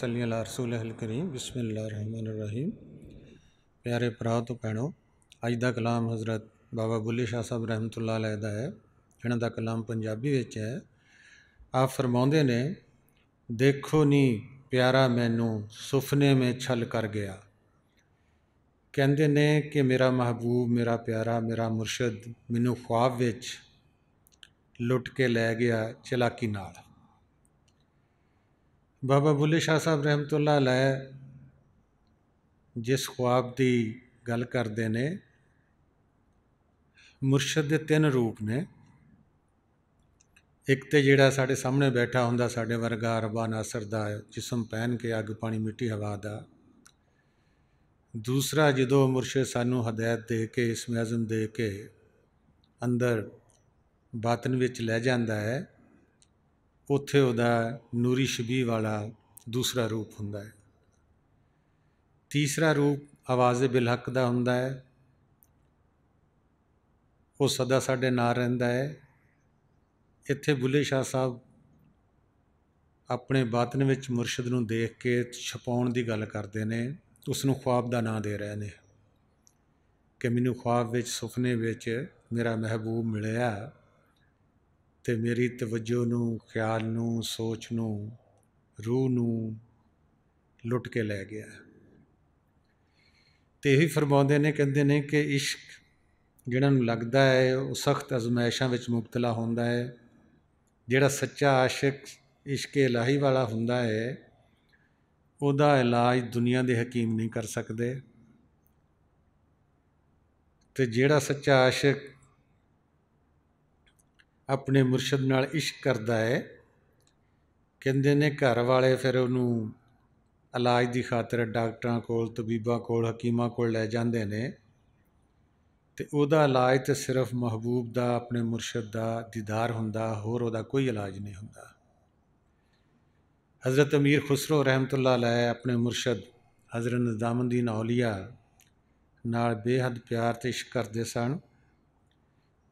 सल्ली अला रसूलिल करीम बिस्मिल्लाहिर्रहमानिर्रहीम। प्यारे भराओ तो भैणों, अज का कलाम हज़रत बाबा बुल्ले शाह साहब रहमतुल्लाह अलैह दा है। इन्हां दा कलाम पंजाबी विच है। आप फरमाउंदे ने, देखो नी प्यारा मैनू सुफने में छल कर गया। कहंदे ने कि मेरा महबूब, मेरा प्यारा, मेरा मुर्शद मैनू ख्वाब विच लुट के लै गया चलाकी नाल। बाबा बुल्ले शाह साहब रहमतुल्लाह अलैह जिस ख्वाब की गल करते ने, मुर्शद के तीन रूप ने। एक तो जिहड़ा साढ़े सामने बैठा हुंदा साढ़े वर्गा रब्बा नासर दा जिस्म पहन के अग पानी मिट्टी हवा दा। दूसरा जदों मुर्शद सानू हदायत दे के इसम अज़म दे के अंदर बातन विच लै जांदा है, उत्थे उहदा नूरी शबीह वाला दूसरा रूप हुंदा है। तीसरा रूप आवाज़े बिलहक दा हुंदा है, वो सदा साढ़े नाल रहिंदा है। इत्थे बुल्ले शाह साहब अपने बातन विच मुर्शद नूं देख के छपाउण दी गल करदे ने, उसनूं ख्वाब दा नां दे रहे ने कि मैनू ख्वाब विच सुफने विच मेरा महबूब मिलिया ते मेरी तवज्जो नूं, ख्याल नूं, सोच नूं, रूह नूं लुट के लै गया। तो यही फरमाउंदे ने, कहंदे ने कि इश्क जिहड़ा नूं लगदा है वो सख्त अजमाइशां विच मुबतला हुंदा है। जिहड़ा सच्चा आशिक इश्क इलाही वाला हुंदा है, उहदा इलाज दुनिया दे हकीम नहीं कर सकते। ते जिहड़ा सच्चा आशिक अपने मुर्शद नाल इश्क करदा है, कहंदे ने घर वाले फिर उहनूं इलाज की खातर डॉक्टरां कोल, तबीबां कोल, हकीमां कोल लै जांदे ने। ते उहदा इलाज तो सिर्फ महबूब दा, अपने मुर्शद दा दीदार हुंदा, होर उहदा कोई इलाज नहीं हुंदा। हज़रत अमीर खुसरो रहमतुल्लाह अलैह अपने मुर्शद हज़रत निज़ामुद्दीन औलिया नाल बेहद प्यार ते इश्क करदे सन।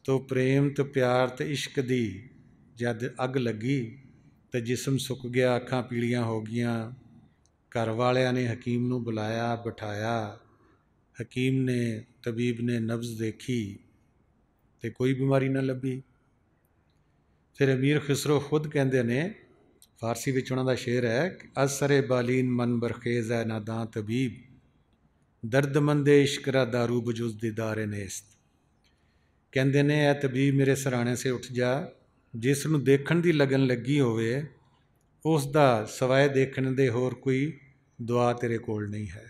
तो प्रेम तो प्यार तो इश्क दी जद अग लगी तो जिस्म सुक गया, अखां पीलियां हो गईयां। घर वालियां ने हकीम नूं बुलाया, बिठाया। हकीम ने, तबीब ने नब्ज़ देखी तो कोई बीमारी ना लभी। फिर अमीर खुसरो खुद कहंदे ने, फारसी विच उन्हां दा शेर है, असरे बालीन मन बरखेज़ है नादां तबीब, दर्दमंदे इश्क रा दारू बजुज़ दीदारे नेस्त। कहंदे ने, ऐ तबीब मेरे सराणे से उठ जा, जिस नूं देखण दी लगन लगी होवे उस दा सवाए देखण दे होर कोई दुआ तेरे कोल नहीं है।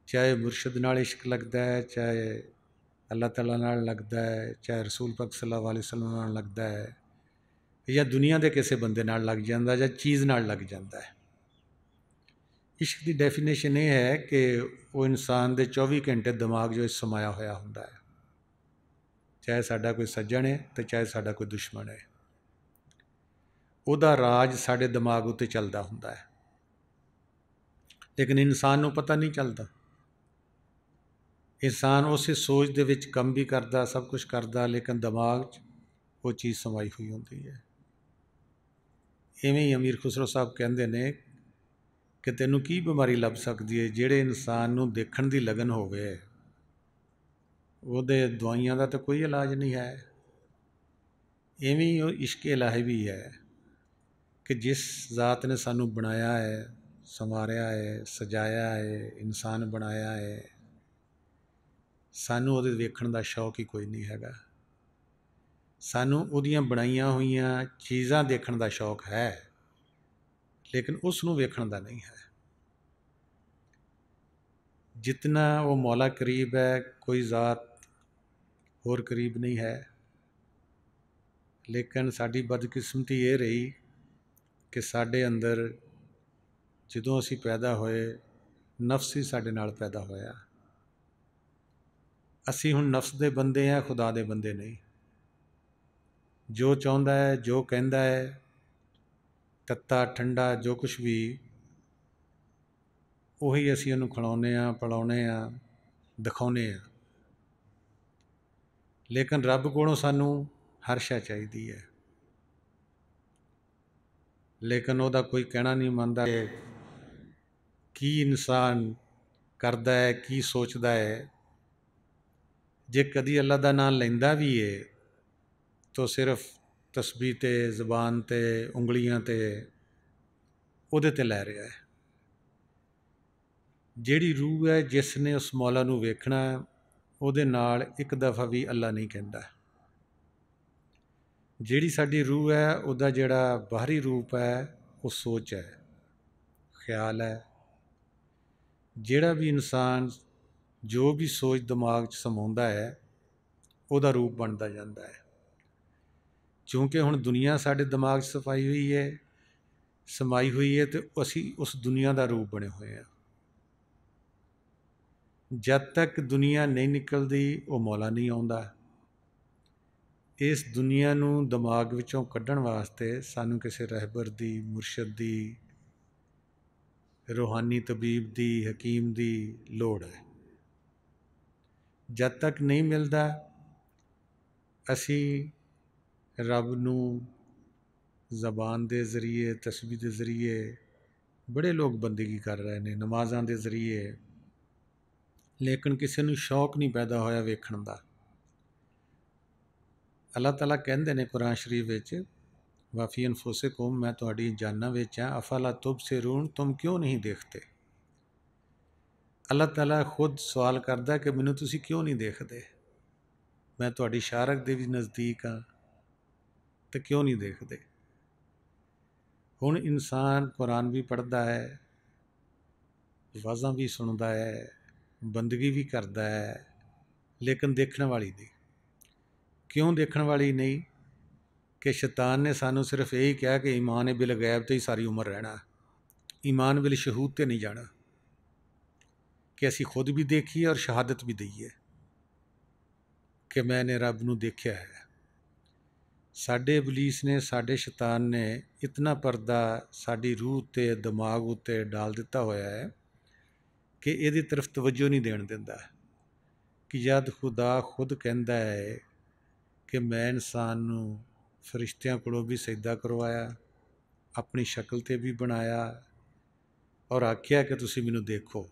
चाहे मुर्शद नाल इश्क लगदा है, चाहे अल्लाह ताला नाल लगदा है, चाहे रसूल पाक सल्लल्लाहु अलैहि वसल्लम नाल लगदा है, या दुनिया के किसी बंदे नाल लग जांदा, या चीज़ नाल लग जांदा है। इश्क की डेफिनेशन ये है कि वो इंसान दे 24 घंटे दिमाग जो समाया होया हुंदा है, चाहे साडा कोई सज्जन है तो चाहे साडा कोई दुश्मन है। उहदा राज साडे दिमाग उत्ते चलदा हुंदा है, लेकिन इंसान नूं पता नहीं चलता। इंसान उस सोच दे विच कम भी करदा, सब कुछ करदा, लेकिन दिमाग च वो चीज़ समाई हुई होंदी है। इवें ही अमीर खुसरो साहब कहंदे ने कि तैनूं की बीमारी लभ सकदी है, जिहड़े इंसान नूं देखण दी लगन होवे ਉਹਦੇ दवाइयां का तो कोई इलाज नहीं है। इवें ही इश्क इलाही भी है कि जिस ज़ात ने सानू बनाया है, संवारिया है, सजाया है, इंसान बनाया है, सानू ਉਹਦੇ ਵੇਖਣ ਦਾ शौक ही कोई नहीं हैगा। सानू ਉਹਦੀਆਂ ਬਣਾਈਆਂ ਹੋਈਆਂ चीज़ां देखण ਦਾ शौक है, लेकिन उसनूं ਵੇਖਣ ਦਾ नहीं है। जितना वो मौला करीब है, कोई ज़ात होर करीब नहीं है। लेकिन साड़ी बदकिस्मती ये रही कि साढ़े अंदर जदों असी पैदा होए, नफ्स ही साढ़े नाल पैदा होया। असी हुण नफ्स दे बंदे हैं, खुदा दे बंदे नहीं। जो चाहुंदा है, जो कहंदा है, तत्ता ठंडा जो कुछ भी, उही असी उहनूं खिलाउने आ, पिलाउने आ, दिखाउने आ। लेकिन रब कोलों सानू हर शै चाहिदी है। लेकिन ਉਹਦਾ ਕੋਈ ਕਹਿਣਾ नहीं ਮੰਨਦਾ कि ਕੀ ਇਨਸਾਨ ਕਰਦਾ ਹੈ, ਕੀ ਸੋਚਦਾ ਹੈ। ਜੇ ਕਦੀ ਅੱਲਾ ਦਾ ਨਾਮ ਲੈਂਦਾ ਵੀ ਹੈ ਤਾਂ ਸਿਰਫ ਤਸਬੀਹ 'ਤੇ, ਜ਼ਬਾਨ 'ਤੇ, ਉਂਗਲੀਆਂ 'ਤੇ, ਉਹਦੇ 'ਤੇ ਲੈ ਰਿਹਾ ਹੈ। ਜਿਹੜੀ ਰੂਹ ਹੈ, ਜਿਸ ਨੇ ਉਸ ਮੌਲਾ ਨੂੰ ਵੇਖਣਾ, ਉਹਦੇ ਨਾਲ ਇੱਕ ਦਫਾ ਵੀ ਅੱਲਾ ਨਹੀਂ ਕਹਿੰਦਾ। ਜਿਹੜੀ ਸਾਡੀ ਰੂਹ ਹੈ, ਉਹਦਾ ਜਿਹੜਾ ਬਾਹਰੀ ਰੂਪ ਹੈ ਉਹ ਸੋਚ ਹੈ, ਖਿਆਲ ਹੈ। ਜਿਹੜਾ ਵੀ ਇਨਸਾਨ ਜੋ ਵੀ ਸੋਚ ਦਿਮਾਗ 'ਚ ਸਮਾਉਂਦਾ ਹੈ, ਉਹਦਾ ਰੂਪ ਬਣਦਾ ਜਾਂਦਾ ਹੈ। ਕਿਉਂਕਿ ਹੁਣ ਦੁਨੀਆ ਸਾਡੇ ਦਿਮਾਗ 'ਚ ਸਮਾਈ ਹੋਈ ਹੈ ਅਤੇ ਅਸੀਂ ਉਸ ਦੁਨੀਆ ਦਾ ਰੂਪ ਬਣੇ ਹੋਏ ਹਾਂ। ਜਦ ਤੱਕ ਦੁਨੀਆ ਨਹੀਂ ਨਿਕਲਦੀ ਉਹ ਮੌਲਾ ਨਹੀਂ ਆਉਂਦਾ। ਇਸ ਦੁਨੀਆ ਨੂੰ ਦਿਮਾਗ ਵਿੱਚੋਂ ਕੱਢਣ ਵਾਸਤੇ ਸਾਨੂੰ ਕਿਸੇ ਰਹਿਬਰ ਦੀ, ਮੁਰਸ਼ਦ ਦੀ, ਰੂਹਾਨੀ ਤਬੀਬ ਦੀ, ਹਕੀਮ ਦੀ ਲੋੜ ਹੈ। ਜਦ ਤੱਕ ਨਹੀਂ ਮਿਲਦਾ ਅਸੀਂ ਰੱਬ ਨੂੰ ਜ਼ਬਾਨ ਦੇ ਜ਼ਰੀਏ, ਤਸਬੀਹ ਦੇ ਜ਼ਰੀਏ, ਬੜੇ ਲੋਕ ਬੰਦਗੀ ਕਰ ਰਹੇ ਨੇ, ਨਮਾਜ਼ਾਂ ਦੇ ਜ਼ਰੀਏ, ਲੇਕਿਨ ਕਿਸੇ ਨੂੰ ਸ਼ੌਕ ਨਹੀਂ ਪੈਦਾ ਹੋਇਆ ਵੇਖਣ ਦਾ। ਅੱਲਾਹ ਤਾਲਾ ਕਹਿੰਦੇ ਨੇ ਕੁਰਾਨ ਸ਼ਰੀਫ ਵਿੱਚ, ਵਾਫੀ ਅਨਫੁਸਿਕੁਮ, ਮੈਂ ਤੁਹਾਡੀ ਜਾਨਾਂ ਵਿੱਚ ਹਾਂ, ਅਫਲਾ ਤੁਬਸਿरून, ਤੁਮ ਕਿਉਂ ਨਹੀਂ ਦੇਖਦੇ। ਅੱਲਾਹ ਤਾਲਾ ਖੁਦ ਸਵਾਲ ਕਰਦਾ ਕਿ ਮੈਨੂੰ ਤੁਸੀਂ ਕਿਉਂ ਨਹੀਂ ਦੇਖਦੇ। ਮੈਂ ਤੁਹਾਡੀ ਸ਼ਾਰਕ ਦੇ ਵੀ ਨਜ਼ਦੀਕ ਹਾਂ ਤੇ ਕਿਉਂ ਨਹੀਂ ਦੇਖਦੇ। ਹੁਣ ਇਨਸਾਨ ਕੁਰਾਨ ਵੀ ਪੜ੍ਹਦਾ ਹੈ, ਵਾਜ਼ਾਂ ਵੀ ਸੁਣਦਾ ਹੈ, ਬੰਦਗੀ ਵੀ ਕਰਦਾ ਹੈ, ਲੇਕਿਨ ਦੇਖਣ ਵਾਲੀ ਨਹੀਂ। ਕਿਉਂ ਦੇਖਣ ਵਾਲੀ ਨਹੀਂ? ਕਿ ਸ਼ੈਤਾਨ ਨੇ ਸਾਨੂੰ ਸਿਰਫ ਇਹੀ ਕਿਹਾ ਕਿ ਈਮਾਨ ਬਿਲ ਗੈਬ 'ਤੇ ਹੀ ਸਾਰੀ ਉਮਰ ਰਹਿਣਾ, ਈਮਾਨ ਬਿਲ ਸ਼ਹੂਦ 'ਤੇ ਨਹੀਂ ਜਾਣਾ, ਕਿ ਅਸੀਂ ਖੁਦ ਵੀ ਦੇਖੀਏ ਔਰ ਸ਼ਹਾਦਤ ਵੀ ਦਈਏ ਕਿ ਮੈਨੇ ਰੱਬ ਨੂੰ ਦੇਖਿਆ ਹੈ। ਸਾਡੇ ਇਬਲੀਸ ਨੇ, ਸਾਡੇ ਸ਼ੈਤਾਨ ਨੇ ਇਤਨਾ ਪਰਦਾ ਸਾਡੀ ਰੂਹ ਉੱਤੇ, ਦਿਮਾਗ ਉੱਤੇ ਡਾਲ ਦਿੱਤਾ ਹੋਇਆ ਹੈ ਕਿ ਇਹਦੀ ਤਰਫ ਤਵੱਜੋ ਨਹੀਂ ਦੇਣ ਦਿੰਦਾ। ਕਿ ਜਦ ਖੁਦਾ ਖੁਦ ਕਹਿੰਦਾ ਹੈ ਕਿ ਮੈਂ ਇਨਸਾਨ ਨੂੰ ਫਰਿਸ਼ਤਿਆਂ ਕੋਲੋਂ ਵੀ ਸਜਦਾ ਕਰਵਾਇਆ, ਆਪਣੀ ਸ਼ਕਲ 'ਤੇ ਵੀ ਬਣਾਇਆ ਔਰ ਆਖਿਆ ਕਿ ਤੁਸੀਂ ਮੈਨੂੰ ਦੇਖੋ।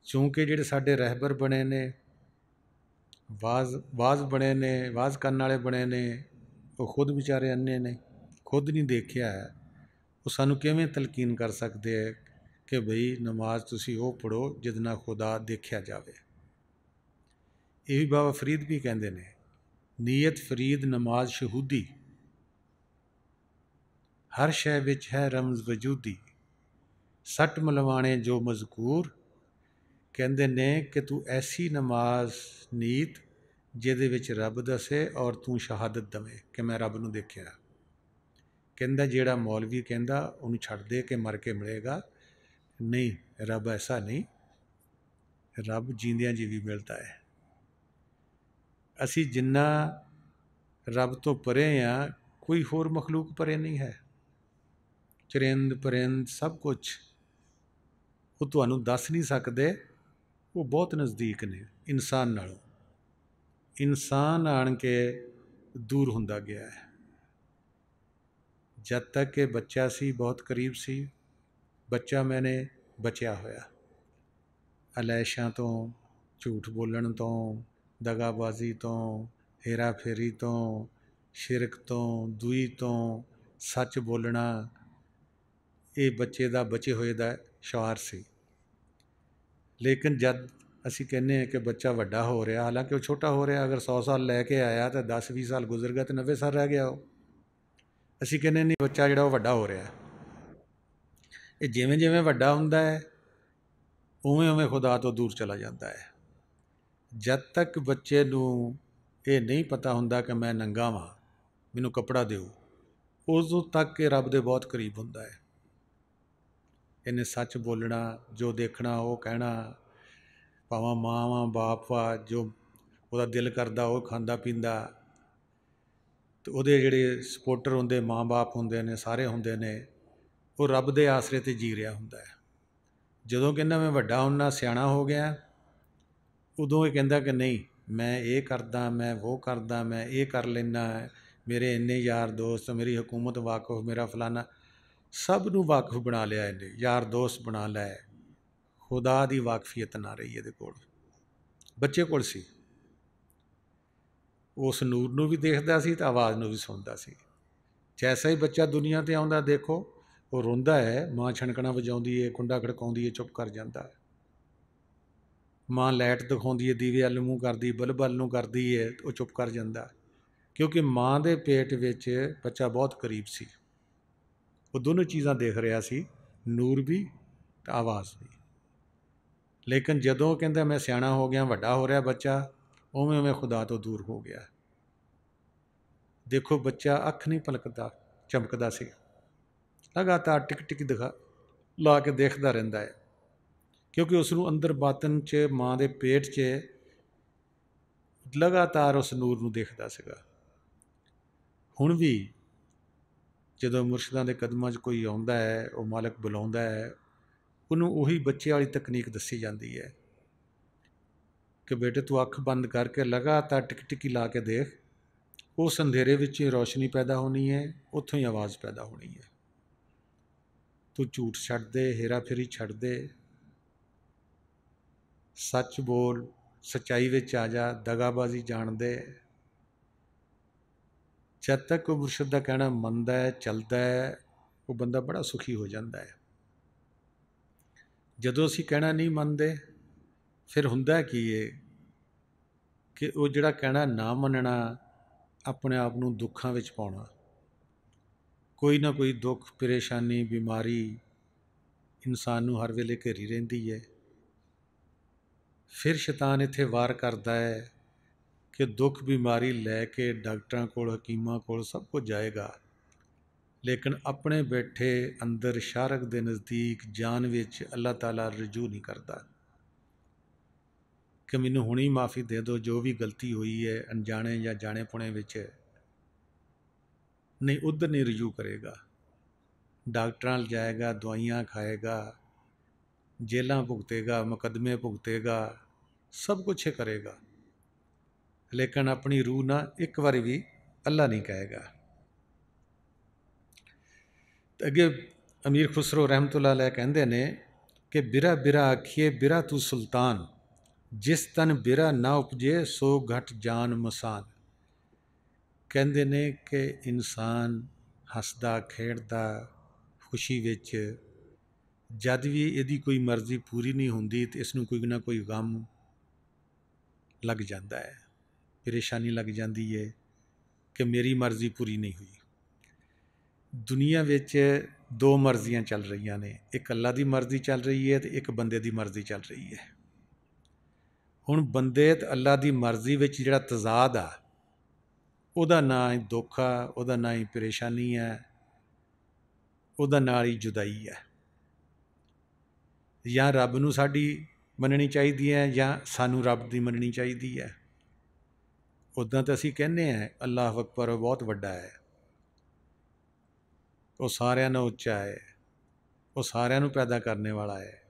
ਕਿਉਂਕਿ ਜਿਹੜੇ ਸਾਡੇ ਰਹਿਬਰ ਬਣੇ ਨੇ, ਵਾਜ਼ ਬਣੇ ਨੇ, ਵਾਜ਼ ਕਰਨ ਵਾਲੇ ਬਣੇ ਨੇ, ਉਹ ਖੁਦ ਵਿਚਾਰੇ ਅੰਨੇ ਨੇ, ਖੁਦ ਨਹੀਂ ਦੇਖਿਆ ਹੈ। ਉਹ ਸਾਨੂੰ ਕਿਵੇਂ ਤਲਕੀਨ ਕਰ ਸਕਦੇ ਹੈ ਕਿ ਬਈ ਨਮਾਜ਼ ਤੁਸੀਂ ਉਹ ਪੜ੍ਹੋ ਜਿਹਦੇ ਨਾਲ ਖੁਦਾ ਦੇਖਿਆ ਜਾਵੇ। ਇਹ ਵੀ ਬਾਬਾ ਫਰੀਦ ਵੀ ਕਹਿੰਦੇ ਨੇ, ਨੀਅਤ ਫਰੀਦ ਨਮਾਜ਼ ਸ਼ਹੂਦੀ, ਹਰ ਸ਼ੈ ਵਿੱਚ ਹੈ ਰਮਜ਼ ਵਜੂਦੀ, ਸੱਟ ਮਲਵਾਣੇ ਜੋ ਮਜ਼ਕੂਰ। ਕਹਿੰਦੇ ਨੇ ਕਿ ਤੂੰ ਐਸੀ ਨਮਾਜ਼ ਨੀਤ ਜਿਹਦੇ ਵਿੱਚ ਰੱਬ ਦੱਸੇ ਔਰ ਤੂੰ ਸ਼ਹਾਦਤ ਦਵੇਂ ਕਿ ਮੈਂ ਰੱਬ ਨੂੰ ਦੇਖਿਆ। ਕਹਿੰਦਾ ਜਿਹੜਾ ਮੌਲਵੀ ਕਹਿੰਦਾ ਉਹਨੂੰ ਛੱਡ ਦੇ ਕਿ ਮਰ ਕੇ ਮਿਲੇਗਾ, ਨਹੀਂ, ਰੱਬ ਐਸਾ ਨਹੀਂ, ਰੱਬ ਜੀਂਦਿਆਂ ਜੀ ਵੀ ਮਿਲਦਾ ਹੈ। ਅਸੀਂ ਜਿੰਨਾ ਰੱਬ ਤੋਂ ਪਰੇ ਹਾਂ, ਕੋਈ ਹੋਰ ਮਖਲੂਕ ਪਰੇ ਨਹੀਂ ਹੈ। ਚਰਿੰਦ ਪਰਿੰਦ ਸਭ ਕੁਛ ਉਹ ਤੁਹਾਨੂੰ ਦੱਸ ਨਹੀਂ ਸਕਦੇ, ਉਹ ਬਹੁਤ ਨਜ਼ਦੀਕ ਨੇ ਇਨਸਾਨ ਨਾਲੋਂ। ਇਨਸਾਨ ਆਣ ਕੇ ਦੂਰ ਹੁੰਦਾ ਗਿਆ ਹੈ। ਜਦ ਤੱਕ ਕਿ ਬੱਚਾ ਸੀ ਬਹੁਤ ਕਰੀਬ ਸੀ। ਬੱਚਾ ਮੈਨੇ ਬਚਿਆ ਹੋਇਆ ਅਲੈਸ਼ਾਂ ਤੋਂ, ਝੂਠ ਬੋਲਣ ਤੋਂ, ਦਗਾਬਾਜ਼ੀ ਤੋਂ, ਹੇਰਾ ਫੇਰੀ ਤੋਂ, ਸ਼ਿਰਕ ਤੋਂ, ਦੂਈ ਤੋਂ, ਸੱਚ ਬੋਲਣਾ, ਇਹ ਬੱਚੇ ਦਾ ਬਚੇ ਹੋਏ ਦਾ ਸ਼ੁਆਰ ਸੀ। ਲੇਕਿਨ ਜਦ ਅਸੀਂ ਕਹਿੰਦੇ ਹਾਂ ਕਿ ਬੱਚਾ ਵੱਡਾ ਹੋ ਰਿਹਾ, ਹਾਲਾਂਕਿ ਉਹ ਛੋਟਾ ਹੋ ਰਿਹਾ, ਅਗਰ 100 ਸਾਲ ਲੈ ਕੇ ਆਇਆ ਤਾਂ 10-20 ਸਾਲ ਗੁਜ਼ਰ ਗਿਆ ਅਤੇ 90 ਸਾਲ ਰਹਿ ਗਿਆ ਉਹ। ਅਸੀਂ ਕਹਿੰਦੇ ਨਹੀਂ, ਬੱਚਾ ਜਿਹੜਾ ਉਹ ਵੱਡਾ ਹੋ ਰਿਹਾ। ਇਹ ਜਿਵੇਂ ਜਿਵੇਂ ਵੱਡਾ ਹੁੰਦਾ ਹੈ ਉਵੇਂ ਉਵੇਂ ਖੁਦਾ ਤੋਂ ਦੂਰ ਚਲਾ ਜਾਂਦਾ ਹੈ। ਜਦ ਤੱਕ ਬੱਚੇ ਨੂੰ ਇਹ ਨਹੀਂ ਪਤਾ ਹੁੰਦਾ ਕਿ ਮੈਂ ਨੰਗਾ ਵਾਂ, ਮੈਨੂੰ ਕੱਪੜਾ ਦਿਓ, ਉਦੋਂ ਤੱਕ ਇਹ ਰੱਬ ਦੇ ਬਹੁਤ ਕਰੀਬ ਹੁੰਦਾ ਹੈ। ਇਹਨੇ ਸੱਚ ਬੋਲਣਾ, ਜੋ ਦੇਖਣਾ ਉਹ ਕਹਿਣਾ, ਭਾਵੇਂ ਮਾਂ ਵਾਂ ਬਾਪ ਵਾ, ਜੋ ਉਹਦਾ ਦਿਲ ਕਰਦਾ ਉਹ ਖਾਂਦਾ ਪੀਂਦਾ। ਅਤੇ ਉਹਦੇ ਜਿਹੜੇ ਸਪੋਰਟਰ ਹੁੰਦੇ, ਮਾਂ ਬਾਪ ਹੁੰਦੇ ਨੇ, ਸਾਰੇ ਹੁੰਦੇ ਨੇ, ਉਹ ਰੱਬ ਦੇ ਆਸਰੇ 'ਤੇ ਜੀ ਰਿਹਾ ਹੁੰਦਾ ਹੈ। ਜਦੋਂ ਕਹਿੰਦਾ ਮੈਂ ਵੱਡਾ ਹੁੰਦਾ, ਸਿਆਣਾ ਹੋ ਗਿਆ, ਉਦੋਂ ਇਹ ਕਹਿੰਦਾ ਕਿ ਨਹੀਂ, ਮੈਂ ਇਹ ਕਰਦਾ, ਮੈਂ ਉਹ ਕਰਦਾ, ਮੈਂ ਇਹ ਕਰ ਲੈਂਦਾ, ਮੇਰੇ ਇੰਨੇ ਯਾਰ ਦੋਸਤ, ਮੇਰੀ ਹਕੂਮਤ ਵਾਕਫ, ਮੇਰਾ ਫਲਾਨਾ। ਸਭ ਨੂੰ ਵਾਕਫ ਬਣਾ ਲਿਆ ਇਹਨੇ, ਯਾਰ ਦੋਸਤ ਬਣਾ ਲਿਆ। ਖੁਦਾ ਦੀ ਵਾਕਫੀਅਤ ਨਾ ਰਹੀ ਇਹਦੇ ਕੋਲ, ਬੱਚੇ ਕੋਲ ਸੀ। ਉਸ ਨੂਰ ਨੂੰ ਵੀ ਦੇਖਦਾ ਸੀ ਤੇ ਆਵਾਜ਼ ਨੂੰ ਵੀ ਸੁਣਦਾ ਸੀ। ਜੈਸਾ ਹੀ ਬੱਚਾ ਦੁਨੀਆ 'ਤੇ ਆਉਂਦਾ, ਦੇਖੋ ਉਹ ਰੋਂਦਾ ਹੈ, ਮਾਂ ਛਣਕਣਾ ਵਜਾਉਂਦੀ ਹੈ, ਕੁੰਡਾ ਖੜਕਾਉਂਦੀ ਹੈ, ਚੁੱਪ ਕਰ ਜਾਂਦਾ ਹੈ। ਮਾਂ ਲਾਈਟ ਦਿਖਾਉਂਦੀ ਹੈ, ਦੀਵੇ ਵੱਲ ਮੂੰਹ ਕਰਦੀ, ਬਲਬ ਵੱਲ ਨੂੰ ਕਰਦੀ ਹੈ, ਉਹ ਚੁੱਪ ਕਰ ਜਾਂਦਾ, ਕਿਉਂਕਿ ਮਾਂ ਦੇ ਪੇਟ ਵਿੱਚ ਬੱਚਾ ਬਹੁਤ ਕਰੀਬ ਸੀ। ਉਹ ਦੋਨੋਂ ਚੀਜ਼ਾਂ ਦੇਖ ਰਿਹਾ ਸੀ, ਨੂਰ ਵੀ ਤੇ ਆਵਾਜ਼ ਵੀ। ਲੇਕਿਨ ਜਦੋਂ ਕਹਿੰਦਾ ਮੈਂ ਸਿਆਣਾ ਹੋ ਗਿਆ, ਵੱਡਾ ਹੋ ਰਿਹਾ ਬੱਚਾ, ਉਵੇਂ ਉਵੇਂ ਖੁਦਾ ਤੋਂ ਦੂਰ ਹੋ ਗਿਆ। ਦੇਖੋ ਬੱਚਾ ਅੱਖ ਨਹੀਂ ਪਲਕਦਾ, ਚਮਕਦਾ ਸੀ, ਲਗਾਤਾਰ ਟਿਕ ਟਿਕ ਦਿਖਾ ਲਾ ਕੇ ਦੇਖਦਾ ਰਹਿੰਦਾ ਹੈ, ਕਿਉਂਕਿ ਉਸ ਨੂੰ ਅੰਦਰ ਬਾਤਨ 'ਚ ਮਾਂ ਦੇ ਪੇਟ 'ਚ ਲਗਾਤਾਰ ਉਸ ਨੂਰ ਨੂੰ ਦੇਖਦਾ ਸੀਗਾ। ਹੁਣ ਵੀ ਜਦੋਂ ਮੁਰਸ਼ਿਦਾਂ ਦੇ ਕਦਮਾਂ 'ਚ ਕੋਈ ਆਉਂਦਾ ਹੈ, ਉਹ ਮਾਲਕ ਬੁਲਾਉਂਦਾ ਹੈ, ਉਹਨੂੰ ਉਹੀ ਬੱਚੇ ਵਾਲੀ ਤਕਨੀਕ ਦੱਸੀ ਜਾਂਦੀ ਹੈ ਕਿ ਬੇਟੇ ਤੂੰ ਅੱਖ ਬੰਦ ਕਰਕੇ ਲਗਾਤਾਰ ਟਿਕ ਟਿਕੀ ਲਾ ਕੇ ਦੇਖ, ਉਸ ਅੰਧੇਰੇ ਵਿੱਚ ਹੀ ਰੌਸ਼ਨੀ ਪੈਦਾ ਹੋਣੀ ਹੈ, ਉੱਥੋਂ ਹੀ ਆਵਾਜ਼ ਪੈਦਾ ਹੋਣੀ ਹੈ। ਤੂੰ ਝੂਠ ਛੱਡ ਦੇ, ਹੇਰਾ ਫੇਰੀ ਛੱਡ ਦੇ, ਸੱਚ ਬੋਲ, ਸੱਚਾਈ ਵਿੱਚ ਆ ਜਾ, ਦਗਾਬਾਜ਼ੀ ਜਾਣ ਦੇ। ਜਦ ਤੱਕ ਉਹ ਮੁਰਸ਼ਿਦ ਦਾ ਕਹਿਣਾ ਮੰਨਦਾ ਹੈ, ਚੱਲਦਾ ਹੈ, ਉਹ ਬੰਦਾ ਬੜਾ ਸੁਖੀ ਹੋ ਜਾਂਦਾ ਹੈ। ਜਦੋਂ ਅਸੀਂ ਕਹਿਣਾ ਨਹੀਂ ਮੰਨਦੇ, ਫਿਰ ਹੁੰਦਾ ਕੀ ਹੈ ਕਿ ਉਹ ਜਿਹੜਾ ਕਹਿਣਾ ਨਾ ਮੰਨਣਾ, ਆਪਣੇ ਆਪ ਨੂੰ ਦੁੱਖਾਂ ਵਿੱਚ ਪਾਉਣਾ। ਕੋਈ ਨਾ ਕੋਈ ਦੁੱਖ, ਪਰੇਸ਼ਾਨੀ, ਬਿਮਾਰੀ ਇਨਸਾਨ ਨੂੰ ਹਰ ਵੇਲੇ ਘੇਰੀ ਰਹਿੰਦੀ ਹੈ। ਫਿਰ ਸ਼ੈਤਾਨ ਇੱਥੇ ਵਾਰ ਕਰਦਾ ਹੈ ਕਿ ਦੁੱਖ ਬਿਮਾਰੀ ਲੈ ਕੇ ਡਾਕਟਰਾਂ ਕੋਲ, ਹਕੀਮਾਂ ਕੋਲ ਸਭ ਕੁਝ ਜਾਏਗਾ, ਲੇਕਿਨ ਆਪਣੇ ਬੈਠੇ ਅੰਦਰ ਸ਼ਾਰਕ ਦੇ ਨਜ਼ਦੀਕ ਜਾਨ ਵਿੱਚ ਅੱਲਾਹ ਤਾਲਾ ਰਜੂ ਨਹੀਂ ਕਰਦਾ ਕਿ ਮੈਨੂੰ ਹੁਣੀ ਮਾफ़ੀ ਦੇ ਦਿਓ, ਜੋ ਵੀ ਗਲਤੀ ਹੋਈ ਹੈ ਅਣਜਾਣੇ ਜਾਂ ਜਾਣੇ ਪੁਣੇ ਵਿੱਚ, ਨਹੀਂ, ਉੱਧਰ ਨਹੀਂ ਰਜੂ ਕਰੇਗਾ। ਡਾਕਟਰਾਂ ਨਾਲ ਜਾਏਗਾ, ਦਵਾਈਆਂ ਖਾਏਗਾ, ਜੇਲਾਂ ਭੁਗਤੇਗਾ, ਮੁਕੱਦਮੇ ਭੁਗਤੇਗਾ, ਸਭ ਕੁਛ ਕਰੇਗਾ, ਲੇਕਿਨ ਆਪਣੀ ਰੂਹ ਨਾ ਇੱਕ ਵਾਰੀ ਵੀ ਅੱਲਾ ਨਹੀਂ ਕਹੇਗਾ। ਅੱਗੇ ਅਮੀਰ ਖੁਸਰੋ ਰਹਿਮਤੁल्लाह अलैह ਕਹਿੰਦੇ ਨੇ ਕਿ ਬਿਰਾ ਬਿਰਾ ਆਖੀਏ ਬਿਰਾ ਤੂੰ ਸੁਲਤਾਨ, ਜਿਸ ਤਨ ਬਿਰਾ ਨਾ ਉਪਜੇ ਸੋ ਘਟ ਜਾਨ ਮਸਾਨ। ਕਹਿੰਦੇ ਨੇ ਕਿ ਇਨਸਾਨ ਹੱਸਦਾ ਖੇਡਦਾ ਖੁਸ਼ੀ ਵਿੱਚ, ਜਦ ਵੀ ਇਹਦੀ ਕੋਈ ਮਰਜ਼ੀ ਪੂਰੀ ਨਹੀਂ ਹੁੰਦੀ ਤਾਂ ਇਸ ਨੂੰ ਕੋਈ ਨਾ ਕੋਈ ਗਮ ਲੱਗ ਜਾਂਦਾ ਹੈ, ਪਰੇਸ਼ਾਨੀ ਲੱਗ ਜਾਂਦੀ ਹੈ ਕਿ ਮੇਰੀ ਮਰਜ਼ੀ ਪੂਰੀ ਨਹੀਂ ਹੋਈ। ਦੁਨੀਆ ਵਿੱਚ ਦੋ ਮਰਜ਼ੀਆਂ ਚੱਲ ਰਹੀਆਂ ਨੇ, ਇੱਕ ਅੱਲਾ ਦੀ ਮਰਜ਼ੀ ਚੱਲ ਰਹੀ ਹੈ ਅਤੇ ਇੱਕ ਬੰਦੇ ਦੀ ਮਰਜ਼ੀ ਚੱਲ ਰਹੀ ਹੈ। ਹੁਣ ਬੰਦੇ ਅਤੇ ਅੱਲਾ ਦੀ ਮਰਜ਼ੀ ਵਿੱਚ ਜਿਹੜਾ ਤਜ਼ਾਦ ਆ, ਉਹਦਾ ਨਾਂ ਹੀ ਦੁੱਖ ਆ, ਉਹਦਾ ਨਾਂ ਹੀ ਪਰੇਸ਼ਾਨੀ ਹੈ, ਉਹਦਾ ਨਾਲ ਹੀ ਜੁਦਾਈ ਹੈ। ਜਾਂ ਰੱਬ ਨੂੰ ਸਾਡੀ ਮੰਨਣੀ ਚਾਹੀਦੀ ਹੈ ਜਾਂ ਸਾਨੂੰ ਰੱਬ ਦੀ ਮੰਨਣੀ ਚਾਹੀਦੀ ਹੈ। ਉੱਦਾਂ ਤਾਂ ਅਸੀਂ ਕਹਿੰਦੇ ਹਾਂ ਅੱਲਾਹੁ ਅਕਬਰ, ਉਹ ਬਹੁਤ ਵੱਡਾ ਹੈ, ਉਹ ਸਾਰਿਆਂ ਨਾਲੋਂ ਉੱਚਾ ਹੈ, ਉਹ ਸਾਰਿਆਂ ਨੂੰ ਪੈਦਾ ਕਰਨੇ ਵਾਲਾ ਹੈ,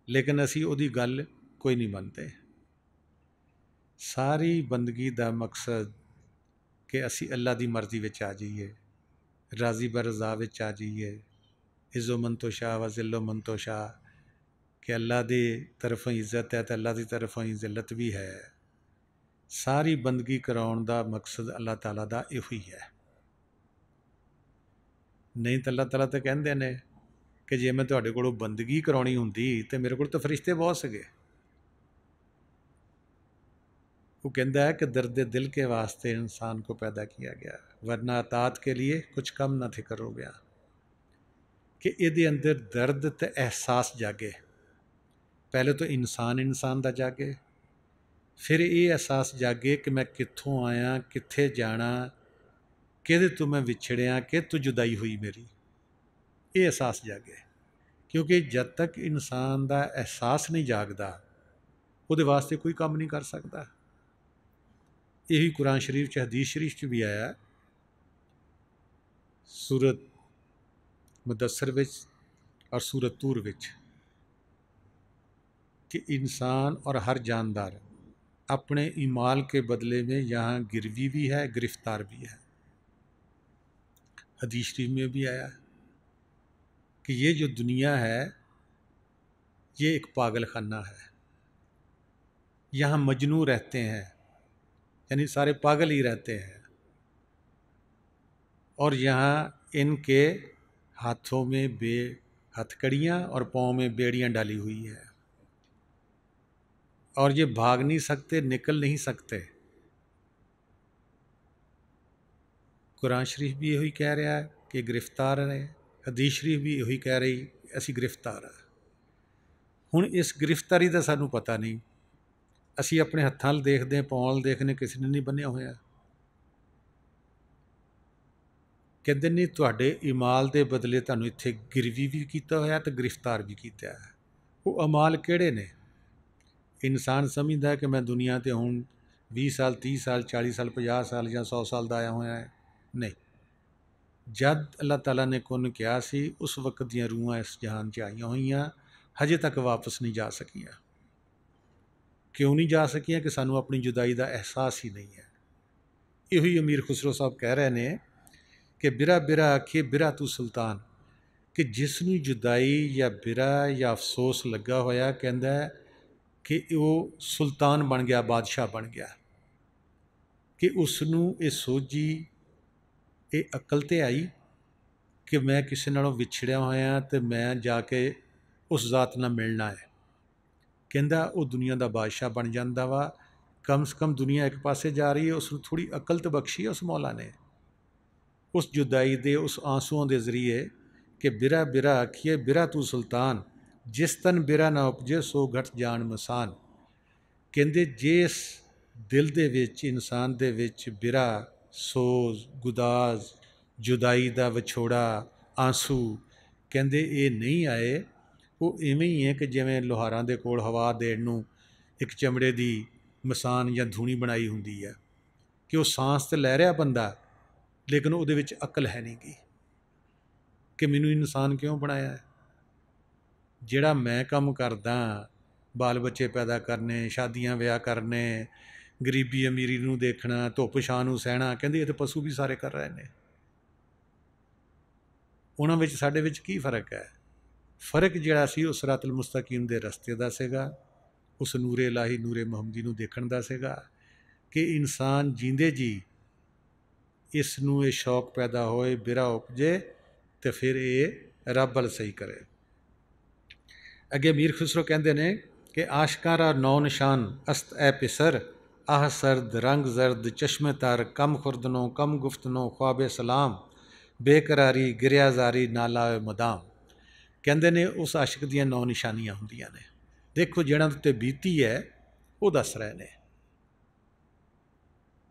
ਲੇਕਿਨ ਅਸੀਂ ਉਹਦੀ ਗੱਲ ਕੋਈ ਨਹੀਂ ਮੰਨਦੇ। ਸਾਰੀ ਬੰਦਗੀ ਦਾ ਮਕਸਦ ਕਿ ਅਸੀਂ ਅੱਲਾ ਦੀ ਮਰਜ਼ੀ ਵਿੱਚ ਆ ਜਾਈਏ, ਰਾਜ਼ੀ ਬਰਜ਼ਾ ਵਿੱਚ ਆ ਜਾਈਏ, ਇੱਜ਼ੋ ਮੰਤੋਸ਼ਾ ਵ ਜ਼ਿੱਲੋ ਮੰਤੋਸ਼ਾ, ਕਿ ਅੱਲਾ ਦੀ ਤਰਫੋਂ ਇੱਜ਼ਤ ਹੈ ਅਤੇ ਅੱਲਾ ਦੀ ਤਰਫੋਂ ਹੀ ਜ਼ਿਲਤ ਵੀ ਹੈ। ਸਾਰੀ ਬੰਦਗੀ ਕਰਾਉਣ ਦਾ ਮਕਸਦ ਅੱਲਾਹ ਤਾਲਾ ਦਾ ਇਹੋ ਹੀ ਹੈ। ਨਹੀਂ ਤਾਂ ਅੱਲਾਹ ਤਾਲਾ ਤਾਂ ਕਹਿੰਦੇ ਨੇ ਕਿ ਜੇ ਮੈਂ ਤੁਹਾਡੇ ਕੋਲੋਂ ਬੰਦਗੀ ਕਰਾਉਣੀ ਹੁੰਦੀ ਤਾਂ ਮੇਰੇ ਕੋਲ ਤਾਂ ਫਰਿਸ਼ਤੇ ਬਹੁਤ ਸੀਗੇ। वो कहता है कि दर्द दिल के वास्ते इंसान को पैदा किया गया, वरना अतात के लिए कुछ कम ना थे करो गया। कि ये अंदर दर्द ते एहसास जागे, पहले तो इंसान दा जागे, फिर ये एहसास जागे कि मैं कित्थों आया, कित्थे जाना, किहदे तो मैं विछड़िया, कि तो जुदाई हुई मेरी, ये एहसास जागे। क्योंकि जब तक इंसान दा एहसास नहीं जागदा, उहदे वास्ते कोई काम नहीं कर सकता। यही कुरान शरीफ च हदीस शरीफ च भी आया, सूरत मुदस्सर विच और सूरत तूर विच, कि इंसान और हर जानदार अपने ईमाल के बदले में यहाँ गिरवी भी है, गिरफ्तार भी है। हदीस शरीफ में भी आया कि ये जो दुनिया है ये एक पागल खाना है, यहाँ मजनू रहते हैं, यानी सारे पागल ही रहते हैं, और यहाँ इनके हाथों में हथकड़ियाँ और पाँव में बेड़ियाँ डाली हुई है, और ये भाग नहीं सकते, निकल नहीं सकते। कुरान शरीफ भी यही कह रहा है कि गिरफ्तार है, हदीस शरीफ भी यही कह रही असी गिरफ्तार है। हुण इस गिरफ्तारी का सानू पता नहीं, असी अपने हत्थां वल देखते हैं, पाँव वल देखने, किसी ने नहीं बन्निया होया। कहते नहीं तुहाडे इमाल के बदले तुहानू इत्थे गिरवी भी किया होया ते गिरफ्तार भी किया है। वो अमाल किहड़े ने? इंसान समझदा है कि मैं दुनिया ते हुण 20 साल 30 साल 40 साल 50 साल या 100 साल का आया होया है। नहीं, जद अल्लाह ताला ने कुन किया सी उस वक्त दियां रूहां इस जहान च आईयां होईयां, हजे तक वापस नहीं जा सकियां। क्यों नहीं जा सकियां? कि सानू अपनी जुदाई का एहसास ही नहीं है। यही अमीर खुसरो साहब कह रहे हैं कि बिरा बिरा आखिए बिरा तू सुल्तान, कि जिसनू जुदाई या बिरा या अफसोस लगा होया, कहता है कि वो सुल्तान बन गया, बादशाह बन गया, कि उसनू ये सोझी ये अकल तो आई कि मैं किसी नालों विछड़िया होया तो मैं जाके उस जात नाल मिलना है। कहता वो दुनिया का बादशाह बन जाता वा। कम से कम दुनिया एक पासे जा रही है, उसनू थोड़ी अकल तो बख्शी है उस मौला ने, उस जुदाई दे उस आंसूओं के जरिए कि बिरा बिरा आखिए बिरा तू सुल्तान, जिस तन बिरा ना उपजे सो घट जान मसान। कहते जिस दिल दे विच इंसान दे विच बिरा, सोज, गुदाज, जुदाई का विछोड़ा, आंसू कहते ये नहीं आए, वो इवें ही है कि जिवें लोहारां दे कोल हवा देण नूं एक चमड़े की मसान या धूनी बनाई हुंदी है, कि वो सांस तो लै रहा बंदा लेकिन उहदे विच अकल है नहीं गी कि मैनू इंसान क्यों बनाया है। जिहड़ा मैं काम करदा, बाल बच्चे पैदा करने, शादियां ब्याह करने, गरीबी अमीरी नूं देखना, धुप छां नूं सहना, कहंदे ये तो पशु भी सारे कर रहे हैं। उन्हां विच साडे विच की फर्क है? फर्क जिहड़ा सी उस सिरातुल मुस्तकीम दे रस्ते दा सीगा, उस नूरे इलाही नूरे मुहम्मदी नूं देखण दा सीगा कि इंसान जींदे जी इस नूं ये शौक पैदा होए, बिरा उपजे तो फिर ये रब वल सही करे। अगे मीर खुसरो कहते हैं कि आशकारा नौ निशान अस्त ए पिसर, आह सर्द रंग जर्द चश्मे तर, कम खुर्दनो कम गुफ्तनो ख्वाब सलाम, बेकरारी गिरियाजारी नाला मदाम। कहते ने उस आशिक दियां 9 निशानियां होंदियां ने। देखो जिहड़ां उत्ते बीती है वो दस रहे ने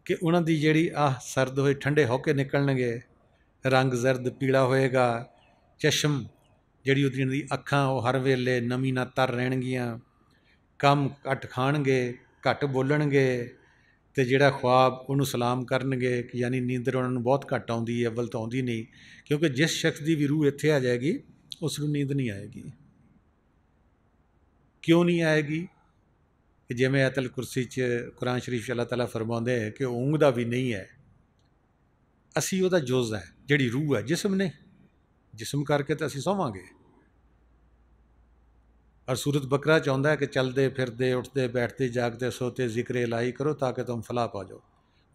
कि उन्हां दी जिहड़ी आह सर्द होए, ठंडे होके निकलणगे, रंग जर्द पीला होएगा, चश्म जिहड़ी उहदियां दी अखां वो हर वेले नमी ना तर रहणगियां, कम घट खाणगे, घट बोलणगे, ते जिहड़ा ख्वाब उन्होंने सलाम करनगे कि यानी नींदर उन्होंने बहुत घट आउंदी है, अव्वल तो आउंदी नहीं, क्योंकि जिस शख्स की भी रूह इत्थे आ जाएगी उसनूं नींद नहीं आएगी। क्यों नहीं आएगी? कि जिवें आयतल कुरसी च कुरान शरीफ अल्लाह ताला फरमाउंदे है कि ऊँघदा भी नहीं है, असी उहदा जुज़ है, जिहड़ी रूह है, जिस्म नहीं, जिस्म करके तो असी सोवांगे। और सूरत बकरा चाहता है कि चलते फिरते उठते बैठते जागते सोते जिक्र इलाही करो ताकि तुम फलाह पा जाओ।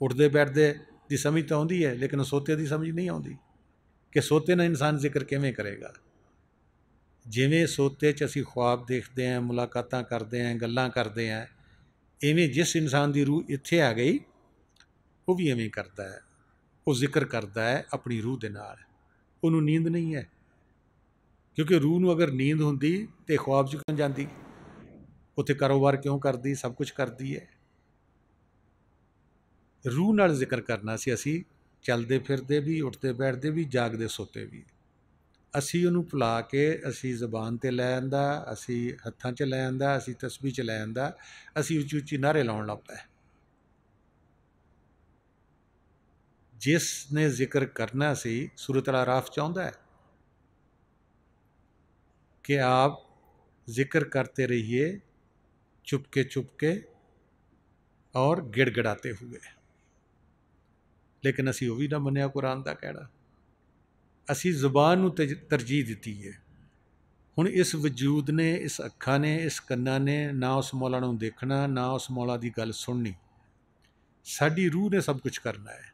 उठते बैठते की समझ तो आती है लेकिन सोते की समझ नहीं आती कि सोते ना इंसान जिक्र किवें करेगा। जिवें सोते च असी ख्वाब देखते हैं, मुलाकातां करते हैं, गल्लां करते हैं, इवें जिस इंसान की रूह इत्थे आ गई वो भी इवें करता है, वो जिक्र करता है अपनी रूह के नाल। उन्होंने नींद नहीं है, क्योंकि रूह नूं अगर नींद होंदी तो ख्वाब च क्यों जाती, उत्थे कारोबार क्यों करती, सब कुछ करती है। रूह नाल जिक्र करना सी असी चलते फिरते भी, उठते बैठते भी, जागते सोते भी। असी उन्होंने भुला के असी जबान ते लै आंदा, असी हत्थां च लै आंदा, असी तस्बीह च लै आंदा, असी उच्ची उच्ची नारे लाउण लग पए। जिसने जिक्र करना सी सूरत अल आराफ चाहुंदा है कि आप जिक्र करते रहिए चुपके और गिड़गिड़ाते हुए, लेकिन असी वो भी ना मनिया कुरान का कहना। असी जुबान नूं तरजीह दी है ਹੁਣ ਇਸ ਵਜੂਦ ਨੇ, ਇਸ ਅੱਖਾਂ ਨੇ, ਇਸ ਕੰਨਾਂ ਨੇ ਨਾ ਉਸ ਮੌਲਾ ਨੂੰ ਦੇਖਣਾ, ਨਾ ਉਸ ਮੌਲਾ ਦੀ ਗੱਲ ਸੁਣਨੀ। ਸਾਡੀ ਰੂਹ ਨੇ ਸਭ ਕੁਝ ਕਰਨਾ ਹੈ।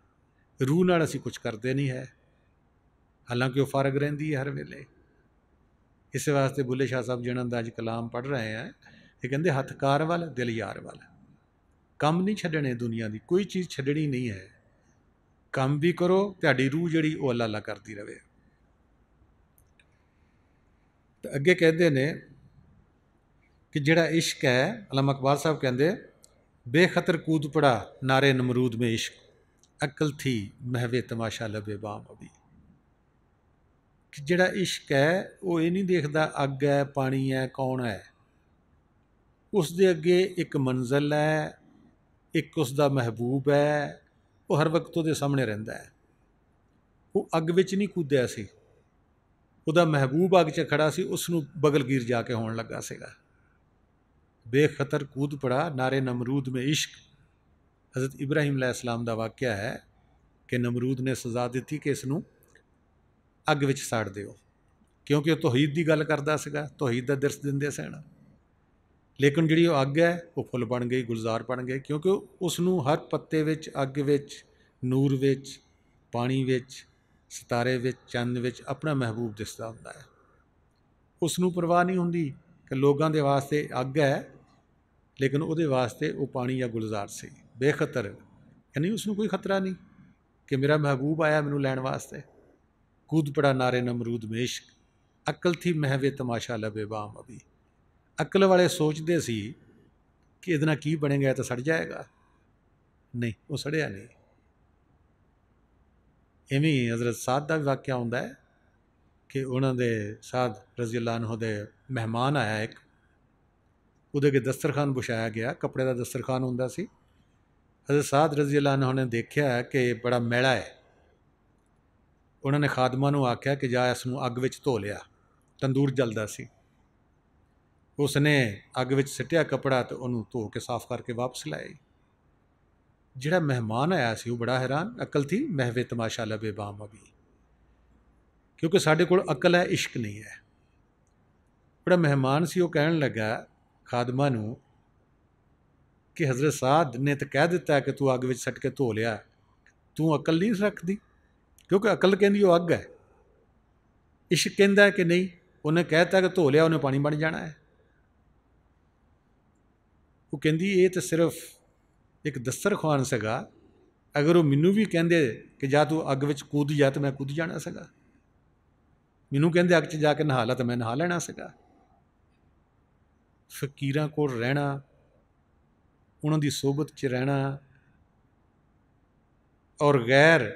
ਰੂਹ ਨਾਲ ਅਸੀਂ ਕੁਝ ਕਰਦੇ ਨਹੀਂ ਹੈ, ਹਾਲਾਂਕਿ ਉਹ ਫਰਗ ਰਹਿੰਦੀ ਹੈ ਹਰ ਵੇਲੇ। ਇਸੇ ਵਾਸਤੇ ਬੁੱਲੇ ਸ਼ਾਹ ਸਾਹਿਬ ਜਿਹਨਾਂ ਦਾ ਅੱਜ ਕਲਾਮ ਪੜ੍ਹ ਰਹੇ ਆ, ਇਹ ਕਹਿੰਦੇ ਹੱਥ ਕਾਰ ਵੱਲ ਦਿਲ ਯਾਰ ਵੱਲ। ਕੰਮ ਨਹੀਂ ਛੱਡਣੇ ਦੁਨੀਆ ਦੀ, ਕੋਈ ਚੀਜ਼ ਛੱਡਣੀ ਨਹੀਂ ਹੈ। ਕੰਮ ਵੀ ਕਰੋ, ਤੁਹਾਡੀ ਰੂਹ ਜਿਹੜੀ ਉਹ ਅੱਲਾ ਅੱਲਾ ਕਰਦੀ ਰਹੇ। ਤੇ ਅੱਗੇ ਕਹਿੰਦੇ ਨੇ ਕਿ ਜਿਹੜਾ ਇਸ਼ਕ ਹੈ, ਅਲਾਮਾ ਇਕਬਾਲ ਸਾਹਿਬ ਕਹਿੰਦੇ, ਬੇਖਤਰ ਕੂਦ ਪੜਾ ਨਾਰੇ ਨਮਰੂਦ में इश्क, अक्ल थी महवे तमाशा लबे बाम अभी। ਕਿ ਜਿਹੜਾ ਇਸ਼ਕ ਹੈ ਉਹ ਇਹ ਨਹੀਂ ਦੇਖਦਾ ਅੱਗ ਹੈ, ਪਾਣੀ ਹੈ, ਕੌਣ ਹੈ। ਉਸ ਦੇ ਅੱਗੇ ਇੱਕ ਮੰਜ਼ਲ ਹੈ, ਇੱਕ ਉਸ ਦਾ ਮਹਿਬੂਬ ਹੈ, ਉਹ ਹਰ ਵਕਤ ਉਹਦੇ ਸਾਹਮਣੇ ਰਹਿੰਦਾ ਹੈ। ਉਹ ਅੱਗ ਵਿੱਚ ਨਹੀਂ ਕੂਦਿਆ ਸੀ, ਉਹਦਾ ਮਹਿਬੂਬ ਅੱਗ 'ਚ ਖੜਾ ਸੀ, ਉਸ ਨੂੰ ਬਗਲਗੀਰ ਜਾ ਕੇ ਹੋਣ ਲੱਗਾ ਸੀਗਾ। ਬੇਖਤਰ ਕੂਦ ਪੜਾ ਨਾਰੇ ਨਮਰੂਦ में इश्क। ਹਜ਼ਰਤ ਇਬਰਾਹੀਮ अलैहिस्सलाम ਦਾ ਵਾਕਿਆ ਹੈ ਕਿ ਨਮਰੂਦ ਨੇ ਸਜ਼ਾ ਦਿੱਤੀ ਕਿ ਇਸ ਨੂੰ ਅੱਗ ਵਿੱਚ ਸਾੜ ਦਿਓ, ਕਿਉਂਕਿ ਉਹ ਤੌਹੀਦ ਦੀ ਗੱਲ ਕਰਦਾ ਸੀਗਾ, ਤੌਹੀਦ ਦਾ ਦਰਸ ਦਿੰਦੇ ਸਨ। ਲੇਕਿਨ ਜਿਹੜੀ ਉਹ ਅੱਗ ਹੈ ਉਹ ਫੁੱਲ ਬਣ ਗਈ, ਗੁਲਜ਼ਾਰ ਬਣ ਗਏ, ਕਿਉਂਕਿ ਉਸ ਨੂੰ ਹਰ ਪੱਤੇ ਵਿੱਚ, ਅੱਗ ਵਿੱਚ, ਨੂਰ ਵਿੱਚ, ਪਾਣੀ ਵਿੱਚ, ਸਿਤਾਰੇ ਵਿੱਚ, ਚੰਨ ਵਿੱਚ ਆਪਣਾ ਮਹਿਬੂਬ ਦਿਸਦਾ ਹੁੰਦਾ ਹੈ। ਉਸ ਨੂੰ ਪਰਵਾਹ ਨਹੀਂ ਹੁੰਦੀ ਕਿ ਲੋਕਾਂ ਦੇ ਵਾਸਤੇ ਅੱਗ ਹੈ, ਲੇਕਿਨ ਉਹਦੇ ਵਾਸਤੇ ਉਹ ਪਾਣੀ ਜਾਂ ਗੁਲਜ਼ਾਰ ਸੀ, ਬੇਖਤਰ। ਯਾਨੀ ਉਸ ਨੂੰ ਕੋਈ ਖਤਰਾ ਨਹੀਂ ਕਿ ਮੇਰਾ ਮਹਿਬੂਬ ਆਇਆ ਮੈਨੂੰ ਲੈਣ ਵਾਸਤੇ। ਕੂਦ ਪੜਾ ਨਾਰੇ ਨਮਰੂਦ में इश्क, अक्ल थी महवे तमाशा लबे बाम अभी। ਅਕਲ ਵਾਲੇ ਸੋਚਦੇ ਸੀ ਕਿ ਇਹਦੇ ਨਾਲ ਕੀ ਬਣੇਗਾ, ਇਹ ਤਾਂ ਸੜ ਜਾਏਗਾ। ਨਹੀਂ, ਉਹ ਸੜਿਆ ਨਹੀਂ। ਇਵੇਂ ਹੀ ਹਜ਼ਰਤ ਸਾਦ ਦਾ ਵੀ ਵਾਕਿਆ ਹੁੰਦਾ ਹੈ ਕਿ ਉਹਨਾਂ ਦੇ ਸਾਦ ਰਜ਼ੀ ਅੱਲਾਹ ਅਨਹੁ ਦੇ ਮਹਿਮਾਨ ਆਇਆ ਇੱਕ, ਉਹਦੇ ਅੱਗੇ ਦਸਤਰਖਾਨ ਵਿਛਾਇਆ ਗਿਆ, ਕੱਪੜੇ ਦਾ ਦਸਤਰਖਾਨ ਹੁੰਦਾ ਸੀ। ਹਜ਼ਰਤ ਸਾਦ ਰਜ਼ੀ ਅੱਲਾਹ ਅਨਹੁ ਨੇ ਦੇਖਿਆ ਕਿ ਬੜਾ ਮੈਲਾ ਹੈ। ਉਹਨਾਂ ਨੇ ਖਾਦਮਾਂ ਨੂੰ ਆਖਿਆ ਕਿ ਜਾ ਇਸ ਨੂੰ ਅੱਗ ਵਿੱਚ ਧੋ ਲਿਆ। ਤੰਦੂਰ ਜਲਦਾ ਸੀ, ਉਸ ਨੇ ਅੱਗ ਵਿੱਚ ਸਿੱਟਿਆ ਕੱਪੜਾ ਅਤੇ ਉਹਨੂੰ ਧੋ ਕੇ ਸਾਫ਼ ਕਰਕੇ ਵਾਪਸ ਲਾਏ। ਜਿਹੜਾ ਮਹਿਮਾਨ ਆਇਆ ਸੀ ਉਹ ਬੜਾ ਹੈਰਾਨ, ਅਕਲ ਥੀ ਮਹਿਵੇ ਤਮਾਸ਼ਾ ਲਬੇ ਬਾਮ ਅਭੀ, ਕਿਉਂਕਿ ਸਾਡੇ ਕੋਲ ਅਕਲ ਹੈ, ਇਸ਼ਕ ਨਹੀਂ ਹੈ। ਜਿਹੜਾ ਮਹਿਮਾਨ ਸੀ ਉਹ ਕਹਿਣ ਲੱਗਾ ਖਾਦਮਾਂ ਨੂੰ ਕਿ ਹਜ਼ਰਤ ਸਾਦ ਨੇ ਤਾਂ ਕਹਿ ਦਿੱਤਾ ਕਿ ਤੂੰ ਅੱਗ ਵਿੱਚ ਸੱਟ ਕੇ ਧੋ ਲਿਆ, ਤੂੰ ਅਕਲ ਨਹੀਂ ਰੱਖਦੀ? ਕਿਉਂਕਿ ਅਕਲ ਕਹਿੰਦੀ ਉਹ ਅੱਗ ਹੈ, ਇਸ਼ਕ ਕਹਿੰਦਾ ਕਿ ਨਹੀਂ, ਉਹਨੇ ਕਹਿ ਦਿੱਤਾ ਕਿ ਧੋ ਲਿਆ, ਉਹਨੇ ਪਾਣੀ ਬਣ ਜਾਣਾ ਹੈ। ਉਹ ਕਹਿੰਦੀ ਇਹ ਤਾਂ ਸਿਰਫ ਇੱਕ ਦਸਤਰਖਾਨ ਸੀਗਾ, ਅਗਰ ਉਹ ਮੈਨੂੰ ਵੀ ਕਹਿੰਦੇ ਕਿ ਜਾ ਤੂੰ ਅੱਗ ਵਿੱਚ ਕੂਦ ਜਾ ਤਾਂ ਮੈਂ ਕੂਦ ਜਾਣਾ ਸੀਗਾ। ਮੈਨੂੰ ਕਹਿੰਦੇ ਅੱਗ 'ਚ ਜਾ ਕੇ ਨਹਾ ਲਾ ਤਾਂ ਮੈਂ ਨਹਾ ਲੈਣਾ ਸੀਗਾ। ਫਕੀਰਾਂ ਕੋਲ ਰਹਿਣਾ, ਉਹਨਾਂ ਦੀ ਸੋਬਤ 'ਚ ਰਹਿਣਾ, ਔਰ ਗੈਰ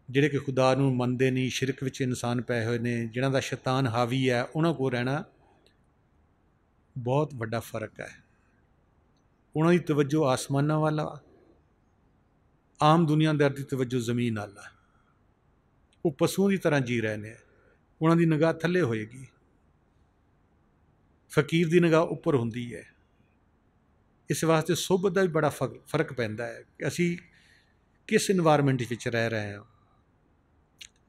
ਜਿਹੜੇ ਕਿ ਖੁਦਾ ਨੂੰ ਮੰਨਦੇ ਨਹੀਂ, ਸ਼ਿਰਕ ਵਿੱਚ ਇਨਸਾਨ ਪਏ ਹੋਏ ਨੇ, ਜਿਹਨਾਂ ਦਾ ਸ਼ੈਤਾਨ ਹਾਵੀ ਹੈ, ਉਹਨਾਂ ਕੋਲ ਰਹਿਣਾ ਬਹੁਤ ਵੱਡਾ ਫ਼ਰਕ ਹੈ। ਉਹਨਾਂ ਦੀ ਤਵੱਜੋ ਆਸਮਾਨਾਂ ਵੱਲ ਆ, ਆਮ ਦੁਨੀਆਦਾਰ ਦੀ ਤਵੱਜੋ ਜ਼ਮੀਨ ਵੱਲ ਆ। ਉਹ ਪਸ਼ੂਆਂ ਦੀ ਤਰ੍ਹਾਂ ਜੀ ਰਹੇ ਨੇ, ਉਹਨਾਂ ਦੀ ਨਿਗਾਹ ਥੱਲੇ ਹੋਏਗੀ, ਫਕੀਰ ਦੀ ਨਿਗਾਹ ਉੱਪਰ ਹੁੰਦੀ ਹੈ। ਇਸ ਵਾਸਤੇ ਸੋਬਤ ਦਾ ਵੀ ਬੜਾ ਫਰਕ ਪੈਂਦਾ ਹੈ ਕਿ ਅਸੀਂ ਕਿਸ ਇਨਵਾਇਰਮੈਂਟ ਵਿੱਚ ਰਹਿ ਰਹੇ ਹਾਂ,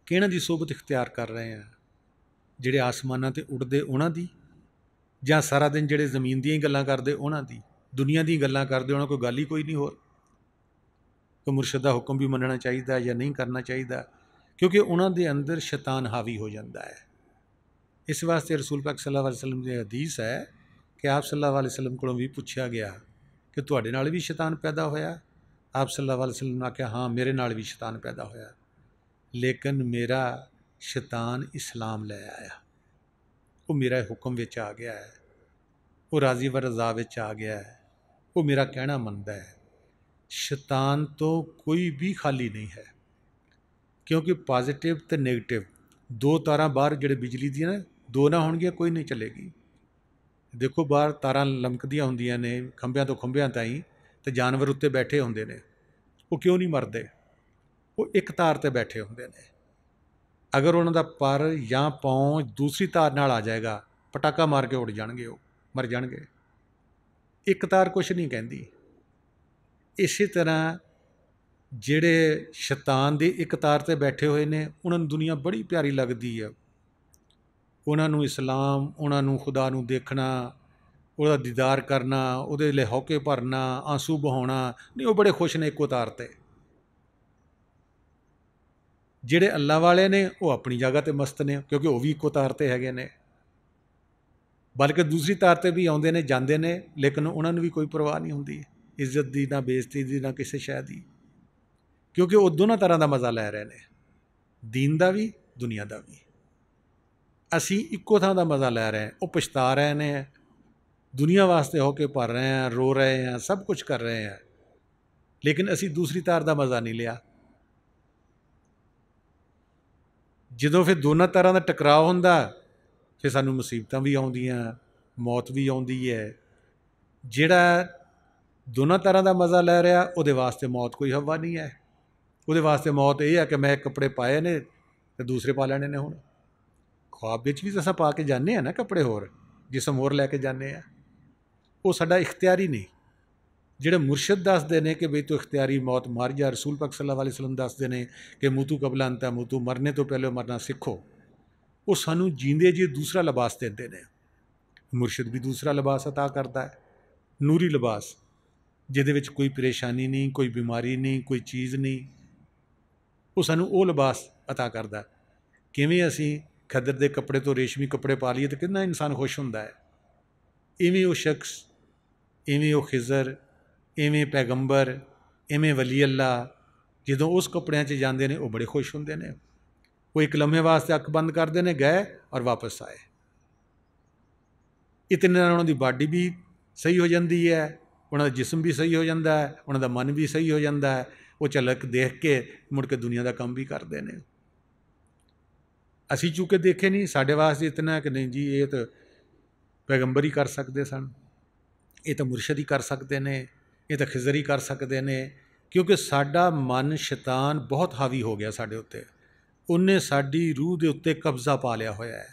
ਕਿਹਨਾਂ ਦੀ ਸੋਬਤ ਇਖਤਿਆਰ ਕਰ ਰਹੇ ਹਾਂ। ਜਿਹੜੇ ਆਸਮਾਨਾਂ 'ਤੇ ਉੱਡਦੇ ਉਹਨਾਂ ਦੀ, ਜਾਂ ਸਾਰਾ ਦਿਨ ਜਿਹੜੇ ਜ਼ਮੀਨ ਦੀਆਂ ਹੀ ਗੱਲਾਂ ਕਰਦੇ ਉਹਨਾਂ ਦੀ, ਦੁਨੀਆ ਦੀਆਂ ਗੱਲਾਂ ਕਰਦੇ, ਉਹਨਾਂ ਕੋਈ ਗੱਲ ਹੀ ਕੋਈ ਨਹੀਂ ਹੋਰ। ਕੋਈ ਮੁਰਸ਼ਦ ਦਾ ਹੁਕਮ ਵੀ ਮੰਨਣਾ ਚਾਹੀਦਾ ਜਾਂ ਨਹੀਂ ਕਰਨਾ ਚਾਹੀਦਾ, ਕਿਉਂਕਿ ਉਹਨਾਂ ਦੇ ਅੰਦਰ ਸ਼ੈਤਾਨ ਹਾਵੀ ਹੋ ਜਾਂਦਾ ਹੈ। ਇਸ ਵਾਸਤੇ ਰਸੂਲ ਪਾਕ ਸੱਲੱਲਾਹੁ ਅਲੈਹਿ ਵਸੱਲਮ ਦੀ ਹਦੀਸ ਹੈ ਕਿ ਆਪ ਸੱਲੱਲਾਹੁ ਅਲੈਹਿ ਵਸੱਲਮ ਕੋਲੋਂ ਵੀ ਪੁੱਛਿਆ ਗਿਆ ਕਿ ਤੁਹਾਡੇ ਨਾਲ ਵੀ ਸ਼ੈਤਾਨ ਪੈਦਾ ਹੋਇਆ? ਆਪ ਸੱਲੱਲਾਹੁ ਅਲੈਹਿ ਵਸੱਲਮ ਨੇ ਆਖਿਆ ਹਾਂ, ਮੇਰੇ ਨਾਲ ਵੀ ਸ਼ੈਤਾਨ ਪੈਦਾ ਹੋਇਆ, ਲੇਕਿਨ ਮੇਰਾ ਸ਼ੈਤਾਨ ਇਸਲਾਮ ਲੈ ਆਇਆ। ਉਹ ਮੇਰਾ ਹੁਕਮ ਵਿੱਚ ਆ ਗਿਆ ਹੈ, ਉਹ ਰਾਜ਼ੀ ਵ ਰਜ਼ਾ ਵਿੱਚ ਆ ਗਿਆ ਹੈ, ਉਹ ਮੇਰਾ ਕਹਿਣਾ ਮੰਨਦਾ ਹੈ। ਸ਼ੈਤਾਨ ਤੋਂ ਕੋਈ ਵੀ ਖਾਲੀ ਨਹੀਂ ਹੈ, ਕਿਉਂਕਿ ਪੋਜ਼ੀਟਿਵ ਅਤੇ ਨੈਗੇਟਿਵ ਦੋ ਤਾਰਾਂ ਬਾਹਰ ਜਿਹੜੇ ਬਿਜਲੀ ਦੀਆਂ ਨੇ, ਦੋ ਨਾ ਹੋਣਗੀਆਂ ਕੋਈ ਨਹੀਂ ਚੱਲੇਗੀ। ਦੇਖੋ ਬਾਹਰ ਤਾਰਾਂ ਲਮਕਦੀਆਂ ਹੁੰਦੀਆਂ ਨੇ ਖੰਭਿਆਂ ਤੋਂ ਖੰਭਿਆਂ ਤਾਈਂ, ਅਤੇ ਜਾਨਵਰ ਉੱਤੇ ਬੈਠੇ ਹੁੰਦੇ ਨੇ, ਉਹ ਕਿਉਂ ਨਹੀਂ ਮਰਦੇ? ਉਹ ਇੱਕ ਤਾਰ 'ਤੇ ਬੈਠੇ ਹੁੰਦੇ ਨੇ। ਅਗਰ ਉਹਨਾਂ ਦਾ ਪਰ ਜਾਂ ਪੌਂ ਦੂਸਰੀ ਤਾਰ ਨਾਲ ਆ ਜਾਏਗਾ, ਪਟਾਕਾ ਮਾਰ ਕੇ ਉੱਡ ਜਾਣਗੇ, ਉਹ ਮਰ ਜਾਣਗੇ। ਇੱਕ ਤਾਰ ਕੁਛ ਨਹੀਂ ਕਹਿੰਦੀ। ਇਸੇ ਤਰ੍ਹਾਂ ਜਿਹੜੇ ਸ਼ੈਤਾਨ ਦੀ ਇੱਕ ਤਾਰ 'ਤੇ ਬੈਠੇ ਹੋਏ ਨੇ, ਉਹਨਾਂ ਨੂੰ ਦੁਨੀਆ ਬੜੀ ਪਿਆਰੀ ਲੱਗਦੀ ਹੈ। ਉਹਨਾਂ ਨੂੰ ਇਸਲਾਮ, ਉਹਨਾਂ ਨੂੰ ਖੁਦਾ ਨੂੰ ਦੇਖਣਾ, ਉਹਦਾ ਦੀਦਾਰ ਕਰਨਾ, ਉਹਦੇ ਲਈ ਹੌਕੇ ਭਰਨਾ, ਆਂਸੂ ਬਹਾਉਣਾ, ਨਹੀਂ ਉਹ ਬੜੇ ਖੁਸ਼ ਨੇ ਇੱਕੋ ਤਾਰ 'ਤੇ। ਜਿਹੜੇ ਅੱਲਾ ਵਾਲੇ ਨੇ ਉਹ ਆਪਣੀ ਜਗ੍ਹਾ 'ਤੇ ਮਸਤ ਨੇ, ਕਿਉਂਕਿ ਉਹ ਵੀ ਇੱਕੋ ਤਾਰ 'ਤੇ ਹੈਗੇ ਨੇ। ਬਲਕਿ ਦੂਸਰੀ ਤਾਰ 'ਤੇ ਵੀ ਆਉਂਦੇ ਨੇ, ਜਾਂਦੇ ਨੇ, ਲੇਕਿਨ ਉਹਨਾਂ ਨੂੰ ਵੀ ਕੋਈ ਪਰਵਾਹ ਨਹੀਂ ਹੁੰਦੀ ਇੱਜ਼ਤ ਦੀ, ਨਾ ਬੇਇੱਜ਼ਤੀ ਦੀ, ਨਾ ਕਿਸੇ ਸ਼ੈ ਦੀ, ਕਿਉਂਕਿ ਉਹ ਦੋਨਾਂ ਤਰ੍ਹਾਂ ਦਾ ਮਜ਼ਾ ਲੈ ਰਹੇ ਨੇ, ਦੀਨ ਦਾ ਵੀ, ਦੁਨੀਆ ਦਾ ਵੀ। ਅਸੀਂ ਇੱਕੋ ਥਾਂ ਦਾ ਮਜ਼ਾ ਲੈ ਰਹੇ ਹਾਂ। ਉਹ ਪਛਤਾ ਰਹੇ ਨੇ, ਦੁਨੀਆ ਵਾਸਤੇ ਹੋ ਕੇ ਭਰ ਰਹੇ ਹਾਂ, ਰੋ ਰਹੇ ਹਾਂ, ਸਭ ਕੁਝ ਕਰ ਰਹੇ ਹਾਂ, ਲੇਕਿਨ ਅਸੀਂ ਦੂਸਰੀ ਤਾਰ ਦਾ ਮਜ਼ਾ ਨਹੀਂ ਲਿਆ। ਜਦੋਂ ਫਿਰ ਦੋਨਾਂ ਤਾਰਾਂ ਦਾ ਟਕਰਾਅ ਹੁੰਦਾ, ਫਿਰ ਸਾਨੂੰ ਮੁਸੀਬਤਾਂ ਵੀ ਆਉਂਦੀਆਂ, ਮੌਤ ਵੀ ਆਉਂਦੀ ਹੈ। ਜਿਹੜਾ ਦੋਨਾਂ ਤਾਰਾਂ ਦਾ ਮਜ਼ਾ ਲੈ ਰਿਹਾ, ਉਹਦੇ ਵਾਸਤੇ ਮੌਤ ਕੋਈ ਹਵਾ ਨਹੀਂ ਹੈ। ਉਹਦੇ ਵਾਸਤੇ ਮੌਤ ਇਹ ਹੈ ਕਿ ਮੈਂ ਕੱਪੜੇ ਪਾਏ ਨੇ ਅਤੇ ਦੂਸਰੇ ਪਾ ਲੈਣੇ ਨੇ। ਹੁਣ ख्वाब ਵਿੱਚ ਵੀ ਤਾਂ ਅਸੀਂ ਪਾ ਕੇ ਜਾਂਦੇ ਹਾਂ ਨਾ ਕੱਪੜੇ, ਹੋਰ ਜਿਸਮ ਹੋਰ ਲੈ ਕੇ ਜਾਂਦੇ ਹਾਂ। ਉਹ ਸਾਡਾ ਇਖਤਿਆਰੀ ਨਹੀਂ। ਜਿਹੜੇ ਮੁਰਸ਼ਿਦ ਦੱਸਦੇ ਨੇ ਕਿ ਬਈ ਤੂੰ ਇਖਤਿਆਰੀ ਮੌਤ ਮਰ ਜਾ, ਰਸੂਲ ਪਾਕ ਸੱਲੱਲਾਹੁ ਅਲੈਹਿ ਵਸੱਲਮ ਦੱਸਦੇ ਨੇ ਕਿ ਮੂਤੂ ਕਬਲਾ ਅੰਤਾ ਮੂਤੂ, ਮਰਨੇ ਤੋਂ ਪਹਿਲੇ ਮਰਨਾ ਸਿੱਖੋ। ਉਹ ਸਾਨੂੰ ਜੀਂਦੇ ਜੀ ਦੂਸਰਾ ਲਿਬਾਸ ਦਿੰਦੇ ਨੇ। ਮੁਰਸ਼ਿਦ ਵੀ ਦੂਸਰਾ ਲਿਬਾਸ ਅਤਾ ਕਰਦਾ ਹੈ, ਨੂਰੀ ਲਿਬਾਸ, ਜਿਹਦੇ ਵਿੱਚ ਕੋਈ ਪਰੇਸ਼ਾਨੀ ਨਹੀਂ, ਕੋਈ ਬਿਮਾਰੀ ਨਹੀਂ, ਕੋਈ ਚੀਜ਼ ਨਹੀਂ। ਉਹ ਸਾਨੂੰ ਉਹ ਲਿਬਾਸ ਅਤਾ ਕਰਦਾ। ਕਿਵੇਂ ਅਸੀਂ ਖੱਦਰ ਦੇ ਕੱਪੜੇ ਤੋਂ ਰੇਸ਼ਮੀ ਕੱਪੜੇ ਪਾ ਲਈਏ ਤਾਂ ਕਿੰਨਾ ਇਨਸਾਨ ਖੁਸ਼ ਹੁੰਦਾ ਹੈ। ਇਵੇਂ ਉਹ ਸ਼ਖਸ, ਇਵੇਂ ਉਹ ਖਿਜ਼ਰ, ਇਵੇਂ ਪੈਗੰਬਰ, ਇਵੇਂ ਵਲੀ ਅੱਲਾ, ਜਦੋਂ ਉਸ ਕੱਪੜਿਆਂ 'ਚ ਜਾਂਦੇ ਨੇ ਉਹ ਬੜੇ ਖੁਸ਼ ਹੁੰਦੇ ਨੇ। ਉਹ ਇੱਕ ਲੰਮੇ ਵਾਸਤੇ ਅੱਖ ਬੰਦ ਕਰਦੇ ਨੇ, ਗਏ ਔਰ ਵਾਪਸ ਆਏ। ਇਤਨੇ ਨਾਲ ਉਹਨਾਂ ਦੀ ਬਾਡੀ ਵੀ ਸਹੀ ਹੋ ਜਾਂਦੀ ਹੈ, ਉਹਨਾਂ ਦਾ ਜਿਸਮ ਵੀ ਸਹੀ ਹੋ ਜਾਂਦਾ ਹੈ, ਉਹਨਾਂ ਦਾ ਮਨ ਵੀ ਸਹੀ ਹੋ ਜਾਂਦਾ ਹੈ। ਉਹ ਝਲਕ ਦੇਖ ਕੇ ਮੁੜ ਕੇ ਦੁਨੀਆ ਦਾ ਕੰਮ ਵੀ ਕਰਦੇ ਨੇ। ਅਸੀਂ ਚੂਕੇ ਦੇਖੇ ਨਹੀਂ, ਸਾਡੇ ਵਾਸਤੇ ਇਤਨਾ ਕਿ ਨਹੀਂ ਜੀ ਇਹ ਤਾਂ ਪੈਗੰਬਰ ਹੀ ਕਰ ਸਕਦੇ ਸਨ, ਇਹ ਤਾਂ ਮੁਰਸ਼ਿਦ ਹੀ ਕਰ ਸਕਦੇ ਨੇ, ਇਹ ਤਾਂ ਖਿਜ਼ਰ ਹੀ ਕਰ ਸਕਦੇ ਨੇ, ਕਿਉਂਕਿ ਸਾਡਾ ਮਨ ਸ਼ੈਤਾਨ ਬਹੁਤ ਹਾਵੀ ਹੋ ਗਿਆ ਸਾਡੇ ਉੱਤੇ। ਉਹਨੇ ਸਾਡੀ ਰੂਹ ਦੇ ਉੱਤੇ ਕਬਜ਼ਾ ਪਾ ਲਿਆ ਹੋਇਆ ਹੈ।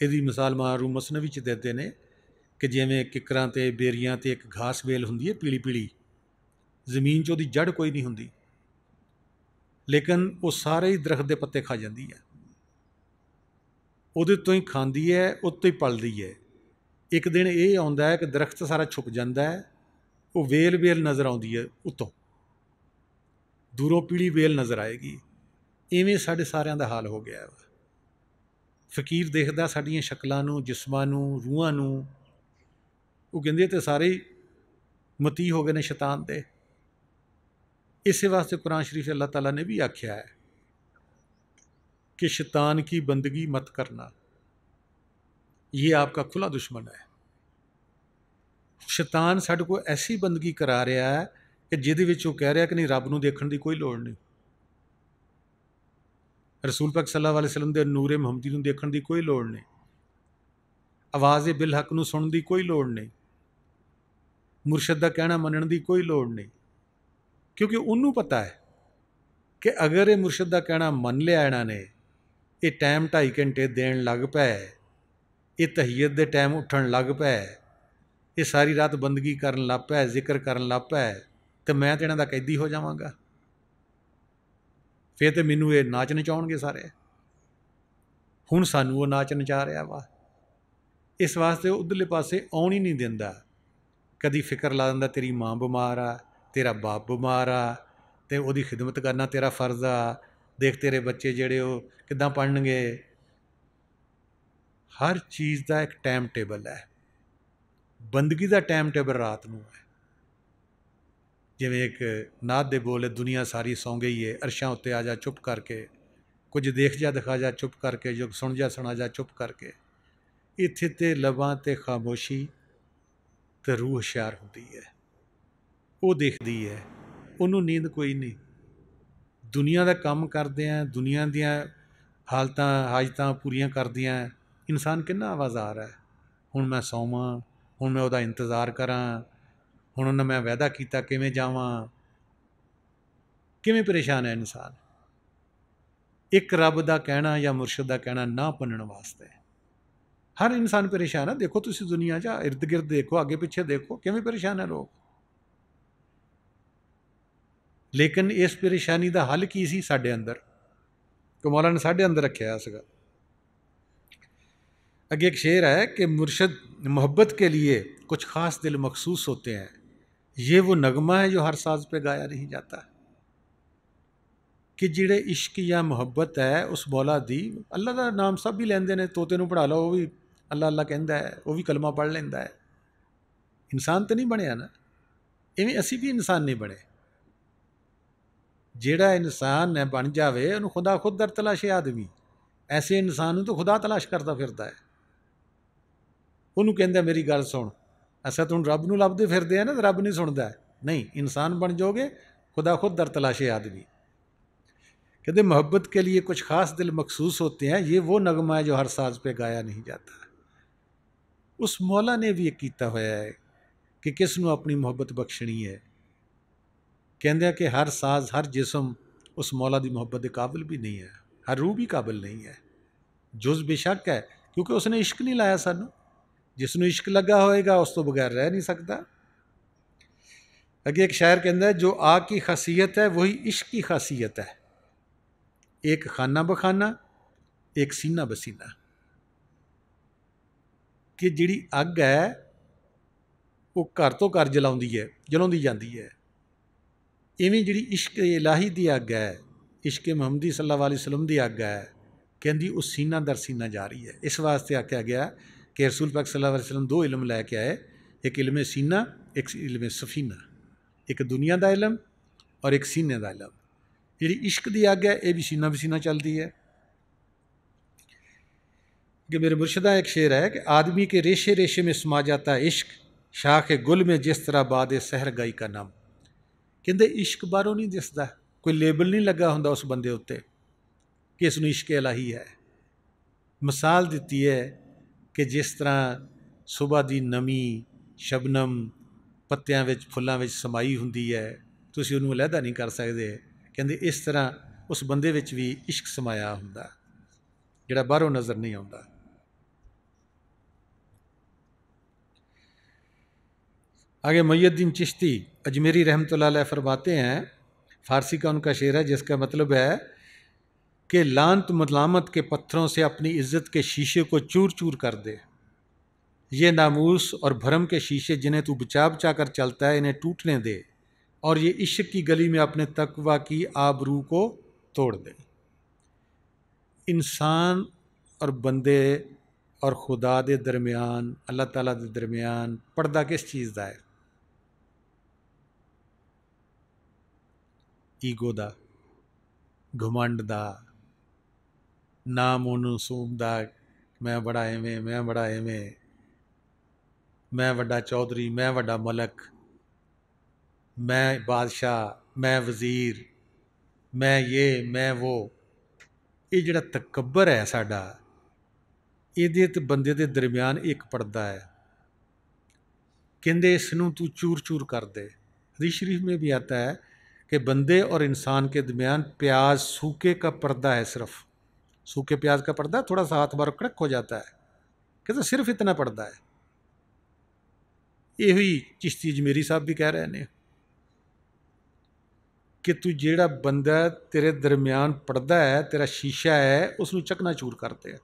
ਇਹਦੀ ਮਿਸਾਲ ਮਾਰੂ ਮਸਨਵੀ 'ਚ ਦਿੰਦੇ ਨੇ ਕਿ ਜਿਵੇਂ ਕਿੱਕਰਾਂ 'ਤੇ, ਬੇਰੀਆਂ 'ਤੇ ਇੱਕ ਘਾਸ ਵੇਲ ਹੁੰਦੀ ਹੈ ਪੀਲੀ ਪੀਲੀ, ਜ਼ਮੀਨ 'ਚ ਉਹਦੀ ਜੜ ਕੋਈ ਨਹੀਂ ਹੁੰਦੀ, ਲੇਕਿਨ ਉਹ ਸਾਰੇ ਹੀ ਦਰਖਤ ਦੇ ਪੱਤੇ ਖਾ ਜਾਂਦੀ ਹੈ। ਉਹਦੇ ਤੋਂ ਹੀ ਖਾਂਦੀ ਹੈ, ਉੱਤੋਂ ਹੀ ਪਲਦੀ ਹੈ। ਇੱਕ ਦਿਨ ਇਹ ਆਉਂਦਾ ਹੈ ਕਿ ਦਰਖਤ ਸਾਰਾ ਛੁਪ ਜਾਂਦਾ ਹੈ, ਉਹ ਵੇਲ ਵੇਲ ਨਜ਼ਰ ਆਉਂਦੀ ਹੈ ਉੱਤੋਂ, ਦੂਰੋਂ ਪੀਲੀ ਵੇਲ ਨਜ਼ਰ ਆਏਗੀ। ਇਵੇਂ ਸਾਡੇ ਸਾਰਿਆਂ ਦਾ ਹਾਲ ਹੋ ਗਿਆ। ਫਕੀਰ ਦੇਖਦਾ ਸਾਡੀਆਂ ਸ਼ਕਲਾਂ ਨੂੰ, ਜਿਸਮਾਂ ਨੂੰ, ਰੂਹਾਂ ਨੂੰ, ਉਹ ਕਹਿੰਦੇ ਤੇ ਸਾਰੇ ਹੀ ਮਤੀ ਹੋ ਗਏ ਨੇ ਸ਼ੈਤਾਨ ਦੇ। ਇਸੇ ਵਾਸਤੇ ਕੁਰਾਨ ਸ਼ਰੀਫ ਅੱਲਾਹ ਤਾਲਾ ਨੇ ਵੀ ਆਖਿਆ ਹੈ कि शैतान की बंदगी मत करना, ये आपका खुला दुश्मन है। शैतान साडे को ऐसी बंदगी करा रहा है कि जिहदे विच वो कह रहा कि नहीं रब नूं देखण दी कोई लोड़ नहीं, रसूल पाक सल्लल्लाहु अलैहि वसल्लम दे नूरे मुहम्मदी नूं देखण दी कोई लोड़ नहीं, आवाज़ बिल हक नूं सुणन दी कोई लोड़ नहीं, मुरशद दा कहना मनण दी कोई लोड़ नहीं, क्योंकि उन्होंने पता है कि अगर ये मुरशद दा कहना मन लिया इन्हां ने, ये टाइम 2.5 घंटे देण लग पए, ये तहीयत दे टाइम उठण लग पए, ये सारी रात बंदगी करन लग पए, जिक्र करन लग पए, तो मैं तो इन्हां दा कैदी हो जावांगा। फिर तो मैनू ये नाच नचाउणगे सारे। हुण सानू वो नाच नचा रहा वा, इस वास्ते उधरले पासे आउण ही नहीं दिंदा। कदी फिक्र ला दिंदा तेरी मां बीमार आ, तेरा बाप बीमार आ, ते उहदी खिदमत करना तेरा फर्ज आ, देख तेरे बच्चे जिहड़े वो किदां पढ़नगे। हर चीज़ का एक टाइम टेबल है। बंदगी का टाइम टेबल रात नूं है। जिवें एक नात दे बोल है, दुनिया सारी सौ गई है, अरशां उत्ते आ जा चुप करके, कुछ देख जा दिखा जा चुप करके, जो सुन जा सुना जा चुप करके। इत्थे ते लबां ते खामोशी ते रूह हुशियार होंदी है, वो देखदी है, उन्होंने नींद कोई नहीं। दुनिया का काम करदे हैं, दुनिया दियां हालतां हाजतां पूरियां करदियां इंसान किन्ना आवाज़ार है। हुण मैं सौवां, हुण मैं उहदा इंतज़ार करां, हुण उन्हें मैं वायदा कीता किवें जावां, किवें परेशान है इंसान एक रब का कहना या मुरशद का कहना ना मनण वास्ते। हर इंसान परेशान है। देखो तुसीं दुनिया च इर्द गिर्द देखो, अगे पिछे देखो, किवें परेशान है लोग। लेकिन इस परेशानी का हल की सी साडे अंदर, कि मौला ने साडे अंदर रखिया सीगा। आगे एक शेर है कि मुर्शद मोहब्बत के लिए कुछ ख़ास दिल मखसूस होते हैं, ये वो नगमा है जो हर साज पे गाया नहीं जाता। कि जिहड़े इश्क या मुहब्बत है उस मौला दी, अल्लाह का नाम सब भी लेंदे ने, तोते नूं पढ़ा लो वो भी अल्लाह अल्लाह कहता है, वो भी कलमा पढ़ लेंदा है। इंसान तो नहीं बनया ना, इवें असी भी इंसान नहीं बने। जिहड़ा इंसान है बन जावे उन्होंने खुदा खुद दर तलाशे आदमी, ऐसे इंसान तो खुदा तलाश करता फिरदा है। ਉਹਨੂੰ ਕਹਿੰਦਾ मेरी गल सुन, असा तो रब नूं लभदे फिरदे हैं ना, तो रब नहीं सुनता है। नहीं, इंसान बन जाओगे खुदा खुद दर तलाशे आदमी। कहते मोहब्बत के लिए कुछ ख़ास दिल मखसूस होते हैं, ये वो नगमा है जो हर साज पे गाया नहीं जाता। उस मौला ने भी एक किया होया है कि किस नूं अपनी मोहब्बत बख्शनी है। कहते कि हर साज हर जिसम उस मौला की मोहब्बत के काबिल भी नहीं है, हर रूह भी काबिल नहीं है। जुज़ बेशक है, क्योंकि उसने इश्क नहीं लाया सानू। जिसनों इश्क लगा होएगा उस तो बगैर रह नहीं सकता। अगे एक शायर कहता है, जो आग की खासियत है वही इश्क की खासियत है, एक खाना बखाना एक सीना बसीना। कि जिहड़ी अग है वो घर तो घर जलाउंदी जाती है। इवें जिहड़ी इश्क इलाही की अग है, इश्क मुहम्मदी सल्लल्लाहु अलैहि वसल्लम की अग है, कहती वो सीना दर सीना जा रही है। इस वास्ते आख्या गया कि रसूल पाक सल्लल्लाहु अलैहि वसल्लम दो इलम लैके आए, एक इल्म सीना एक इल्म सफीना। एक दुनिया का इलम और एक सीने का इलम। जी इश्क की अग है ये भी सीना बसीना चलती है। कि मेरे मुर्शदा एक शेर है कि आदमी के रेशे रेशे में समा जाता है इश्क, शाख गुल में जिस तरह बाद सहर गई का नाम। कहते इश्क बाहरों नहीं दिसदा, कोई लेबल नहीं लगा होंदा उस बंदे उत्ते कि इसनूं इश्क इलाही है। मिसाल दी है कि जिस तरह सुबह की नमी शबनम पत्तियां विच फुल्लां विच समाई हुंदी है, तुसीं उहनूं अलहदा नहीं कर सकते। कहते इस तरह उस बंदे विच भी इश्क समाया हुंदा जिहड़ा बाहरों नज़र नहीं आउंदा। आगे मुहियुद्दीन चिश्ती अजमेरी रहमतुल्लाह अलैह फरमाते हैं, फारसी का उनका शेर है जिसका मतलब है कि लांत मलामत के पत्थरों से अपनी इज्जत के शीशे को चूर चूर कर दे। ये नामूस और भरम के शीशे जिन्हें तू बचा बचा कर चलता है, इन्हें टूटने दे और ये इश्क की गली में अपने तकवा की आबरू को तोड़ दे। इंसान और बंदे और खुदा के दरमियान, अल्लाह ताला के दरमियान पर्दा किस चीज़ का है? ईगो दा, घुमंड दा, नाम सूम दा, मैं बड़ा एवें, मैं बड़ा एवें, मैं वड्डा चौधरी, मैं वड्डा मलक, मैं बादशाह, मैं वज़ीर, मैं ये मैं वो। ये जिहड़ा तकब्बर है साडा, इहदे ते बंदे दे दरमियान एक पर्दा है। कहंदे इसनूं तू चूर चूर कर दे। हदीस शरीफ में भी आता है कि बंदे और इंसान के दरमियान प्याज सूखे का पर्दा है। सिर्फ सूखे प्याज का पर्दा थोड़ा सा हाथ बार कड़क हो जाता है, कहते सिर्फ इतना पर्दा है। ये ही चिश्ती अजमेरी साहब भी कह रहे हैं कि तू जेड़ा बंदा तेरे दरमियान पर्दा है, तेरा शीशा है, उसनूं चकना चूर करते हैं।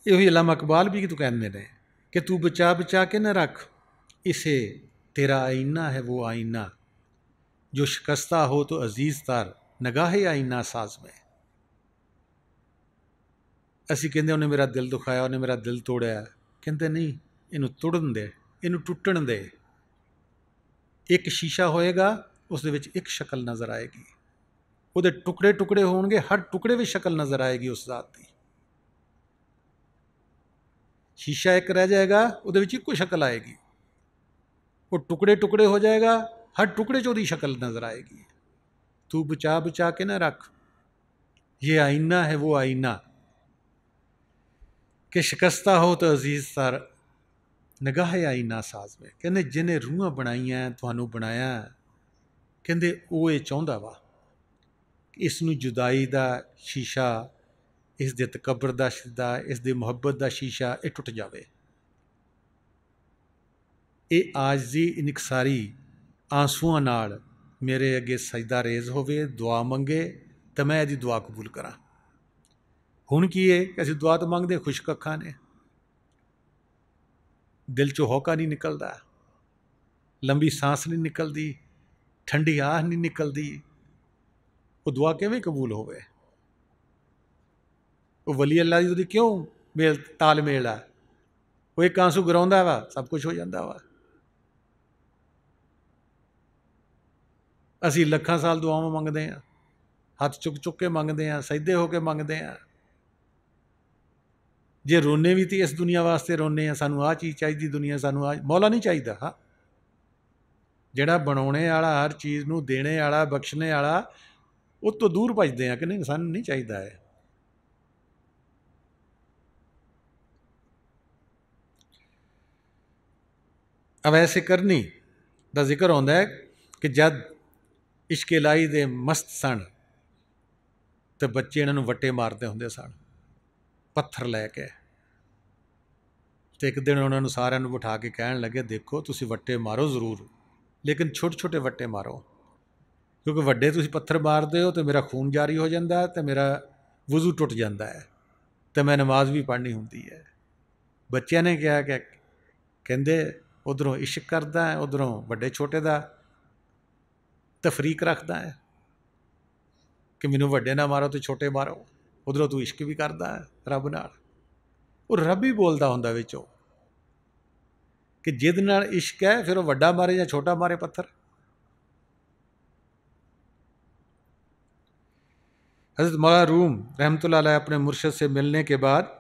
यही अल्लामा इकबाल भी तू कहते हैं कि तू बचा बचा के न रख इसे, तेरा आईना है वो आईना जो शिकस्ता हो तो अजीज तार नगाहे आईना साज में। असी कहते उन्हें मेरा दिल दुखाया, उन्हें मेरा दिल तोड़िया, कहते नहीं, इनू तोड़न दे, इनू टुटन दे। एक शीशा होएगा, उस दे विच एक शक्ल नज़र आएगी, वो टुकड़े टुकड़े होणगे, हर टुकड़े में शक्ल नज़र आएगी उस जात की। शीशा एक रह जाएगा, वो इको शक्ल आएगी, वो टुकड़े टुकड़े हो जाएगा, हर टुकड़े चो दी शक्ल नज़र आएगी। तू बचा बचा के ना रख, ये आईना है वो आईना कि शिकस्ता हो तो अजीज तार निगाह आईना साज में। कहते जिन्हें रूहां बनाइया तुहानू बनाया, कहते वो ये चाहता वा इसनू जुदाई का शीशा, इस दे तकबर दा शीशा, इस दे मुहब्बत का शीशा ये टुट जाए। ये आजजी इनकसारी आंसूआं नाल मेरे अगे सजदा रेज होवे, दुआ मंगे तो मैं यदी दुआ कबूल करा। हुण की है कि असीं दुआ तो मंगदे, खुश्क अखां ने, दिल चों हौका नहीं निकलदा, लंबी सांस नहीं निकलदी, ठंडी आह नहीं निकलदी, वो दुआ किवें कबूल होवे? वो वली अल्लाह दी क्यों मेल तालमेल आ? वो एक आंसू गिराउंदा वा, सब कुछ हो जांदा वा। असीं लखां साल दुआवां मंगदे हैं, हथ चुक चुक के मंगदे हैं, सजदे होके मंगदे हैं। जे रोने भी तो इस दुनिया वास्ते रोने हैं, सानू आ चीज़ चाहिए दुनिया, सानू आ मौला नहीं चाहिए। हाँ, जिहड़ा बनाने वाला, हर चीज़ नू देने वाला, बख्शने वाला, उस तो दूर भजदे हैं कि नहीं, सानू नहीं चाहिए है। अब ऐसे करनी का जिक्र होंदा है कि जब इश्क इलाही दे मस्त सन तो बच्चे इन्हों वट्टे मारते होंदे सन पत्थर लैके। तो एक दिन उन्होंने सारे बिठा के कहन लगे, देखो तुसी वट्टे मारो जरूर, लेकिन छोटे छोटे वट्टे मारो, क्योंकि वड्डे तुसी पत्थर मारते हो तो मेरा खून जारी हो जाता है, तो मेरा वजू टुट जाता है, तो मैं नमाज भी पढ़नी होंदी है। बच्चों ने क्या कि कहते उधरों इश्क करता है, उधरों वड्डे छोटे का तफरीक रखता है कि मैनू वड्डे ना मारो तो छोटे मारो, उधरों तू इश्क भी करता है रब नाल। और रब ही बोलता होंदा विचों कि जिद नाल इश्क है फिर वो वड्डा मारे या छोटा मारे पत्थर। हज़रत मौला रूम रहमतुल्लाह अलैह अपने मुर्शद से मिलने के बाद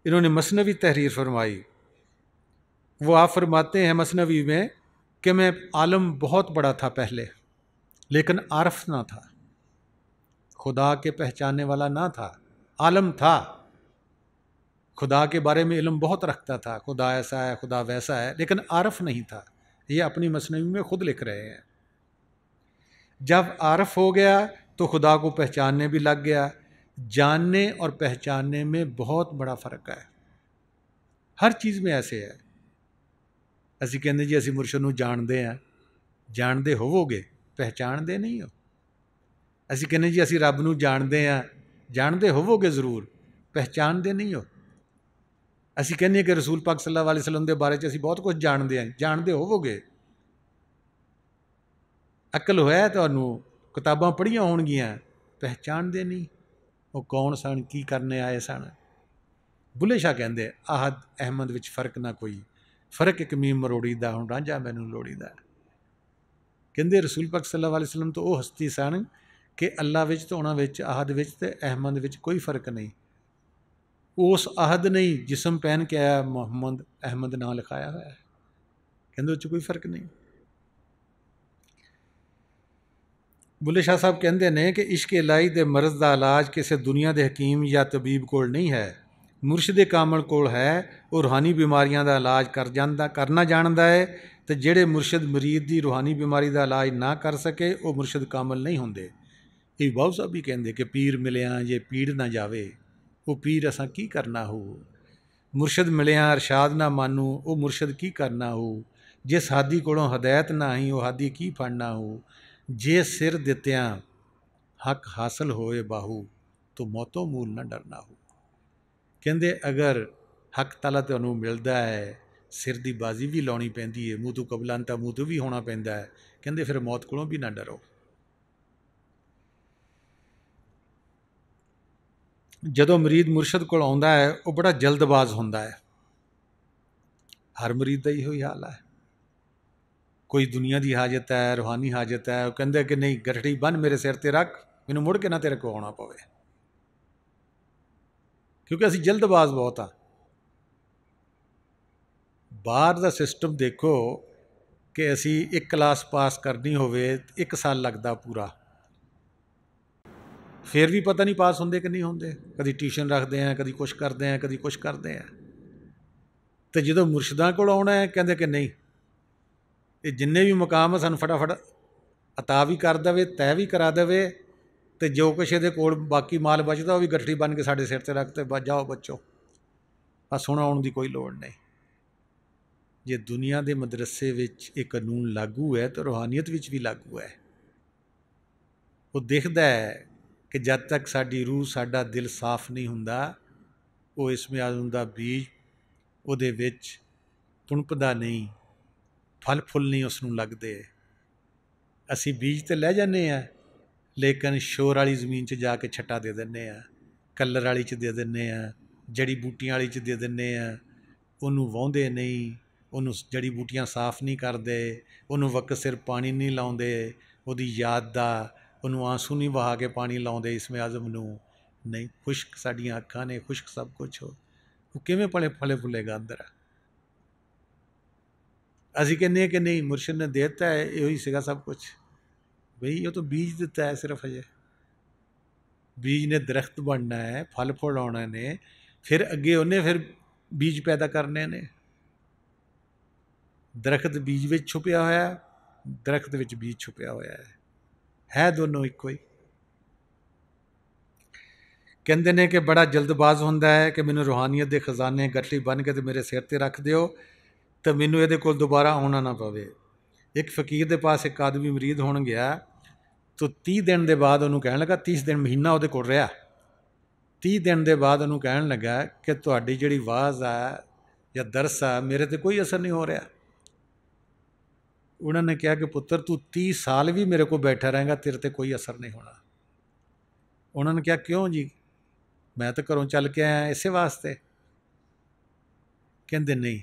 इन्होंने मसनवी तहरीर फरमाई। वो आप फरमाते हैं मसनवी में कि मैं आलम बहुत बड़ा था पहले, लेकिन आरफ ना था, खुदा के पहचानने वाला ना था। आलम था, खुदा के बारे में इल्म बहुत रखता था, खुदा ऐसा है, खुदा वैसा है, लेकिन आरफ नहीं था। ये अपनी मसनवी में खुद लिख रहे हैं। जब आरफ हो गया तो खुदा को पहचानने भी लग गया। जानने और पहचानने में बहुत बड़ा फ़र्क है, हर चीज़ में ऐसे है। असी कहते जी असी मुर्शद नूं जानते हैं, जानते होवोगे, पहचानते नहीं हो। असी कहते जी असी रब नूं जानते हैं, जानते होवोगे जरूर, पहचानते नहीं हो। असी कहने कि रसूल पाक सल्लल्लाहु अलैहि वसल्लम के बारे असी बहुत कुछ जानते हैं, जानते होवोगे। अकल होया तुहानूं, किताबां पढ़ियां होणगियां, पहचानते नहीं वो कौन सन, की करने आए सन। बुल्ले शाह कहते आहद अहमद विच फर्क ना कोई, फर्क एक मीम मरोड़ी दा, हुण रांझा मैनू लोड़ी दा। कहते रसूल पाक सल्लल्लाहु अलैहि वसल्लम तो वो हस्ती सन कि अल्लाह विच तो उन्हां विच, आहद विच ते अहमद विच कोई फर्क नहीं। उस आहद नहीं जिसम पहन के आया मोहम्मद अहमद नाम लिखाया हुआ है, कहते उस कोई फर्क नहीं। बुल्ले शाह साहब कहते हैं कि इश्क इलाही दे मरज़ का इलाज किसी दुनिया के हकीम या तबीब कोल नहीं है, मुर्शदे कामल कोल है। वो रूहानी बीमारियां का इलाज करना जानता है, तो जेड़े मुर्शद मरीद की रूहानी बीमारी का इलाज ना कर सके वो मुर्शद कामल नहीं होंगे। ये बाबू साहब भी कहते कि पीर मिलिया जे पीड़ ना जावे, वो पीर असां की करना हो। मुर्शद मिलिया अरशाद ना मानू, वो मुर्शद की करना हो। जिस हादी कोलों हदायत ना आई, वो हादी की फड़ना हो। जे सिर दित्तियां हक हासिल होए बाहू, तो मौतों मूल ना डरना हो। कहते अगर हक ताला तुहानूं मिलता है, सिर की बाजी भी लाउणी पैंदी है, मूँ तो कबलांता मूँ तो भी होना पैंदा है, कहते फिर मौत कोलों भी ना डरो। जदों मरीद मुर्शद कोल आउंदा है वो बड़ा जल्दबाज होंदा है। हर मरीद का इहो ही हाल है। कोई दुनिया की हाजत है, रूहानी हाजत है, वो कहते कि नहीं गठड़ी बन मेरे सिर ते रख, मैनूं मुड़ के ना तेरे को आना पवे, क्योंकि असीं जल्दबाज बहुत हाँ। बाहर का सिस्टम देखो कि असी एक क्लास पास करनी होवे 1 साल लगता पूरा, फिर भी पता नहीं पास होंगे कि नहीं होंगे। कभी ट्यूशन रखते हैं, कभी कुछ करते हैं, कभी कुछ करते हैं। तो जो मुर्शदा को आना है कहते कि नहीं ये जिन्ने भी मुकाम है सानू फटाफट अता भी कर दे, तय भी करा दे, तो जो कुछ ये कोल बाकी माल बचता वो भी गठड़ी बन के साढ़े सिर से रखते जाओ बच्चो, बस हुण आउण दी कोई लोड़ नहीं। जे दुनिया के मदरसे विच एक कानून लागू है तो रूहानियत विच भी लागू है। वो दिखता है कि जब तक साडी रूह साडा दिल साफ नहीं हुंदा वो इसमें आदम दा बीज ਉਹਦੇ ਵਿੱਚ ਪੁਣਪਦਾ ਨਹੀਂ, ਫਲ ਫੁੱਲ ਨਹੀਂ ਉਸ ਨੂੰ ਲੱਗਦੇ। ਅਸੀਂ ਬੀਜ ਤੇ ਲੈ ਜਾਂਦੇ ਹਾਂ, ਲੇਕਿਨ ਸ਼ੋਰ ਵਾਲੀ ਜ਼ਮੀਨ 'ਚ ਜਾ ਕੇ ਛੱਟਾ ਦੇ ਦਿੰਦੇ ਹਾਂ, ਕਲਰ ਵਾਲੀ 'ਚ ਦੇ ਦਿੰਦੇ ਹਾਂ, ਜੜੀ ਬੂਟੀਆਂ ਵਾਲੀ 'ਚ ਦੇ ਦਿੰਦੇ ਹਾਂ। ਉਹਨੂੰ ਵਾਹੁੰਦੇ ਨਹੀਂ, ਉਹਨੂੰ ਜੜੀ ਬੂਟੀਆਂ ਸਾਫ਼ ਨਹੀਂ ਕਰਦੇ, ਉਹਨੂੰ ਵਕਤ ਸਿਰ ਪਾਣੀ ਨਹੀਂ ਲਾਉਂਦੇ, ਉਹਦੀ ਯਾਦ ਦਾ ਉਹਨੂੰ ਆਂਸੂ ਨਹੀਂ ਵਹਾ ਕੇ ਪਾਣੀ ਲਾਉਂਦੇ ਇਸਮੇ ਆਜ਼ਮ ਨੂੰ। ਨਹੀਂ, ਖੁਸ਼ਕ ਸਾਡੀਆਂ ਅੱਖਾਂ ਨੇ, ਖੁਸ਼ਕ ਸਭ ਕੁਛ ਹੋ, ਉਹ ਕਿਵੇਂ ਫਲੇ ਫੁੱਲੇਗਾ ਅੰਦਰ। ਅਸੀਂ ਕਹਿੰਦੇ ਹਾਂ ਕਿ ਨਹੀਂ ਮੁਰਸ਼ਿਦ ਨੇ ਦੇ ਦਿੱਤਾ ਹੈ, ਇਹੋ ਹੀ ਸੀਗਾ ਸਭ ਕੁਛ। ਬਈ ਉਹ ਤਾਂ ਬੀਜ ਦਿੱਤਾ ਹੈ ਸਿਰਫ, ਅਜੇ ਬੀਜ ਨੇ ਦਰਖਤ ਬਣਨਾ ਹੈ, ਫਲ ਫੁੱਲ ਆਉਣੇ ਨੇ, ਫਿਰ ਅੱਗੇ ਉਹਨੇ ਫਿਰ ਬੀਜ ਪੈਦਾ ਕਰਨੇ ਨੇ। ਦਰਖਤ ਬੀਜ ਵਿੱਚ ਛੁਪਿਆ ਹੋਇਆ, ਦਰਖਤ ਵਿੱਚ ਬੀਜ ਛੁਪਿਆ ਹੋਇਆ ਹੈ ਦੋਨੋਂ ਇੱਕੋ ਹੀ। ਕਹਿੰਦੇ ਨੇ ਕਿ ਬੜਾ ਜਲਦਬਾਜ਼ ਹੁੰਦਾ ਹੈ ਕਿ ਮੈਨੂੰ ਰੂਹਾਨੀਅਤ ਦੇ ਖਜ਼ਾਨੇ ਗਠੜੀ ਬੰਨ੍ਹ ਕੇ ਤੇ ਮੇਰੇ ਸਿਰ 'ਤੇ ਰੱਖ ਦਿਓ ਤਾਂ ਮੈਨੂੰ ਇਹਦੇ ਕੋਲ ਦੁਬਾਰਾ ਆਉਣਾ ਨਾ ਪਵੇ। ਇੱਕ ਫਕੀਰ ਦੇ ਪਾਸ ਇੱਕ ਆਦਮੀ ਮਰੀਦ ਹੋਣ ਗਿਆ ਤਾਂ 30 ਦਿਨ ਦੇ ਬਾਅਦ ਉਹਨੂੰ ਕਹਿਣ ਲੱਗਾ, 30 ਦਿਨ ਮਹੀਨਾ ਉਹਦੇ ਕੋਲ ਰਿਹਾ, 30 ਦਿਨ ਦੇ ਬਾਅਦ ਉਹਨੂੰ ਕਹਿਣ ਲੱਗਾ ਕਿ ਤੁਹਾਡੀ ਜਿਹੜੀ ਆਵਾਜ਼ ਆ ਜਾਂ ਦਰਸ ਆ ਮੇਰੇ 'ਤੇ ਕੋਈ ਅਸਰ ਨਹੀਂ ਹੋ ਰਿਹਾ। ਉਹਨਾਂ ਨੇ ਕਿਹਾ ਕਿ ਪੁੱਤਰ ਤੂੰ 30 ਸਾਲ ਵੀ ਮੇਰੇ ਕੋਲ ਬੈਠਾ ਰਹੇਗਾ, ਤੇਰੇ 'ਤੇ ਕੋਈ ਅਸਰ ਨਹੀਂ ਹੋਣਾ। ਉਹਨਾਂ ਨੇ ਕਿਹਾ ਕਿਉਂ ਜੀ, ਮੈਂ ਤਾਂ ਘਰੋਂ ਚੱਲ ਕੇ ਆਇਆ ਇਸੇ ਵਾਸਤੇ। ਕਹਿੰਦੇ ਨਹੀਂ,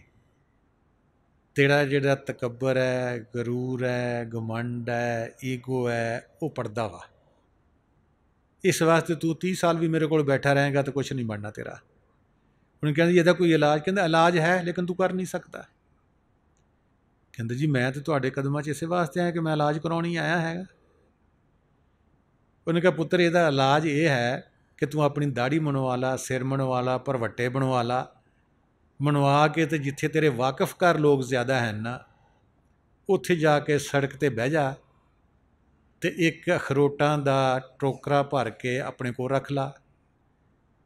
ਤੇਰਾ ਜਿਹੜਾ ਤਕੱਬਰ ਹੈ, ਗਰੂਰ ਹੈ, ਘਮੰਡ ਹੈ, ਈਗੋ ਹੈ, ਉਹ ਪੜਦਾ ਵਾ। ਇਸ ਵਾਸਤੇ ਤੂੰ 30 ਸਾਲ ਵੀ ਮੇਰੇ ਕੋਲ ਬੈਠਾ ਰਹੇਗਾ ਤਾਂ ਕੁਛ ਨਹੀਂ ਬਣਨਾ ਤੇਰਾ। ਉਹਨੇ ਕਹਿੰਦੇ ਇਹਦਾ ਕੋਈ ਇਲਾਜ? ਕਹਿੰਦਾ ਇਲਾਜ ਹੈ ਲੇਕਿਨ ਤੂੰ ਕਰ ਨਹੀਂ ਸਕਦਾ। ਕਹਿੰਦੇ ਜੀ ਮੈਂ ਤਾਂ ਤੁਹਾਡੇ ਕਦਮਾਂ 'ਚ ਇਸੇ ਵਾਸਤੇ ਆਇਆ ਕਿ ਮੈਂ ਇਲਾਜ ਕਰਾਉਣੀ ਆਇਆ ਹੈਗਾ। ਉਹਨੇ ਕਿਹਾ ਪੁੱਤਰ ਇਹਦਾ ਇਲਾਜ ਇਹ ਹੈ ਕਿ ਤੂੰ ਆਪਣੀ ਦਾੜੀ ਬਣਵਾ ਲਾ, ਸਿਰ ਬਣਵਾ ਲਾ, ਭਰਵੱਟੇ ਬਣਵਾ ਲਾ, ਬਣਵਾ ਕੇ ਤੇ ਜਿੱਥੇ ਤੇਰੇ ਵਾਕਫਕਾਰ ਲੋਕ ਜ਼ਿਆਦਾ ਹਨ ਨਾ ਉੱਥੇ ਜਾ ਕੇ ਸੜਕ 'ਤੇ ਬਹਿ ਜਾ ਅਤੇ ਇੱਕ ਅਖਰੋਟਾਂ ਦਾ ਟੋਕਰਾ ਭਰ ਕੇ ਆਪਣੇ ਕੋਲ ਰੱਖ ਲਾ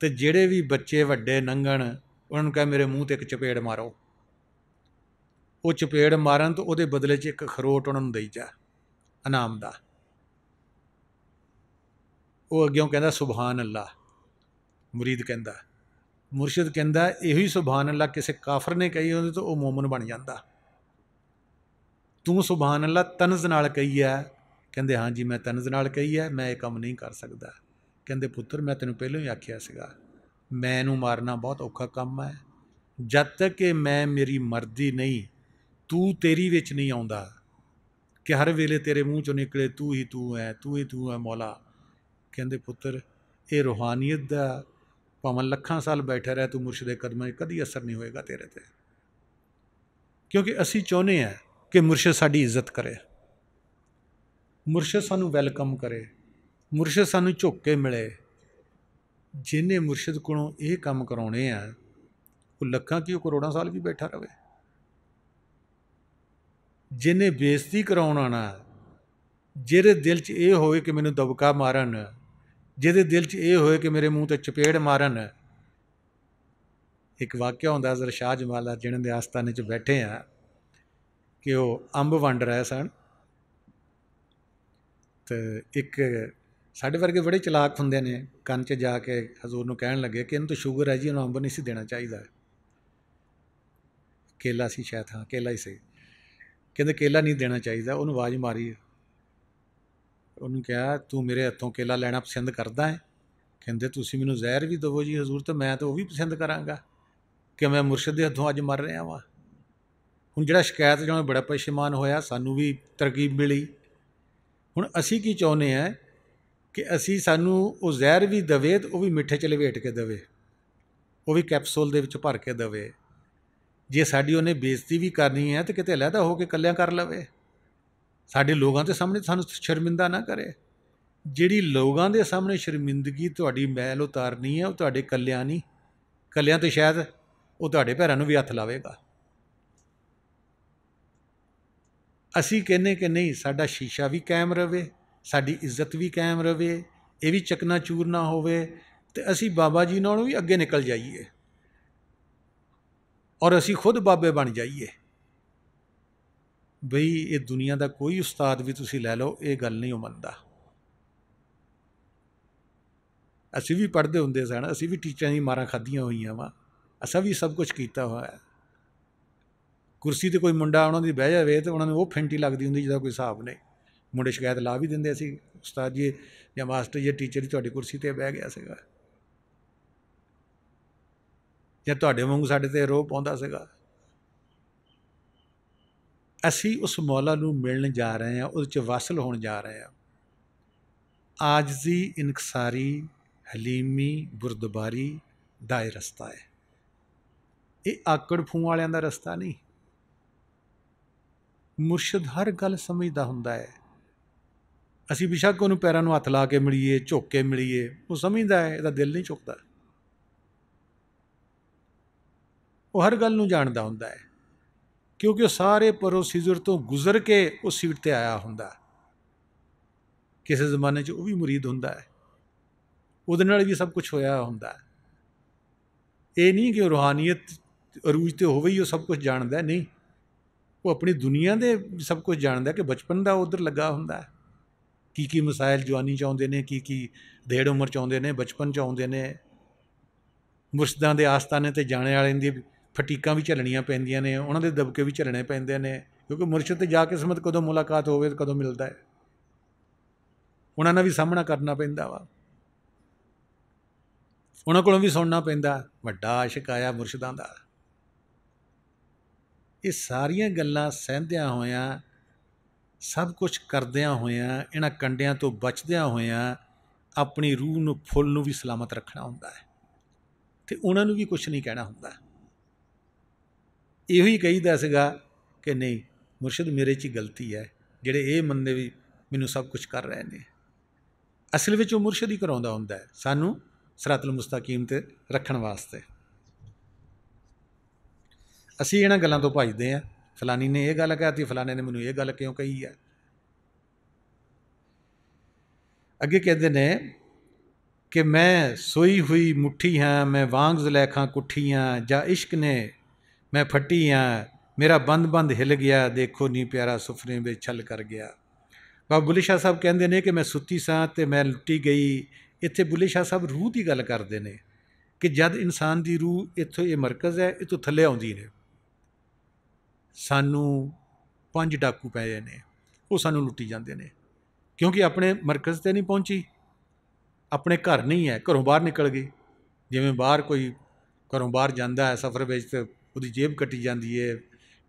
ਅਤੇ ਜਿਹੜੇ ਵੀ ਬੱਚੇ ਵੱਡੇ ਲੰਘਣ ਉਹਨਾਂ ਨੂੰ ਕਹਿ ਮੇਰੇ ਮੂੰਹ 'ਤੇ ਇੱਕ ਚਪੇੜ ਮਾਰੋ। ਉਹ ਚਪੇੜ ਮਾਰਨ ਤਾਂ ਉਹਦੇ ਬਦਲੇ 'ਚ ਇੱਕ ਅਖਰੋਟ ਉਹਨਾਂ ਨੂੰ ਦੇਈ ਜਾ ਇਨਾਮ ਦਾ। ਉਹ ਅੱਗਿਓਂ ਕਹਿੰਦਾ ਸੁਬਹਾਨ ਅੱਲਾ। ਮੁਰੀਦ ਕਹਿੰਦਾ, ਮੁਰਸ਼ਿਦ ਕਹਿੰਦਾ ਇਹੋ ਹੀ ਸੁਬਹਾਨ ਅੱਲਾ ਕਿਸੇ ਕਾਫਰ ਨੇ ਕਹੀ ਹੁੰਦੀ ਤਾਂ ਉਹ ਮੋਮਨ ਬਣ ਜਾਂਦਾ। ਤੂੰ ਸੁਬਹਾਨ ਅੱਲਾ ਤਨਜ਼ ਨਾਲ ਕਹੀ ਹੈ? ਕਹਿੰਦੇ ਹਾਂਜੀ ਮੈਂ ਤਨਜ਼ ਨਾਲ ਕਹੀ ਹੈ, ਮੈਂ ਇਹ ਕੰਮ ਨਹੀਂ ਕਰ ਸਕਦਾ। ਕਹਿੰਦੇ ਪੁੱਤਰ ਮੈਂ ਤੈਨੂੰ ਪਹਿਲਾਂ ਹੀ ਆਖਿਆ ਸੀਗਾ ਮੈਨੂੰ ਮਾਰਨਾ ਬਹੁਤ ਔਖਾ ਕੰਮ ਹੈ। ਜਦ ਤੱਕ ਕਿ ਮੈਂ ਮੇਰੀ ਮਰਜ਼ੀ ਨਹੀਂ, ਤੂੰ ਤੇਰੀ ਵਿੱਚ ਨਹੀਂ ਆਉਂਦਾ ਕਿ ਹਰ ਵੇਲੇ ਤੇਰੇ ਮੂੰਹ 'ਚੋਂ ਨਿਕਲੇ ਤੂੰ ਹੀ ਤੂੰ ਹੈ, ਤੂੰ ਹੀ ਤੂੰ ਹੈ ਮੌਲਾ। ਕਹਿੰਦੇ ਪੁੱਤਰ ਇਹ ਰੂਹਾਨੀਅਤ ਦਾ ਭਾਵੇਂ ਲੱਖਾਂ ਸਾਲ ਬੈਠਾ ਰਿਹਾ ਤੂੰ ਮੁਰਸ਼ਿਦ ਦੇ ਕਦਮਾਂ 'ਚ ਕਦੀ ਅਸਰ ਨਹੀਂ ਹੋਏਗਾ ਤੇਰੇ 'ਤੇ, ਕਿਉਂਕਿ ਅਸੀਂ ਚਾਹੁੰਦੇ ਹਾਂ ਕਿ ਮੁਰਸ਼ਿਦ ਸਾਡੀ ਇੱਜ਼ਤ ਕਰੇ, ਮੁਰਸ਼ਿਦ ਸਾਨੂੰ ਵੈਲਕਮ ਕਰੇ, ਮੁਰਸ਼ਿਦ ਸਾਨੂੰ ਝੁੱਕ ਕੇ ਮਿਲੇ। ਜਿਹਨੇ ਮੁਰਸ਼ਿਦ ਕੋਲੋਂ ਇਹ ਕੰਮ ਕਰਾਉਣੇ ਆ ਉਹ ਲੱਖਾਂ ਕੀ ਉਹ ਕਰੋੜਾਂ ਸਾਲ ਵੀ ਬੈਠਾ ਰਹੇ। ਜਿਹਨੇ ਬੇਇੱਜ਼ਤੀ ਕਰਾਉਣ ਆਉਣਾ, ਜਿਹਦੇ ਦਿਲ 'ਚ ਇਹ ਹੋਵੇ ਕਿ ਮੈਨੂੰ ਦਬਕਾ ਮਾਰਨ, ਜਿਹਦੇ ਦਿਲ 'ਚ ਇਹ ਹੋਏ ਕਿ ਮੇਰੇ ਮੂੰਹ 'ਤੇ ਚਪੇੜ ਮਾਰਨ। ਇੱਕ ਵਾਕਿਆ ਹੁੰਦਾ ਹਜ਼ਰਤ ਸ਼ਾਹ ਜਮਾਲ ਦਾ ਜਿਹਨਾਂ ਦੇ ਆਸਤਾਨੇ 'ਚ ਬੈਠੇ ਆ ਕਿ ਉਹ ਅੰਬ ਵੰਡ ਰਹੇ ਸਨ ਅਤੇ ਇੱਕ ਸਾਡੇ ਵਰਗੇ ਬੜੇ ਚਲਾਕ ਹੁੰਦੇ ਨੇ, ਕੰਨ 'ਚ ਜਾ ਕੇ ਹਜ਼ੂਰ ਨੂੰ ਕਹਿਣ ਲੱਗੇ ਕਿ ਇਹਨੂੰ ਤਾਂ ਸ਼ੂਗਰ ਹੈ ਜੀ, ਇਹਨੂੰ ਅੰਬ ਨਹੀਂ ਸੀ ਦੇਣਾ ਚਾਹੀਦਾ। ਕੇਲਾ ਸੀ ਸ਼ਾਇਦ, ਹਾਂ ਕੇਲਾ ਹੀ ਸੀ। ਕਹਿੰਦੇ ਕੇਲਾ ਨਹੀਂ ਦੇਣਾ ਚਾਹੀਦਾ। ਉਹਨੂੰ ਆਵਾਜ਼ ਮਾਰੀ, ਉਹਨੂੰ ਕਿਹਾ ਤੂੰ ਮੇਰੇ ਹੱਥੋਂ ਕੇਲਾ ਲੈਣਾ ਪਸੰਦ ਕਰਦਾ ਹੈ? ਕਹਿੰਦੇ ਤੁਸੀਂ ਮੈਨੂੰ ਜ਼ਹਿਰ ਵੀ ਦੇਵੋ ਜੀ ਹਜ਼ੂਰ ਤਾਂ ਮੈਂ ਤਾਂ ਉਹ ਵੀ ਪਸੰਦ ਕਰਾਂਗਾ ਕਿ ਮੈਂ ਮੁਰਸ਼ਿਦ ਦੇ ਹੱਥੋਂ ਅੱਜ ਮਰ ਰਿਹਾ ਵਾਂ। ਹੁਣ ਜਿਹੜਾ ਸ਼ਿਕਾਇਤ ਜਾਣਾ ਬੜਾ ਪਰੇਸ਼ਾਨ ਹੋਇਆ, ਸਾਨੂੰ ਵੀ ਤਰਗੀਬ ਮਿਲੀ। ਹੁਣ ਅਸੀਂ ਕੀ ਚਾਹੁੰਦੇ ਹਾਂ ਕਿ ਸਾਨੂੰ ਉਹ ਜ਼ਹਿਰ ਵੀ ਦੇਵੇ ਅਤੇ ਉਹ ਵੀ ਮਿੱਠੇ 'ਚ ਲਵੇਟ ਕੇ ਦੇਵੇ, ਉਹ ਵੀ ਕੈਪਸੂਲ ਦੇ ਵਿੱਚ ਭਰ ਕੇ ਦੇਵੇ। ਜੇ ਸਾਡੀ ਉਹਨੇ ਬੇਇੱਜ਼ਤੀ ਵੀ ਕਰਨੀ ਹੈ ਤਾਂ ਕਿਤੇ ਅਲੱਗਾ ਹੋ ਕੇ ਇਕੱਲਿਆਂ ਕਰ ਲਵੇ, ਸਾਡੇ ਲੋਕਾਂ ਦੇ ਸਾਹਮਣੇ ਸਾਨੂੰ ਸ਼ਰਮਿੰਦਾ ਨਾ ਕਰੇ। ਜਿਹੜੀ ਲੋਕਾਂ ਦੇ ਸਾਹਮਣੇ ਸ਼ਰਮਿੰਦਗੀ ਤੁਹਾਡੀ ਮੈਲ ਉਤਾਰਨੀ ਹੈ ਉਹ ਤੁਹਾਡੇ ਇਕੱਲਿਆਂ ਨਹੀਂ, ਇਕੱਲਿਆਂ ਤਾਂ ਸ਼ਾਇਦ ਉਹ ਤੁਹਾਡੇ ਪੈਰਾਂ ਨੂੰ ਵੀ ਹੱਥ ਲਾਵੇਗਾ। ਅਸੀਂ ਕਹਿੰਦੇ ਕਿ ਨਹੀਂ ਸਾਡਾ ਸ਼ੀਸ਼ਾ ਵੀ ਕਾਇਮ ਰਹੇ, ਸਾਡੀ ਇੱਜ਼ਤ ਵੀ ਕਾਇਮ ਰਹੇ, ਇਹ ਵੀ ਚਕਨਾਚੂਰ ਨਾ ਹੋਵੇ ਅਤੇ ਅਸੀਂ ਬਾਬਾ ਜੀ ਨਾਲੋਂ ਵੀ ਅੱਗੇ ਨਿਕਲ ਜਾਈਏ ਔਰ ਅਸੀਂ ਖੁਦ ਬਾਬੇ ਬਣ ਜਾਈਏ। ਬਈ ਇਹ ਦੁਨੀਆ ਦਾ ਕੋਈ ਉਸਤਾਦ ਵੀ ਤੁਸੀਂ ਲੈ ਲਓ ਇਹ ਗੱਲ ਨਹੀਂ ਉਹ ਮੰਨਦਾ। ਅਸੀਂ ਵੀ ਪੜ੍ਹਦੇ ਹੁੰਦੇ ਸਨ, ਅਸੀਂ ਵੀ ਟੀਚਰਾਂ ਦੀ ਮਾਰਾਂ ਖਾਧੀਆਂ ਹੋਈਆਂ ਵਾ, ਅਸਾਂ ਵੀ ਸਭ ਕੁਛ ਕੀਤਾ ਹੋਇਆ। ਕੁਰਸੀ 'ਤੇ ਕੋਈ ਮੁੰਡਾ ਉਹਨਾਂ ਦੀ ਬਹਿ ਜਾਵੇ ਤਾਂ ਉਹਨਾਂ ਨੂੰ ਉਹ ਫੈਂਟੀ ਲੱਗਦੀ ਹੁੰਦੀ ਜਿਹਦਾ ਕੋਈ ਹਿਸਾਬ ਨਹੀਂ। ਮੁੰਡੇ ਸ਼ਿਕਾਇਤ ਲਾ ਵੀ ਦਿੰਦੇ ਸੀ, ਉਸਤਾਦ ਜੀ ਜਾਂ ਮਾਸਟਰ ਜੀ ਟੀਚਰ ਜੀ ਤੁਹਾਡੀ ਕੁਰਸੀ 'ਤੇ ਬਹਿ ਗਿਆ ਸੀਗਾ, ਜਾਂ ਤੁਹਾਡੇ ਵਾਂਗੂ ਸਾਡੇ 'ਤੇ ਰੋਹ ਪਾਉਂਦਾ ਸੀਗਾ। ਅਸੀਂ ਉਸ ਮੌਲਾ ਨੂੰ ਮਿਲਣ ਜਾ ਰਹੇ ਹਾਂ, ਉਹਦੇ 'ਚ ਵਾਸਲ ਹੋਣ ਜਾ ਰਹੇ ਹਾਂ। ਆਜਜ਼ੀ, ਇਨਕਸਾਰੀ, ਹਲੀਮੀ, ਬੁਰਦਬਾਰੀ ਦਾ ਇਹ ਰਸਤਾ ਹੈ। ਇਹ ਆਕੜ ਫੂੰ ਵਾਲਿਆਂ ਦਾ ਰਸਤਾ ਨਹੀਂ। ਮੁਰਸ਼ਿਦ ਹਰ ਗੱਲ ਸਮਝਦਾ ਹੁੰਦਾ ਹੈ। ਅਸੀਂ ਬੇਸ਼ੱਕ ਉਹਨੂੰ ਪੈਰਾਂ ਨੂੰ ਹੱਥ ਲਾ ਕੇ ਮਿਲੀਏ, ਝੁੱਕ ਕੇ ਮਿਲੀਏ, ਉਹ ਸਮਝਦਾ ਹੈ, ਇਹਦਾ ਦਿਲ ਨਹੀਂ ਝੁਕਦਾ। ਉਹ ਹਰ ਗੱਲ ਨੂੰ ਜਾਣਦਾ ਹੁੰਦਾ ਹੈ, ਕਿਉਂਕਿ ਉਹ ਸਾਰੇ ਪ੍ਰੋਸੀਜਰ ਤੋਂ ਗੁਜ਼ਰ ਕੇ ਉਸ ਸੀਟ 'ਤੇ ਆਇਆ ਹੁੰਦਾ। ਕਿਸੇ ਜ਼ਮਾਨੇ 'ਚ ਉਹ ਵੀ ਮੁਰੀਦ ਹੁੰਦਾ ਹੈ, ਉਹਦੇ ਨਾਲ ਵੀ ਸਭ ਕੁਛ ਹੋਇਆ ਹੁੰਦਾ। ਇਹ ਨਹੀਂ ਕਿ ਉਹ ਰੂਹਾਨੀਅਤ ਅਰੂਜ 'ਤੇ ਹੋਵੇ ਹੀ ਉਹ ਸਭ ਕੁਛ ਜਾਣਦਾ, ਨਹੀਂ। ਉਹ ਆਪਣੀ ਦੁਨੀਆ ਦੇ ਸਭ ਕੁਝ ਜਾਣਦਾ ਕਿ ਬਚਪਨ ਦਾ ਉੱਧਰ ਲੱਗਾ ਹੁੰਦਾ। ਕੀ ਮਸਾਇਲ ਜਵਾਨੀ 'ਚ ਆਉਂਦੇ ਨੇ, ਕੀ ਦੇੜ ਉਮਰ 'ਚ ਆਉਂਦੇ ਨੇ, ਬਚਪਨ 'ਚ ਆਉਂਦੇ ਨੇ। ਮੁਰਸ਼ਿਦਾਂ ਦੇ ਆਸਤਾਨੇ 'ਤੇ ਜਾਣੇ ਵਾਲਿਆਂ ਦੀ ਫਟੀਕਾਂ ਵੀ ਝੱਲਣੀਆਂ ਪੈਂਦੀਆਂ ਨੇ, ਉਹਨਾਂ ਦੇ ਦਬਕੇ ਵੀ ਝੱਲਣੇ ਪੈਂਦੇ ਨੇ, ਕਿਉਂਕਿ ਮੁਰਸ਼ਿਦ 'ਤੇ ਜਾ ਕਿਸਮਤ ਕਦੋਂ ਮੁਲਾਕਾਤ ਹੋਵੇ, ਕਦੋਂ ਮਿਲਦਾ ਹੈ, ਉਹਨਾਂ ਨਾਲ ਵੀ ਸਾਹਮਣਾ ਕਰਨਾ ਪੈਂਦਾ ਵਾ। ਉਹਨਾਂ ਕੋਲੋਂ ਵੀ ਸੁਣਨਾ ਪੈਂਦਾ, ਵੱਡਾ ਆਸ਼ਿਕ ਆਇਆ ਮੁਰਸ਼ਿਦਾਂ ਦਾ। ਇਹ ਸਾਰੀਆਂ ਗੱਲਾਂ ਸਹਿੰਦਿਆਂ ਹੋਇਆਂ, ਸਭ ਕੁਛ ਕਰਦਿਆਂ ਹੋਇਆਂ, ਇਹਨਾਂ ਕੰਡਿਆਂ ਤੋਂ ਬਚਦਿਆਂ ਹੋਇਆਂ ਆਪਣੀ ਰੂਹ ਨੂੰ, ਫੁੱਲ ਨੂੰ ਵੀ ਸਲਾਮਤ ਰੱਖਣਾ ਹੁੰਦਾ ਹੈ, ਅਤੇ ਉਹਨਾਂ ਨੂੰ ਵੀ ਕੁਛ ਨਹੀਂ ਕਹਿਣਾ ਹੁੰਦਾ। ਇਹੋ ਹੀ ਕਹੀਦਾ ਸੀਗਾ ਕਿ ਨਹੀਂ ਮੁਰਸ਼ਿਦ ਮੇਰੇ 'ਚ ਹੀ ਗਲਤੀ ਹੈ, ਜਿਹੜੇ ਇਹ ਮੰਨਦੇ ਵੀ ਮੈਨੂੰ ਸਭ ਕੁਛ ਕਰ ਰਹੇ ਨੇ। ਅਸਲ ਵਿੱਚ ਉਹ ਮੁਰਸ਼ਿਦ ਹੀ ਕਰਾਉਂਦਾ ਹੁੰਦਾ ਹੈ ਸਾਨੂੰ ਸਿਰਾਤੁਲ ਮੁਸਤਕੀਮ 'ਤੇ ਰੱਖਣ ਵਾਸਤੇ। ਅਸੀਂ ਇਹਨਾਂ ਗੱਲਾਂ ਤੋਂ ਭੱਜਦੇ ਹਾਂ, ਫਲਾਨੀ ਨੇ ਇਹ ਗੱਲ ਕਹਿਤੀ, ਫਲਾਣੇ ਨੇ ਮੈਨੂੰ ਇਹ ਗੱਲ ਕਿਉਂ ਕਹੀ ਹੈ। ਅੱਗੇ ਕਹਿੰਦੇ ਨੇ ਕਿ ਮੈਂ ਸੋਈ ਹੋਈ ਮੁੱਠੀ ਹਾਂ, ਮੈਂ ਵਾਂਗ ਜ਼ੁਲੈਖਾਂ ਕੁੱਠੀ ਹਾਂ, ਜਾਂ ਇਸ਼ਕ ਨੇ ਮੈਂ ਫੱਟੀ ਹਾਂ, ਮੇਰਾ ਬੰਦ ਬੰਦ ਹਿੱਲ ਗਿਆ, ਦੇਖੋ ਨੀ ਪਿਆਰਾ ਸੁਫਨੇ ਵਿੱਚ ਛਲ ਕਰ ਗਿਆ। ਬਾਬਾ ਬੁੱਲੇ ਸ਼ਾਹ ਸਾਹਿਬ ਕਹਿੰਦੇ ਨੇ ਕਿ ਮੈਂ ਸੁੱਤੀ ਸਾਂ ਅਤੇ ਮੈਂ ਲੁੱਟੀ ਗਈ। ਇੱਥੇ ਬੁੱਲੇ ਸ਼ਾਹ ਸਾਹਿਬ ਰੂਹ ਦੀ ਗੱਲ ਕਰਦੇ ਨੇ ਕਿ ਜਦ ਇਨਸਾਨ ਦੀ ਰੂਹ ਇੱਥੋਂ, ਇਹ ਮਰਕਜ਼ ਹੈ, ਇਹ ਤੋਂ ਥੱਲੇ ਆਉਂਦੀ ਨੇ, ਸਾਨੂੰ 5 ਡਾਕੂ ਪਏ ਨੇ, ਉਹ ਸਾਨੂੰ ਲੁੱਟੀ ਜਾਂਦੇ ਨੇ, ਕਿਉਂਕਿ ਆਪਣੇ ਮਰਕਜ਼ 'ਤੇ ਨਹੀਂ ਪਹੁੰਚੀ, ਆਪਣੇ ਘਰ ਨਹੀਂ ਹੈ, ਘਰੋਂ ਬਾਹਰ ਨਿਕਲ ਗਈ। ਜਿਵੇਂ ਬਾਹਰ ਕੋਈ ਘਰੋਂ ਬਾਹਰ ਜਾਂਦਾ ਹੈ ਸਫ਼ਰ ਵਿੱਚ, ਤਾਂ ਉਹਦੀ ਜੇਬ ਕੱਟੀ ਜਾਂਦੀ ਹੈ,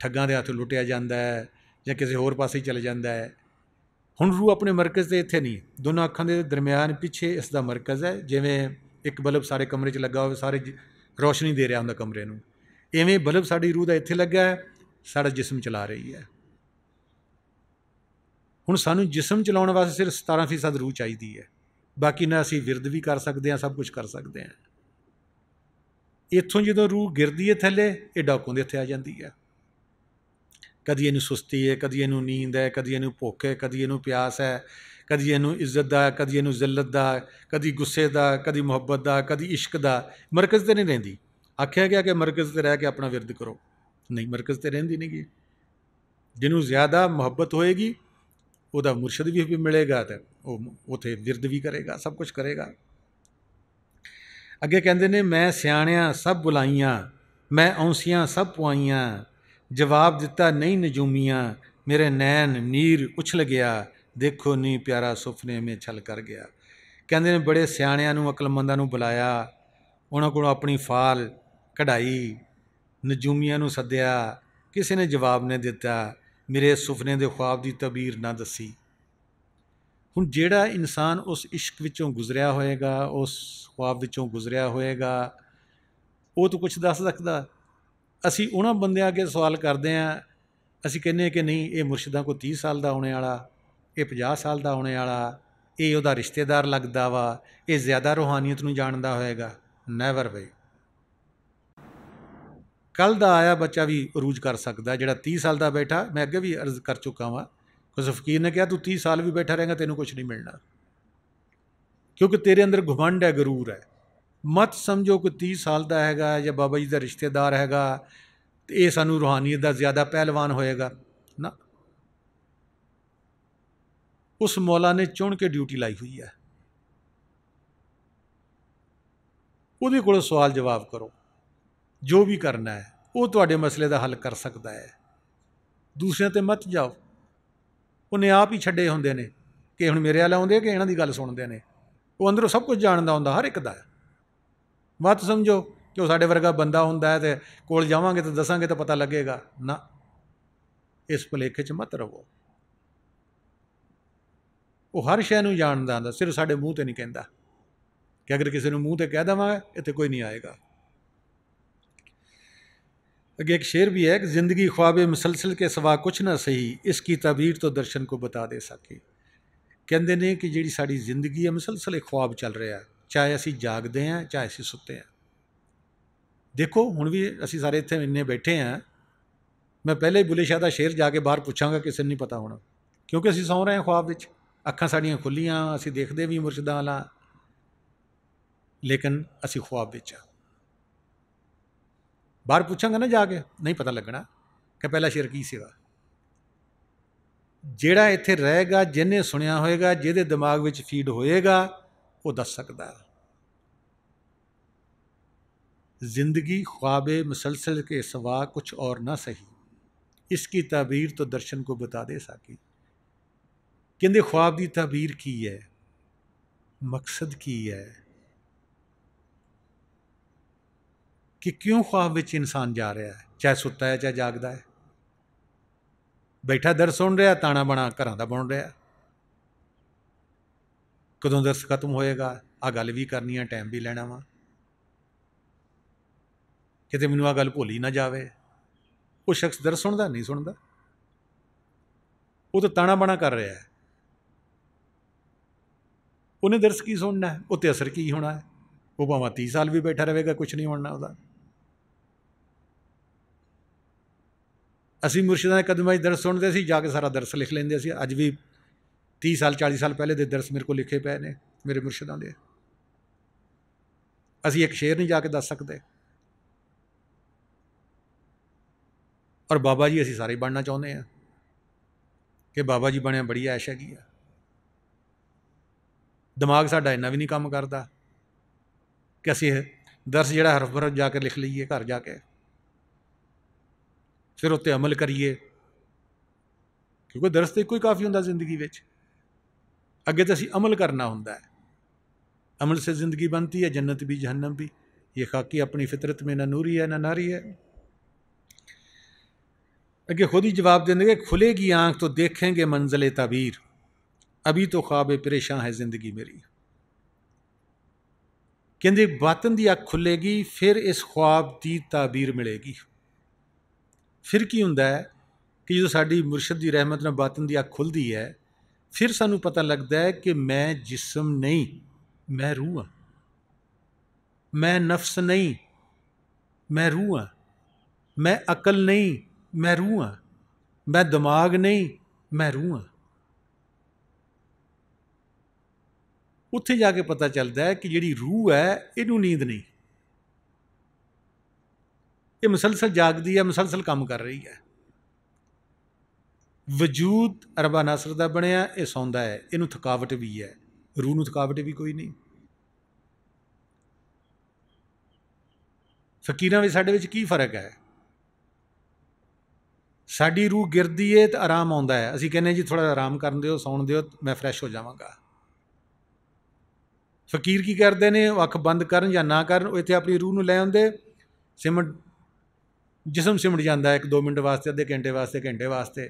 ਠੱਗਾਂ ਦੇ ਹੱਥੋਂ ਲੁੱਟਿਆ ਜਾਂਦਾ ਹੈ, ਜਾਂ ਕਿਸੇ ਹੋਰ ਪਾਸੇ ਚਲੇ ਜਾਂਦਾ ਹੈ। ਹੁਣ ਰੂਹ ਆਪਣੇ ਮਰਕਜ਼ 'ਤੇ ਇੱਥੇ ਨਹੀਂ, ਦੋਨਾਂ ਅੱਖਾਂ ਦੇ ਦਰਮਿਆਨ ਪਿੱਛੇ ਇਸ ਦਾ ਮਰਕਜ਼ ਹੈ। ਜਿਵੇਂ ਇੱਕ ਬਲਬ ਸਾਰੇ ਕਮਰੇ 'ਚ ਲੱਗਾ ਹੋਵੇ, ਸਾਰੇ ਰੋਸ਼ਨੀ ਦੇ ਰਿਹਾ ਹੁੰਦਾ ਕਮਰੇ ਨੂੰ, ਇਵੇਂ ਬਲਬ ਸਾਡੀ ਰੂਹ ਦਾ ਇੱਥੇ ਲੱਗਾ ਹੈ, ਸਾਡਾ ਜਿਸਮ ਚਲਾ ਰਹੀ ਹੈ। ਹੁਣ ਸਾਨੂੰ ਜਿਸਮ ਚਲਾਉਣ ਵਾਸਤੇ ਸਿਰਫ 17% ਰੂਹ ਚਾਹੀਦੀ ਹੈ, ਬਾਕੀ ਨਾ ਅਸੀਂ ਵਿਰਦ ਵੀ ਕਰ ਸਕਦੇ ਹਾਂ, ਸਭ ਕੁਛ ਕਰ ਸਕਦੇ ਹਾਂ। ਇੱਥੋਂ ਜਦੋਂ ਰੂਹ ਗਿਰਦੀ ਹੈ ਥੱਲੇ, ਇਹ ਡਾਕੂਆਂ ਦੇ ਇੱਥੇ ਆ ਜਾਂਦੀ ਹੈ। ਕਦੀ ਇਹਨੂੰ ਸੁਸਤੀ ਹੈ, ਕਦੀ ਇਹਨੂੰ ਨੀਂਦ ਹੈ, ਕਦੀ ਇਹਨੂੰ ਭੁੱਖ ਹੈ, ਕਦੀ ਇਹਨੂੰ ਪਿਆਸ ਹੈ, ਕਦੀ ਇਹਨੂੰ ਇੱਜ਼ਤ ਦਾ, ਕਦੀ ਇਹਨੂੰ ਜ਼ਿਲਤ ਦਾ, ਕਦੀ ਗੁੱਸੇ ਦਾ, ਕਦੀ ਮੁਹੱਬਤ ਦਾ, ਕਦੀ ਇਸ਼ਕ ਦਾ। ਮਰਕਜ਼ 'ਤੇ ਨਹੀਂ ਰਹਿੰਦੀ। ਆਖਿਆ ਗਿਆ ਕਿ ਮਰਕਜ਼ 'ਤੇ ਰਹਿ ਕੇ ਆਪਣਾ ਵਿਰਦ ਕਰੋ, ਨਹੀਂ, ਮਰਕਜ਼ 'ਤੇ ਰਹਿੰਦੀ ਨਹੀਂ ਗੀ। ਜਿਹਨੂੰ ਜ਼ਿਆਦਾ ਮੁਹੱਬਤ ਹੋਏਗੀ ਉਹਦਾ ਮੁਰਸ਼ਿਦ ਵੀ ਮਿਲੇਗਾ, ਅਤੇ ਉਹ ਉੱਥੇ ਵਿਰਦ ਵੀ ਕਰੇਗਾ, ਸਭ ਕੁਛ ਕਰੇਗਾ। ਅੱਗੇ ਕਹਿੰਦੇ ਨੇ ਮੈਂ ਸਿਆਣਿਆਂ ਸਭ ਬੁਲਾਈਆਂ, ਮੈਂ ਔਂਸੀਆਂ ਸਭ ਪੁਆਈਆਂ, ਜਵਾਬ ਦਿੱਤਾ ਨਹੀਂ ਨਜੂਮੀਆਂ, ਮੇਰੇ ਨੈਣ ਨੀਰ ਉਛਲ ਗਿਆ, ਦੇਖੋ ਨੀ ਪਿਆਰਾ ਸੁਫਨੇ ਮੇ ਛਲ ਕਰ ਗਿਆ। ਕਹਿੰਦੇ ਨੇ ਬੜੇ ਸਿਆਣਿਆਂ ਨੂੰ, ਅਕਲਮੰਦਾਂ ਨੂੰ ਬੁਲਾਇਆ, ਉਹਨਾਂ ਕੋਲੋਂ ਆਪਣੀ ਫਾਲ ਕਢਾਈ, ਨਜੂਮੀਆਂ ਨੂੰ ਸੱਦਿਆ, ਕਿਸੇ ਨੇ ਜਵਾਬ ਨਹੀਂ ਦਿੱਤਾ, ਮੇਰੇ ਸੁਫਨੇ ਦੇ ख्वाब ਦੀ ਤਬੀਰ ਨਾ ਦੱਸੀ। ਹੁਣ ਜਿਹੜਾ ਇਨਸਾਨ ਉਸ ਇਸ਼ਕ ਵਿੱਚੋਂ ਗੁਜ਼ਰਿਆ ਹੋਏਗਾ, ਉਸ ख्वाब ਵਿੱਚੋਂ ਗੁਜ਼ਰਿਆ ਹੋਏਗਾ, ਉਹ ਤਾਂ ਕੁਛ ਦੱਸ ਸਕਦਾ। ਅਸੀਂ ਉਹਨਾਂ ਬੰਦਿਆਂ ਅੱਗੇ ਸਵਾਲ ਕਰਦੇ ਹਾਂ, ਅਸੀਂ ਕਹਿੰਦੇ ਹਾਂ ਕਿ ਨਹੀਂ ਇਹ ਮੁਰਸ਼ਿਦਾਂ ਕੋਈ 30 ਸਾਲ ਦਾ ਹੋਣੇ ਵਾਲਾ, ਇਹ 50 ਸਾਲ ਦਾ ਹੋਣੇ ਵਾਲਾ, ਇਹ ਉਹਦਾ ਰਿਸ਼ਤੇਦਾਰ ਲੱਗਦਾ ਵਾ, ਇਹ ਜ਼ਿਆਦਾ ਰੂਹਾਨੀਅਤ ਨੂੰ ਜਾਣਦਾ ਹੋਏਗਾ। ਨੈਵਰ ਵੇ। ਕੱਲ੍ਹ ਦਾ ਆਇਆ ਬੱਚਾ ਵੀ ਅਰੂਜ ਕਰ ਸਕਦਾ, ਜਿਹੜਾ 30 ਸਾਲ ਦਾ ਬੈਠਾ। ਮੈਂ ਅੱਗੇ ਵੀ ਅਰਜ਼ ਕਰ ਚੁੱਕਾ ਵਾਂ, ਉਸ ਫਕੀਰ ਨੇ ਕਿਹਾ ਤੂੰ 30 ਸਾਲ ਵੀ ਬੈਠਾ ਰਹੇਗਾ ਤੈਨੂੰ ਕੁਛ ਨਹੀਂ ਮਿਲਣਾ, ਕਿਉਂਕਿ ਤੇਰੇ ਅੰਦਰ ਘਮੰਡ ਹੈ, ਗਰੂਰ ਹੈ। ਮਤ ਸਮਝੋ ਕਿ 30 ਸਾਲ ਦਾ ਹੈਗਾ ਜਾਂ ਬਾਬਾ ਜੀ ਦਾ ਰਿਸ਼ਤੇਦਾਰ ਹੈਗਾ ਅਤੇ ਇਹ ਸਾਨੂੰ ਰੂਹਾਨੀਅਤ ਦਾ ਜ਼ਿਆਦਾ ਪਹਿਲਵਾਨ ਹੋਏਗਾ, ਨਾ। ਉਸ ਮੌਲਾ ਨੇ ਚੁਣ ਕੇ ਡਿਊਟੀ ਲਾਈ ਹੋਈ ਹੈ। ਉਹਦੇ ਕੋਲੋਂ ਸਵਾਲ ਜਵਾਬ ਕਰੋ। ਜੋ ਵੀ ਕਰਨਾ ਹੈ ਉਹ ਤੁਹਾਡੇ ਮਸਲੇ ਦਾ ਹੱਲ ਕਰ ਸਕਦਾ ਹੈ। ਦੂਸਰਿਆਂ 'ਤੇ ਮਤ ਜਾਓ। ਉਹਨੇ ਆਪ ਹੀ ਛੱਡੇ ਹੁੰਦੇ ਨੇ ਕਿ ਹੁਣ ਮੇਰੇ ਵੱਲ ਆਉਂਦੇ ਕਿ ਇਹਨਾਂ ਦੀ ਗੱਲ ਸੁਣਦੇ ਨੇ। ਉਹ ਅੰਦਰੋਂ ਸਭ ਕੁਝ ਜਾਣਦਾ ਹੁੰਦਾ, ਹਰ ਇੱਕ ਦਾ। ਮਤ ਸਮਝੋ ਕਿ ਉਹ ਸਾਡੇ ਵਰਗਾ ਬੰਦਾ ਹੁੰਦਾ ਹੈ ਅਤੇ ਕੋਲ ਜਾਵਾਂਗੇ ਤਾਂ ਦੱਸਾਂਗੇ ਤਾਂ ਪਤਾ ਲੱਗੇਗਾ। ਨਾ, ਇਸ ਭੁਲੇਖੇ 'ਚ ਮਤ ਰਹੋ। ਉਹ ਹਰ ਸ਼ੈ ਨੂੰ ਜਾਣਦਾ ਹੁੰਦਾ, ਸਿਰਫ ਸਾਡੇ ਮੂੰਹ 'ਤੇ ਨਹੀਂ ਕਹਿੰਦਾ ਕਿ ਅਗਰ ਕਿਸੇ ਨੂੰ ਮੂੰਹ 'ਤੇ ਕਹਿ ਦੇਵਾਂਗੇ ਇੱਥੇ ਕੋਈ ਨਹੀਂ ਆਏਗਾ। आगे एक शेर भी है कि ज़िंदगी ख्वाब मुसलसल के सिवा कुछ ना सही, इसकी ताबीर तो दर्शन को बता दे सके। कहते ने कि जी साड़ी जिंदगी है मुसलसल एक ख्वाब चल रहा है, चाहे असी जागते हैं चाहे असी सुते हैं। देखो हुण भी असी सारे इत्थे इन्ने बैठे हैं, मैं पहले ही बुले शाह का शेर जाके बाहर पूछांगा, किसी ने नहीं पता होना, क्योंकि असी सौ रहे हैं ख्वाब विच। अखां साड़ियां खुलियां, असी देखते भी मुर्शदां वाला, लेकिन असी ख्वाब विच आ। बाहर पूछांगा ना जाके, नहीं पता लगना कि पहला शेर की सीगा। ਜਿਹੜਾ ਇੱਥੇ ਰਹੇਗਾ, ਜਿਹਨੇ ਸੁਣਿਆ ਹੋਏਗਾ, ਜਿਹਦੇ ਦਿਮਾਗ ਵਿੱਚ ਫੀਡ ਹੋਏਗਾ, ਉਹ ਦੱਸ ਸਕਦਾ। ਜ਼ਿੰਦਗੀ ख्वाब मुसलसल के सिवा कुछ और ना सही, इसकी ताबीर तो दर्शन को बता दे साकी। ਕਹਿੰਦੇ ख्वाब ਦੀ ਤਾਬੀਰ ਕੀ ਹੈ, ਮਕਸਦ ਕੀ ਹੈ, कि क्यों ख्वाब विच इंसान जा रहा है, चाहे सुता है चाहे जागदा है। बैठा दर्स सुन रहा, ताना बना घरां दा बुन रहा। कदों दर्स खत्म होएगा, आ गल भी करनी है, टाइम भी लेना वा, किते मैनूं आ गल भुल ही ना जावे। वो शख्स दर्स सुनदा नहीं सुनदा, वो तो ताना बना कर रहा है। उन्हें दर्स की सुनना है, उत्ते असर की होना है। वो भावें 30 साल भी बैठा रहेगा, कुछ नहीं होना उसदा। असी मुर्शिदां दे कदमां 'च दर्स सुनते सी, जाके सारा दर्स लिख लेंदे सी। अज भी 30 साल 40 साल पहले दे दर्स मेरे को लिखे पे ने मेरे मुर्शिदां दे। असी एक शेर नहीं जाके दस सकते। और बाबा जी असी सारे बनना चाहुंदे हैं कि बाबा जी बनिया बड़ी ऐश हैगी आ। दिमाग साडा इन्ना भी नहीं काम करता कि असी दर्स जिहड़ा हरफ हरफ जाके लिख लीए घर जाके, फिर उत्ते अमल करिए, क्योंकि दर्स तो एको ही काफ़ी हुंदा जिंदगी विच। अगे तो असी अमल करना हुंदा है। अमल से ज़िंदगी बनती है, जन्नत भी जहन्नम भी। ये खाकी अपनी फितरत में ना नूरी है ना नारी है। अगे खुद ही जवाब देंगे, खुलेगी आँख तो देखेंगे मंजिल ताबीर, अभी तो ख्वाब परेशान है ज़िंदगी मेरी। कहते बातन की अख खुलेगी, फिर इस ख्वाब की ताबीर मिलेगी। फिर की हुंदा है कि जो साडी मुर्शद की रहमत नाल बातन की अख खुलती है, फिर सानू पता लगता है कि मैं जिस्म नहीं, मैं रूह हाँ। मैं नफ्स नहीं, मैं रूह हाँ। मैं अकल नहीं, मैं रूह हाँ। मैं दिमाग नहीं, मैं रूह हाँ। उत्थे जाके पता चलता है कि जिहड़ी रूह है, इनू नींद नहीं, ये मुसलसल जागदी है, मुसलसल काम कर रही है। वजूद अरबा नासर का बनया, यह सौंदा है, इनू थकावट भी है, रूह नू थकावट भी कोई नहीं। फकीरां विच साडे विच की फर्क है? साडी रूह गिरदी है तो आराम आउंदा है, असीं कहने जी थोड़ा आराम करन दिओ, सौण दिओ, मैं फ्रैश हो जावांगा। फकीर की करते हैं, अख बंद करन या ना करन, वो इत्थे अपनी रूह नू लै आउंदे, सिमट जिसम सिमट जाता है 1-2 मिनट वास्ते, अद्धे घंटे वास्ते, घंटे वास्ते।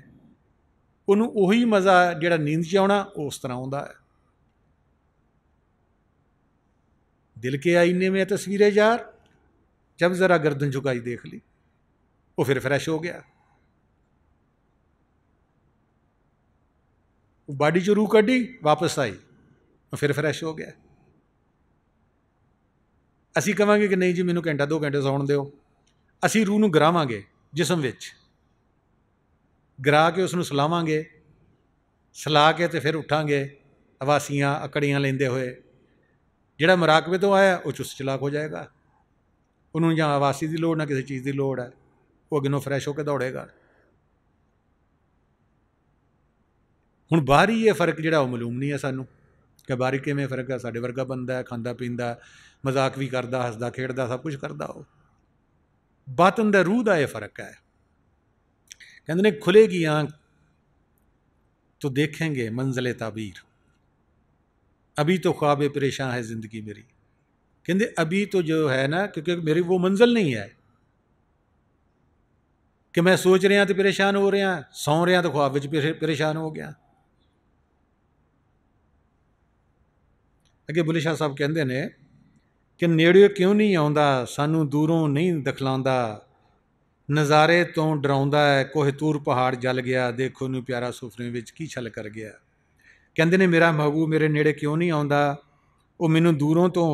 उन्होंने उही मज़ा जिहड़ा नींद च आउणा, उस तरह आउंदा है। दिल के आईने में तस्वीरें यार, जब ज़रा गर्दन झुकाई देख ली, वो फिर फ्रैश हो गया। बाडी चो रूह कड्ढी, वापस आई, वो फिर फ्रैश हो गया। असी कहांगे कि नहीं जी मैनू घंटा 2 घंटे सौण दिओ, असी रूह नू गिरावांगे जिसम विच, गिरा के उसनू सलावांगे, सला के तो फिर उठांगे अवासियां अकड़ियां लेंदे होए। जिहड़ा मुराकबे तो आया वो चुस्त चलाक हो जाएगा, उन्होंने जहाँ अवासी की लोड़ ना किसी चीज़ की लोड़ है, वो अगनों फ्रैश होकर दौड़ेगा। हुण बाहरी ये फर्क जिहड़ा वो मालूम नहीं है सानू, कि बारी किवें फर्क है, साडे वर्गा बंदा है, खांदा पींदा, मजाक भी करदा, हसदा खेडदा, सब कुछ करदा। वो बातन दा रूह दा ये फर्क है। कहते ने खुलेगी आँख तो देखेंगे मंजिल ताबीर, अभी तो ख्वाब परेशान है ज़िंदगी मेरी। कहते अभी तो जो है ना, क्योंकि मेरी वो मंजिल नहीं है कि मैं सोच रहा तो परेशान हो रहा, सौ रहा तो ख्वाब विच परेशान हो गया। अगे बुल्ले शाह साहब कहते हैं कि नेड़े क्यों नहीं आता, सानू दूरों नहीं दिखलांदा, नज़ारे तो डराउंदा है, कोहतूर पहाड़ जल गया, देखो नू प्यारा सुफने विच की छल कर गया। कहते ने मेरा महबूब मेरे नेड़े क्यों नहीं आता, वो मैनू दूरों तो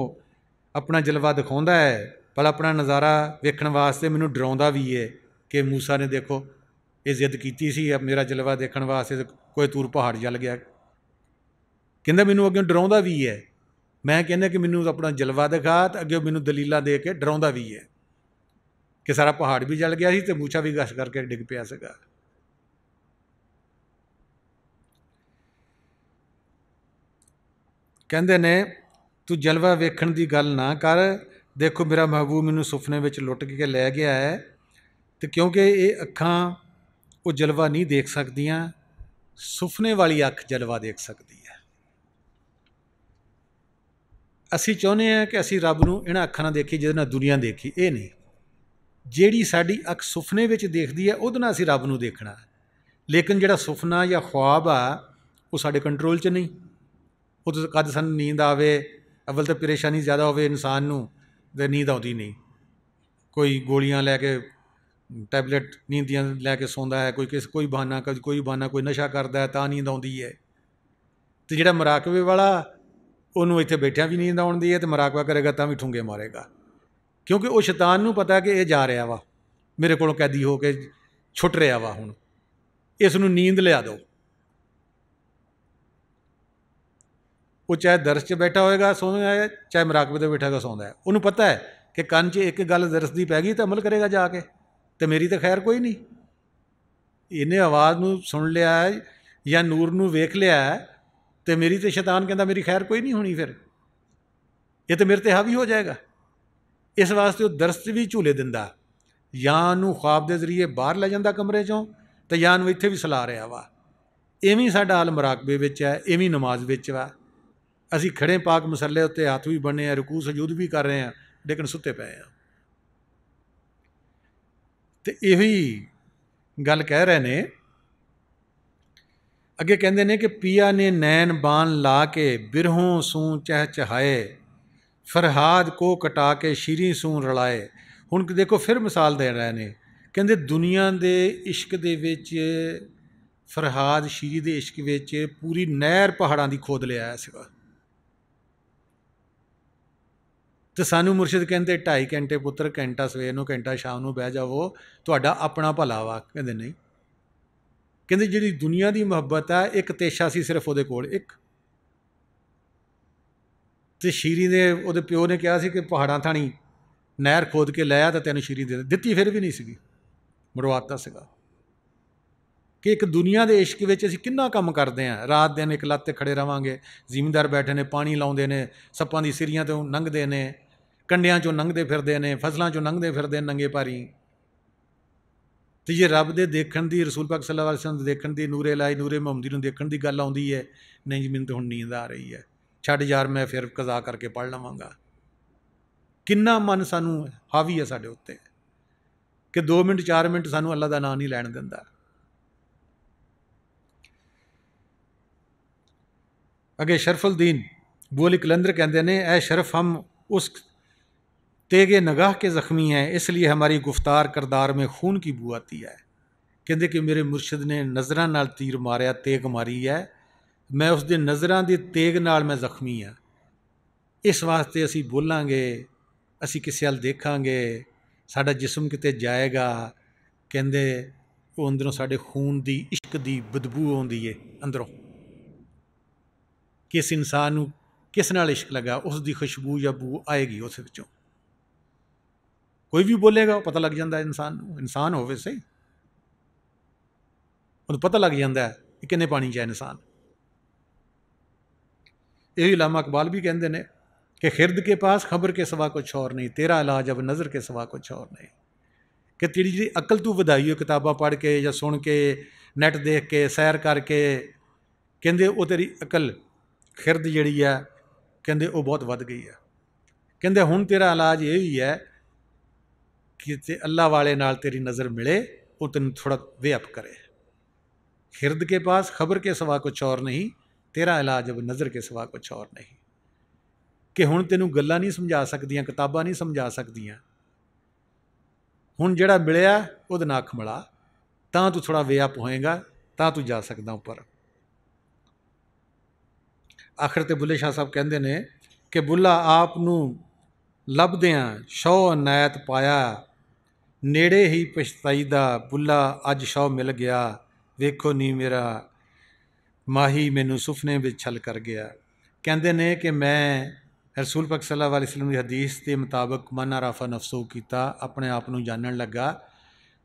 अपना जलवा दिखाता है, पर अपना नज़ारा वेखण वास्ते मैनू डराउंदा भी है कि मूसा ने देखो ये जिद की सी मेरा जलवा देखण वास्ते, कोहतूर पहाड़ जल गया। कहता मैनू अगे डराउंदा भी है, मैं कहना कि मैनू अपना जलवा दिखा, तो अगे मैनू दलीला दे के डराउंदा भी है कि सारा पहाड़ भी जल गया सी ते मूसा भी गश करके डिग पिया सीगा। कहते ने तू जलवा वेखण की गल ना कर, देखो मेरा महबूब मैनू सुफने विच लुट के लै गया है, तो क्योंकि ये अखां वो जलवा नहीं देख सकदियाँ, सुफने वाली अख जलवा देख सकती है। असी चाहुंदे हैं कि असी रब नूं इन्हां अखां नाल देखी जिहदे नाल दुनिया देखी, ये नहीं। जिहड़ी साडी अख सुफने विच देखदी है उहदे नाल असी रब नूं देखना, लेकिन जिहड़ा सुफना या ख्वाब आ वो साडे कंट्रोल च नहीं। उदों कद सानूं नींद आवे, अव्वल तो परेशानी ज़्यादा होवे इंसान नूं ते नींद आउंदी नहीं, कोई गोलियां लैके टैबलेट नींद दियां लैके सौंदा है, कोई बहाना कोई नशा करदा है तां नींद आउंदी है। तो जिहड़ा मुराकबे वाला उन्होंने इत्थे बैठिया भी नींद आउंदी है, तो मुराकबा करेगा तां भी ठुंगे मारेगा, क्योंकि वो शैतान नूं पता कि ये जा रहा वा, मेरे कोलों कैदी हो के छुट रहा वा, हुण इसनूं नींद लिया दो। वो चाहे दरस च बैठा होएगा सौंदा है, चाहे मुराकबे ते बैठा होगा सौंदा है, उन्होंने पता है कि कन च एक गल दरस दी पै गई तो अमल करेगा जाके, तो मेरी तो खैर कोई नहीं। इन्हें आवाज़ नूं सुन लिया है या नूर नूं वेख लिया है, तो मेरी तो शैतान कहता मेरी खैर कोई नहीं होनी, फिर ये तो मेरे ते हावी हो जाएगा। इस वास्ते वो दरस भी झूले दिंदा, या नूं ख्वाब के जरिए बाहर लै जांदा कमरे चों, तो या नूं इत्थे भी सला रहा वा। इवें साडा हाल मुराकबे विच है, इवें नमाज विच वा। असी खड़े पाक मसले उत्ते हथ भी बने हैं, रुकू सजूद भी कर रहे हैं, लेकिन सुते पे हैं। तो यही गल कह रहे ने अगे, कहते ने कि पिया ने नैन बान ला के बिरहों सूं चह चहाए, फरहाद को कटा के शीरी सूं रलाए। हुण देखो फिर मिसाल दे रहे ने, कहते दुनिया के इश्क दे विच फरहाद शीरी के इश्क विच पूरी नहर पहाड़ों की खोद लिया सीगा। तो सानू मुरशद कहते 2.5 घंटे पुत्र, घंटा सवेर नूं घंटा शाम नूं बह जावो, तुहाडा अपना भला वा। कहते नहीं, कहते जिहड़ी दुनिया की मुहब्बत है एक तेशा सी सिर्फ उहदे कोल एक, तो शीरी ने उहदे प्यो ने कहा कि पहाड़ां थाणी नहर खोद के लाया तो तेन शीरी दे दित्ती, फिर भी नहीं सी मरवाता सीगा। कि एक दुनिया के इश्क विच असीं किन्ना कम करते हैं, रात दिन एक लत्त खड़े रहांगे, जिमींदार बैठे ने पानी लाउंदे ने, सप्पां दी सिरियां तो लंघदे ने, कंडियां चों लंघदे फिरदे ने, फसलां चों लंघदे फिरदे नंगे भारी। तो जे रब दे देखण दी, रसूल पाक सल्लल्लाहु अलैहि वसल्लम देखण दी, नूरे लाई नूरे मुहम्मदी नूं देखण दी गल आउंदी है, नहीं जी मैनूं तो हुण नींद आ रही है, छड्ड यार मैं फिर कज़ा करके पढ़ लवांगा। किन्ना मन सानूं हावी है साडे उत्ते कि 2 मिनट 4 मिनट सानूं अल्लाह दा नाम नहीं लैण दिंदा। अगे शरफुल-दीन बुअली कलंदर कहते हैं, ऐ शरफ हम उस तेगे नगाह के ज़ख्मी हैं, इसलिए हमारी गुफ्तार करदार में खून की बू आती है। कहते कि मेरे मुर्शद ने नज़रां नाल तीर मारिया, तेग मारी है, मैं उसके नज़रां की तेग नाल मैं जख्मी हाँ। इस वास्ते असी बोलांगे, असी किसी हल देखांगे, साडा जिस्म किते जाएगा, कहते वो अंदरों साडे खून की इश्क की बदबू आउंदी है अंदरों, कि इस इंसान नूं किस नाल इश्क लगा, उसकी खुशबू या बू आएगी उस विचों। कोई भी बोलेगा पता लग जाता है इंसान नूं, इंसान होवे सही उन्हें पता लग जाता है कि किन्ने पानी च है इंसान। यही इलामा इकबाल भी कहते हैं कि खिरद के पास खबर के सिवा कुछ और नहीं, तेरा इलाज अब नज़र के सिवा कुछ और नहीं। कि तेरी जी अकल तू वधाई हो किताबां पढ़ के या सुन के नैट देख के सैर करके, कहते वो तेरी अकल खिरद जी है कहते वो बहुत वध गई है। कहते हुण तेरा इलाज यही है कि ते अल्लाह वाले नाल तेरी नज़र मिले, वो तेन थोड़ा वे अप करे। खिरद के पास खबर के सिवा कुछ और नहीं, तेरा इलाज अब नज़र के सिवा कुछ और नहीं। कि हुण तेनू गल्लां नहीं समझा सकदियां, किताबां नहीं समझा सकदियां, हुण जिहड़ा मिलिया उहदे नाल अख मिला, तां तू थोड़ा वे अप होएगा, तां तू जा सकदा उपर। आखिर ते बुल्ले शाह साहब कहते ने कि बुल्ला आप नू लभदियां शौ अनायत पाया, नेड़े ही पछताईदा बुल्ला अज शौ मिल गया, वेखो नी मेरा माही मैनू सुफने विच छल कर गया। कहते ने कि मैं रसूल पाक सल्लल्लाहु अलैहि वसल्लम की हदीस के मुताबिक मन आराफा नफसो किया, अपने आप को जानन लगा।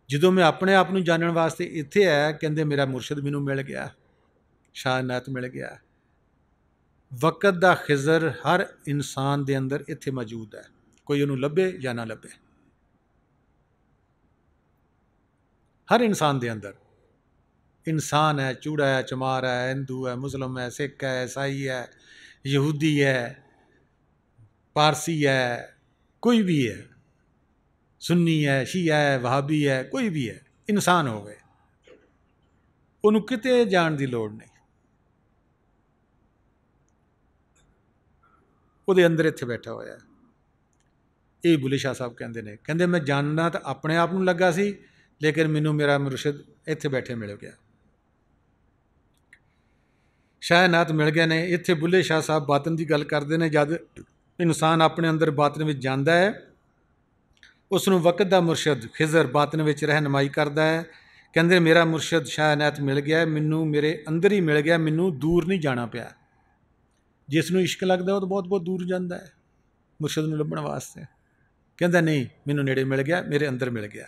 जो मैं अपने आप को जानने वास्ते इत्थे है, कहते मेरा मुर्शद मैनू मिल गया, शाह अनायत मिल गया। वक़्त का खिजर हर इंसान के अंदर इत्थे मौजूद है, कोई उन्होंने लभे या ना लभे, हर इंसान के अंदर। इंसान है, चूड़ा है, चमार है, हिंदू है, मुस्लिम है, सिख है, ईसाई है, यहूदी है, पारसी है, कोई भी है, सुन्नी है, शिया है, वहाबी है, कोई भी है, इंसान हो गए, उन्होंने किते जान की लोड़ नहीं, वो अंदर इत्थे बैठा होया है। ये बुल्ले शाह साहब कहते हैं, कहते मैं जानना तो अपने आप को लगा सी, लेकिन मैनू मेरा मुर्शद इत्थे बैठे मिल गया, शाह अनायत मिल गए ने। इत्थे बुल्ले शाह साहब बातन की गल करते हैं, जब इंसान अपने अंदर बातन में जाता है, उसनों वक़्त का मुर्शद खिजर बातन में रहनुमाई करता है। कहते मेरा मुर्शद शाह अनायत मिल गया, मैनू मेरे अंदर ही मिल गया, मैनू दूर नहीं जाना पाया। जिसनों इश्क लगता वो तो बहुत बहुत दूर जाता है मुर्शद नूं लभण वास्ते, कहता नहीं मैनू नेड़े मिल गया, मेरे अंदर मिल गया।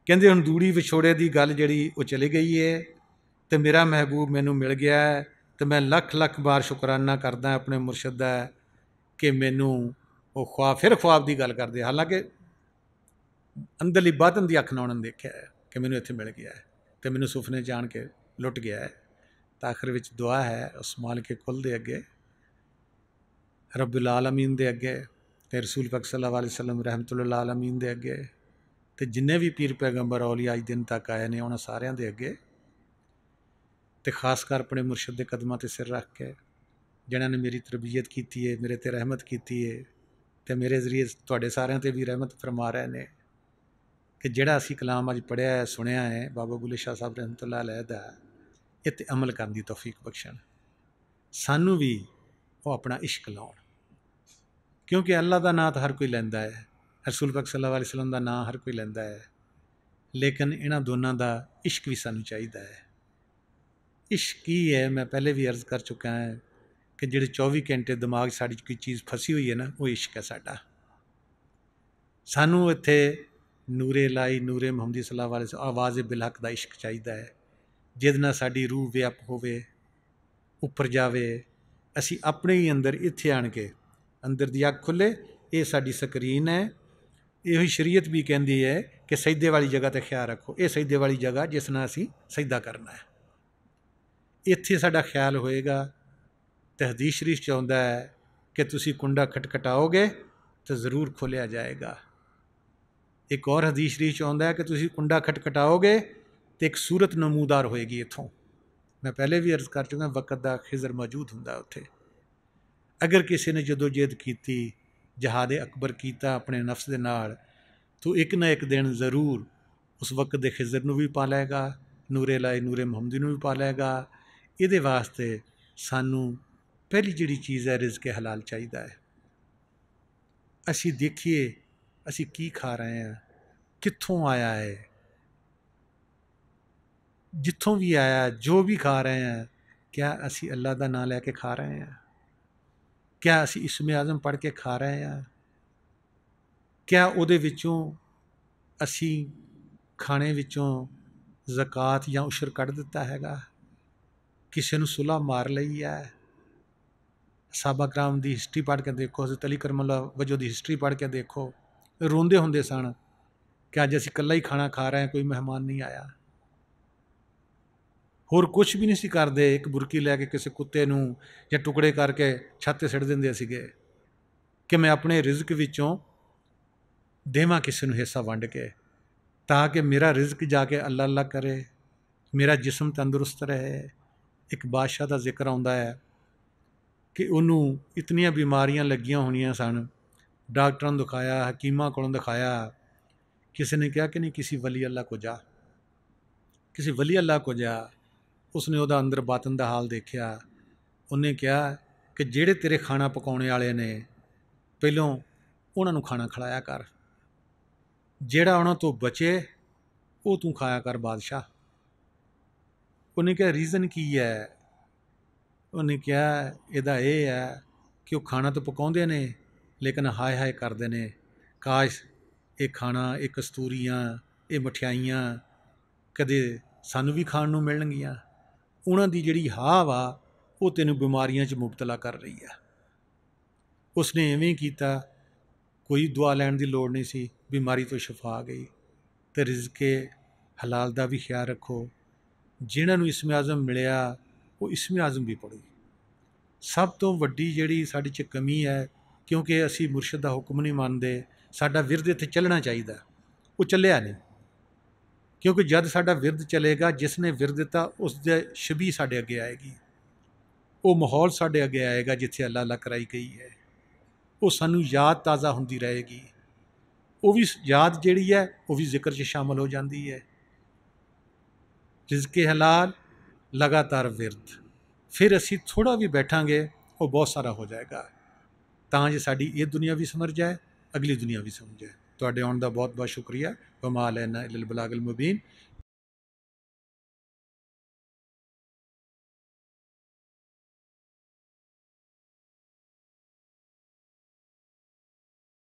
कहते हुण दूड़ी विछोड़े की गल जिहड़ी वो चली गई है, तो मेरा महबूब मैनू मिल गया है, तो मैं लख लख बार शुकराना करदा अपने मुर्शद का कि मैनू वो ख्वाब, फिर ख्वाब की गल करते, हालांकि अंदरली बातन की अख नाल उन्होंने देखा है कि मैनू इत्थे मिल गया है, तो मैनू सुफने जान के लुट गया है। तो आखिर विच दुआ है उस मालिक कुल दे अगे, रब्बुल आलमीन दे अगे, ते रसूल पाक सल्लल्लाहु अलैहि वसल्लम रहमतुल्लिल आलमीन दे अगे, ते जिन्ने भी पीर पैगंबर औलिया अज दिन तक आए ने उन्होंने सारियां दे अगे, तो खासकर अपने मुर्शद के कदमां ते सिर रख के, जिन्होंने मेरी तरबियत की है, मेरे ते रहमत की है, तो मेरे जरिए तुहाडे सारियां ते भी रहमत फरमा रहे हैं कि जिहड़ा असीं कलाम अज पढ़िया है, सुनिया है बाबा बुल्ले शाह साहब रहमतुल्लाह अलैह दा, इत्ते अमल करने की तौफीक बख्शण, सानू भी वो अपना इश्क लाउण, क्योंकि अल्लाह का नाम तो हर कोई लैंदा है, रसूल पाक सल्लल्लाहु अलैहि वसल्लम का नाम हर कोई लैंदा है, लेकिन इन्हां दोनों का इश्क भी सानू चाहिदा है। इश्क की है, मैं पहले भी अर्ज कर चुका है कि जिहड़े 24 घंटे दिमाग साड़ी कोई चीज़ फसी हुई है ना, वो इश्क है साडा। सानू इत्थे नूरे लाई नूरे मुहम्मदी सल्लल्लाहु अलैहि वसल्लम आवाज़ बिलहक का इश्क चाहिदा है, जिहदे नाल साडी रूह व्याप होवे, उपर जावे, असी अपने ही अंदर इत्थे आण के अंदर दी अख खुले, ये साडी स्क्रीन है। यही शरीयत भी कहती है कि सजदे वाली जगह ते ख्याल रखो, ये सजदे वाली जगह जिस नाल असी सजदा करना है, इत्थे साडा ख्याल होएगा। तो हदीस शरीफ च आउंदा है कि तुसी कुंडा खटखटाओगे तो ज़रूर खोलिया जाएगा। एक और हदीस शरीफ च आउंदा है कि तुसी कुंडा खटखटाओगे तो एक सूरत नमूदार होएगी इत्थों। मैं पहले भी अर्ज कर चुका, वक़्त का खिजर मौजूद हुंदा उत्थे। अगर किसी ने जदोजहद की, जहाद अकबर किया अपने नफ्स दे नाल, तो एक ना एक दिन ज़रूर उस वक़्त के खिजर नूं भी पा लैगा, नूरे लाए नूरे मुहम्मदी नूं भी पा लैगा। इहदे वास्ते सानू पहली जिहड़ी चीज़ है रिज़्क़ हलाल चाहिदा है। असी देखिए असी की खा रहे हैं, कित्थों आया है, जित्थों भी आया, जो भी खा रहे हैं, क्या असी अल्लाह का नाम लैके खा रहे हैं? क्या असी इस्मे आज़म पढ़ के खा रहे हैं? क्या उहदे विचों असी खाने विचों ज़कात या उशर कढ़ दिता हैगा? किसी नूं सुलह मार लई है? ਸਾਹਬਾ ਕਰਾਮ ਦੀ ਹਿਸਟਰੀ ਪੜ੍ਹ ਕੇ ਦੇਖੋ, ਹਜ਼ਰਤ ਅਲੀ ਕਰਮੁੱਲਾ ਵਜੋਂ ਦੀ ਹਿਸਟਰੀ ਪੜ੍ਹ ਕੇ ਦੇਖੋ, ਰੋਂਦੇ ਹੁੰਦੇ ਸਨ ਕਿ ਅੱਜ ਅਸੀਂ ਇਕੱਲਾ ਹੀ ਖਾਣਾ ਖਾ ਰਹੇ ਹਾਂ, ਕੋਈ ਮਹਿਮਾਨ ਨਹੀਂ ਆਇਆ। ਹੋਰ ਕੁਛ ਵੀ ਨਹੀਂ ਸੀ ਕਰਦੇ, ਇੱਕ ਬੁਰਕੀ ਲੈ ਕੇ ਕਿਸੇ ਕੁੱਤੇ ਨੂੰ ਜਾਂ ਟੁਕੜੇ ਕਰਕੇ ਛੱਤ 'ਤੇ ਸਿੱਟ ਦਿੰਦੇ ਸੀਗੇ ਕਿ ਮੈਂ ਆਪਣੇ ਰਿਜ਼ਕ ਵਿੱਚੋਂ ਦੇਵਾਂ ਕਿਸੇ ਨੂੰ ਹਿੱਸਾ ਵੰਡ ਕੇ, ਤਾਂ ਕਿ ਮੇਰਾ ਰਿਜ਼ਕ ਜਾ ਕੇ ਅੱਲਾ ਅੱਲਾ ਕਰੇ, ਮੇਰਾ ਜਿਸਮ ਤੰਦਰੁਸਤ ਰਹੇ। ਇੱਕ ਬਾਦਸ਼ਾਹ ਦਾ ਜ਼ਿਕਰ ਆਉਂਦਾ ਹੈ ਕਿ ਉਹਨੂੰ ਇਤਨੀਆਂ ਬਿਮਾਰੀਆਂ ਲੱਗੀਆਂ ਹੋਣੀਆਂ ਸਨ, ਡਾਕਟਰਾਂ ਨੂੰ ਦਿਖਾਇਆ, ਹਕੀਮਾਂ ਕੋਲੋਂ ਦਿਖਾਇਆ, ਕਿਸੇ ਨੇ ਕਿਹਾ ਕਿ ਨਹੀਂ ਕਿਸੇ ਵਲੀ ਅੱਲਾ ਕੋ ਜਾ, ਕਿਸੇ ਵਲੀ ਅੱਲਾ ਕੋ ਜਾ। ਉਸਨੇ ਉਹਦਾ ਅੰਦਰ ਬਾਤਨ ਦਾ ਹਾਲ ਦੇਖਿਆ। ਉਹਨੇ ਕਿਹਾ ਕਿ ਜਿਹੜੇ ਤੇਰੇ ਖਾਣਾ ਪਕਾਉਣੇ ਵਾਲੇ ਨੇ, ਪਹਿਲੋਂ ਉਹਨਾਂ ਨੂੰ ਖਾਣਾ ਖਿਲਾਇਆ ਕਰ, ਜਿਹੜਾ ਉਹਨਾਂ ਤੋਂ ਬਚੇ ਉਹ ਤੂੰ ਖਾਇਆ ਕਰ ਬਾਦਸ਼ਾਹ। ਉਹਨੇ ਕਿਹਾ ਰੀਜ਼ਨ ਕੀ ਹੈ? ਉਹਨੇ ਕਿਹਾ ਇਹਦਾ ਇਹ ਹੈ ਕਿ ਉਹ ਖਾਣਾ ਤਾਂ ਪਕਾਉਂਦੇ ਨੇ ਲੇਕਿਨ ਹਾਏ ਹਾਏ ਕਰਦੇ ਨੇ, ਕਾਸ਼ ਇਹ ਖਾਣਾ, ਇਹ ਕਸਤੂਰੀਆਂ, ਇਹ ਮਠਿਆਈਆਂ ਕਦੇ ਸਾਨੂੰ ਵੀ ਖਾਣ ਨੂੰ ਮਿਲਣਗੀਆਂ। ਉਹਨਾਂ ਦੀ ਜਿਹੜੀ ਹਾਹ ਵਾ ਉਹ ਤੈਨੂੰ ਬਿਮਾਰੀਆਂ 'ਚ ਮੁਬਤਲਾ ਕਰ ਰਹੀ ਆ। ਉਸਨੇ ਇਵੇਂ ਕੀਤਾ, ਕੋਈ ਦੁਆ ਲੈਣ ਦੀ ਲੋੜ ਨਹੀਂ ਸੀ, ਬਿਮਾਰੀ ਤੋਂ ਸ਼ਿਫਾ ਆ ਗਈ। ਅਤੇ ਰਿਜ਼ਕੇ ਹਲਾਲ ਦਾ ਵੀ ਖਿਆਲ ਰੱਖੋ। ਜਿਹਨਾਂ ਨੂੰ ਇਸਮ ਆਜ਼ਮ ਮਿਲਿਆ ਉਹ ਇਸਮ ਆਜ਼ਮ ਵੀ ਪੜ੍ਹੋ। ਸਭ ਤੋਂ ਵੱਡੀ ਜਿਹੜੀ ਸਾਡੇ 'ਚ ਕਮੀ ਹੈ, ਕਿਉਂਕਿ ਅਸੀਂ ਮੁਰਸ਼ਿਦ ਦਾ ਹੁਕਮ ਨਹੀਂ ਮੰਨਦੇ, ਸਾਡਾ ਵਿਰਦ ਇੱਥੇ ਚੱਲਣਾ ਚਾਹੀਦਾ, ਉਹ ਚੱਲਿਆ ਨਹੀਂ। ਕਿਉਂਕਿ ਜਦ ਸਾਡਾ ਵਿਰਦ ਚੱਲੇਗਾ, ਜਿਸ ਨੇ ਵਿਰਦ ਦਿੱਤਾ ਉਸ ਦੇ ਸ਼ਬੀਹ ਸਾਡੇ ਅੱਗੇ ਆਏਗੀ, ਉਹ ਮਾਹੌਲ ਸਾਡੇ ਅੱਗੇ ਆਏਗਾ ਜਿੱਥੇ ਅੱਲਾ ਅੱਲਾ ਕਰਾਈ ਗਈ ਹੈ, ਉਹ ਸਾਨੂੰ ਯਾਦ ਤਾਜ਼ਾ ਹੁੰਦੀ ਰਹੇਗੀ। ਉਹ ਵੀ ਯਾਦ ਜਿਹੜੀ ਹੈ ਉਹ ਵੀ ਜ਼ਿਕਰ 'ਚ ਸ਼ਾਮਲ ਹੋ ਜਾਂਦੀ ਹੈ। ਰਿਜ਼ਕੇ ਹਲਾਲ, ਲਗਾਤਾਰ ਵਿਰਦ, ਫਿਰ ਅਸੀਂ ਥੋੜ੍ਹਾ ਵੀ ਬੈਠਾਂਗੇ ਉਹ ਬਹੁਤ ਸਾਰਾ ਹੋ ਜਾਏਗਾ, ਤਾਂ ਜੇ ਸਾਡੀ ਇਹ ਦੁਨੀਆ ਵੀ ਸਮਝ ਜਾਏ, ਅਗਲੀ ਦੁਨੀਆ ਵੀ ਸਮਝ ਜਾਏ। ਤੁਹਾਡੇ ਆਉਣ ਦਾ ਬਹੁਤ ਬਹੁਤ ਸ਼ੁਕਰੀਆ। ਵਮਾ ਅਲੈਨਾ ਇਲਲ ਬਲਾਗੁਲ ਮੁਬੀਨ।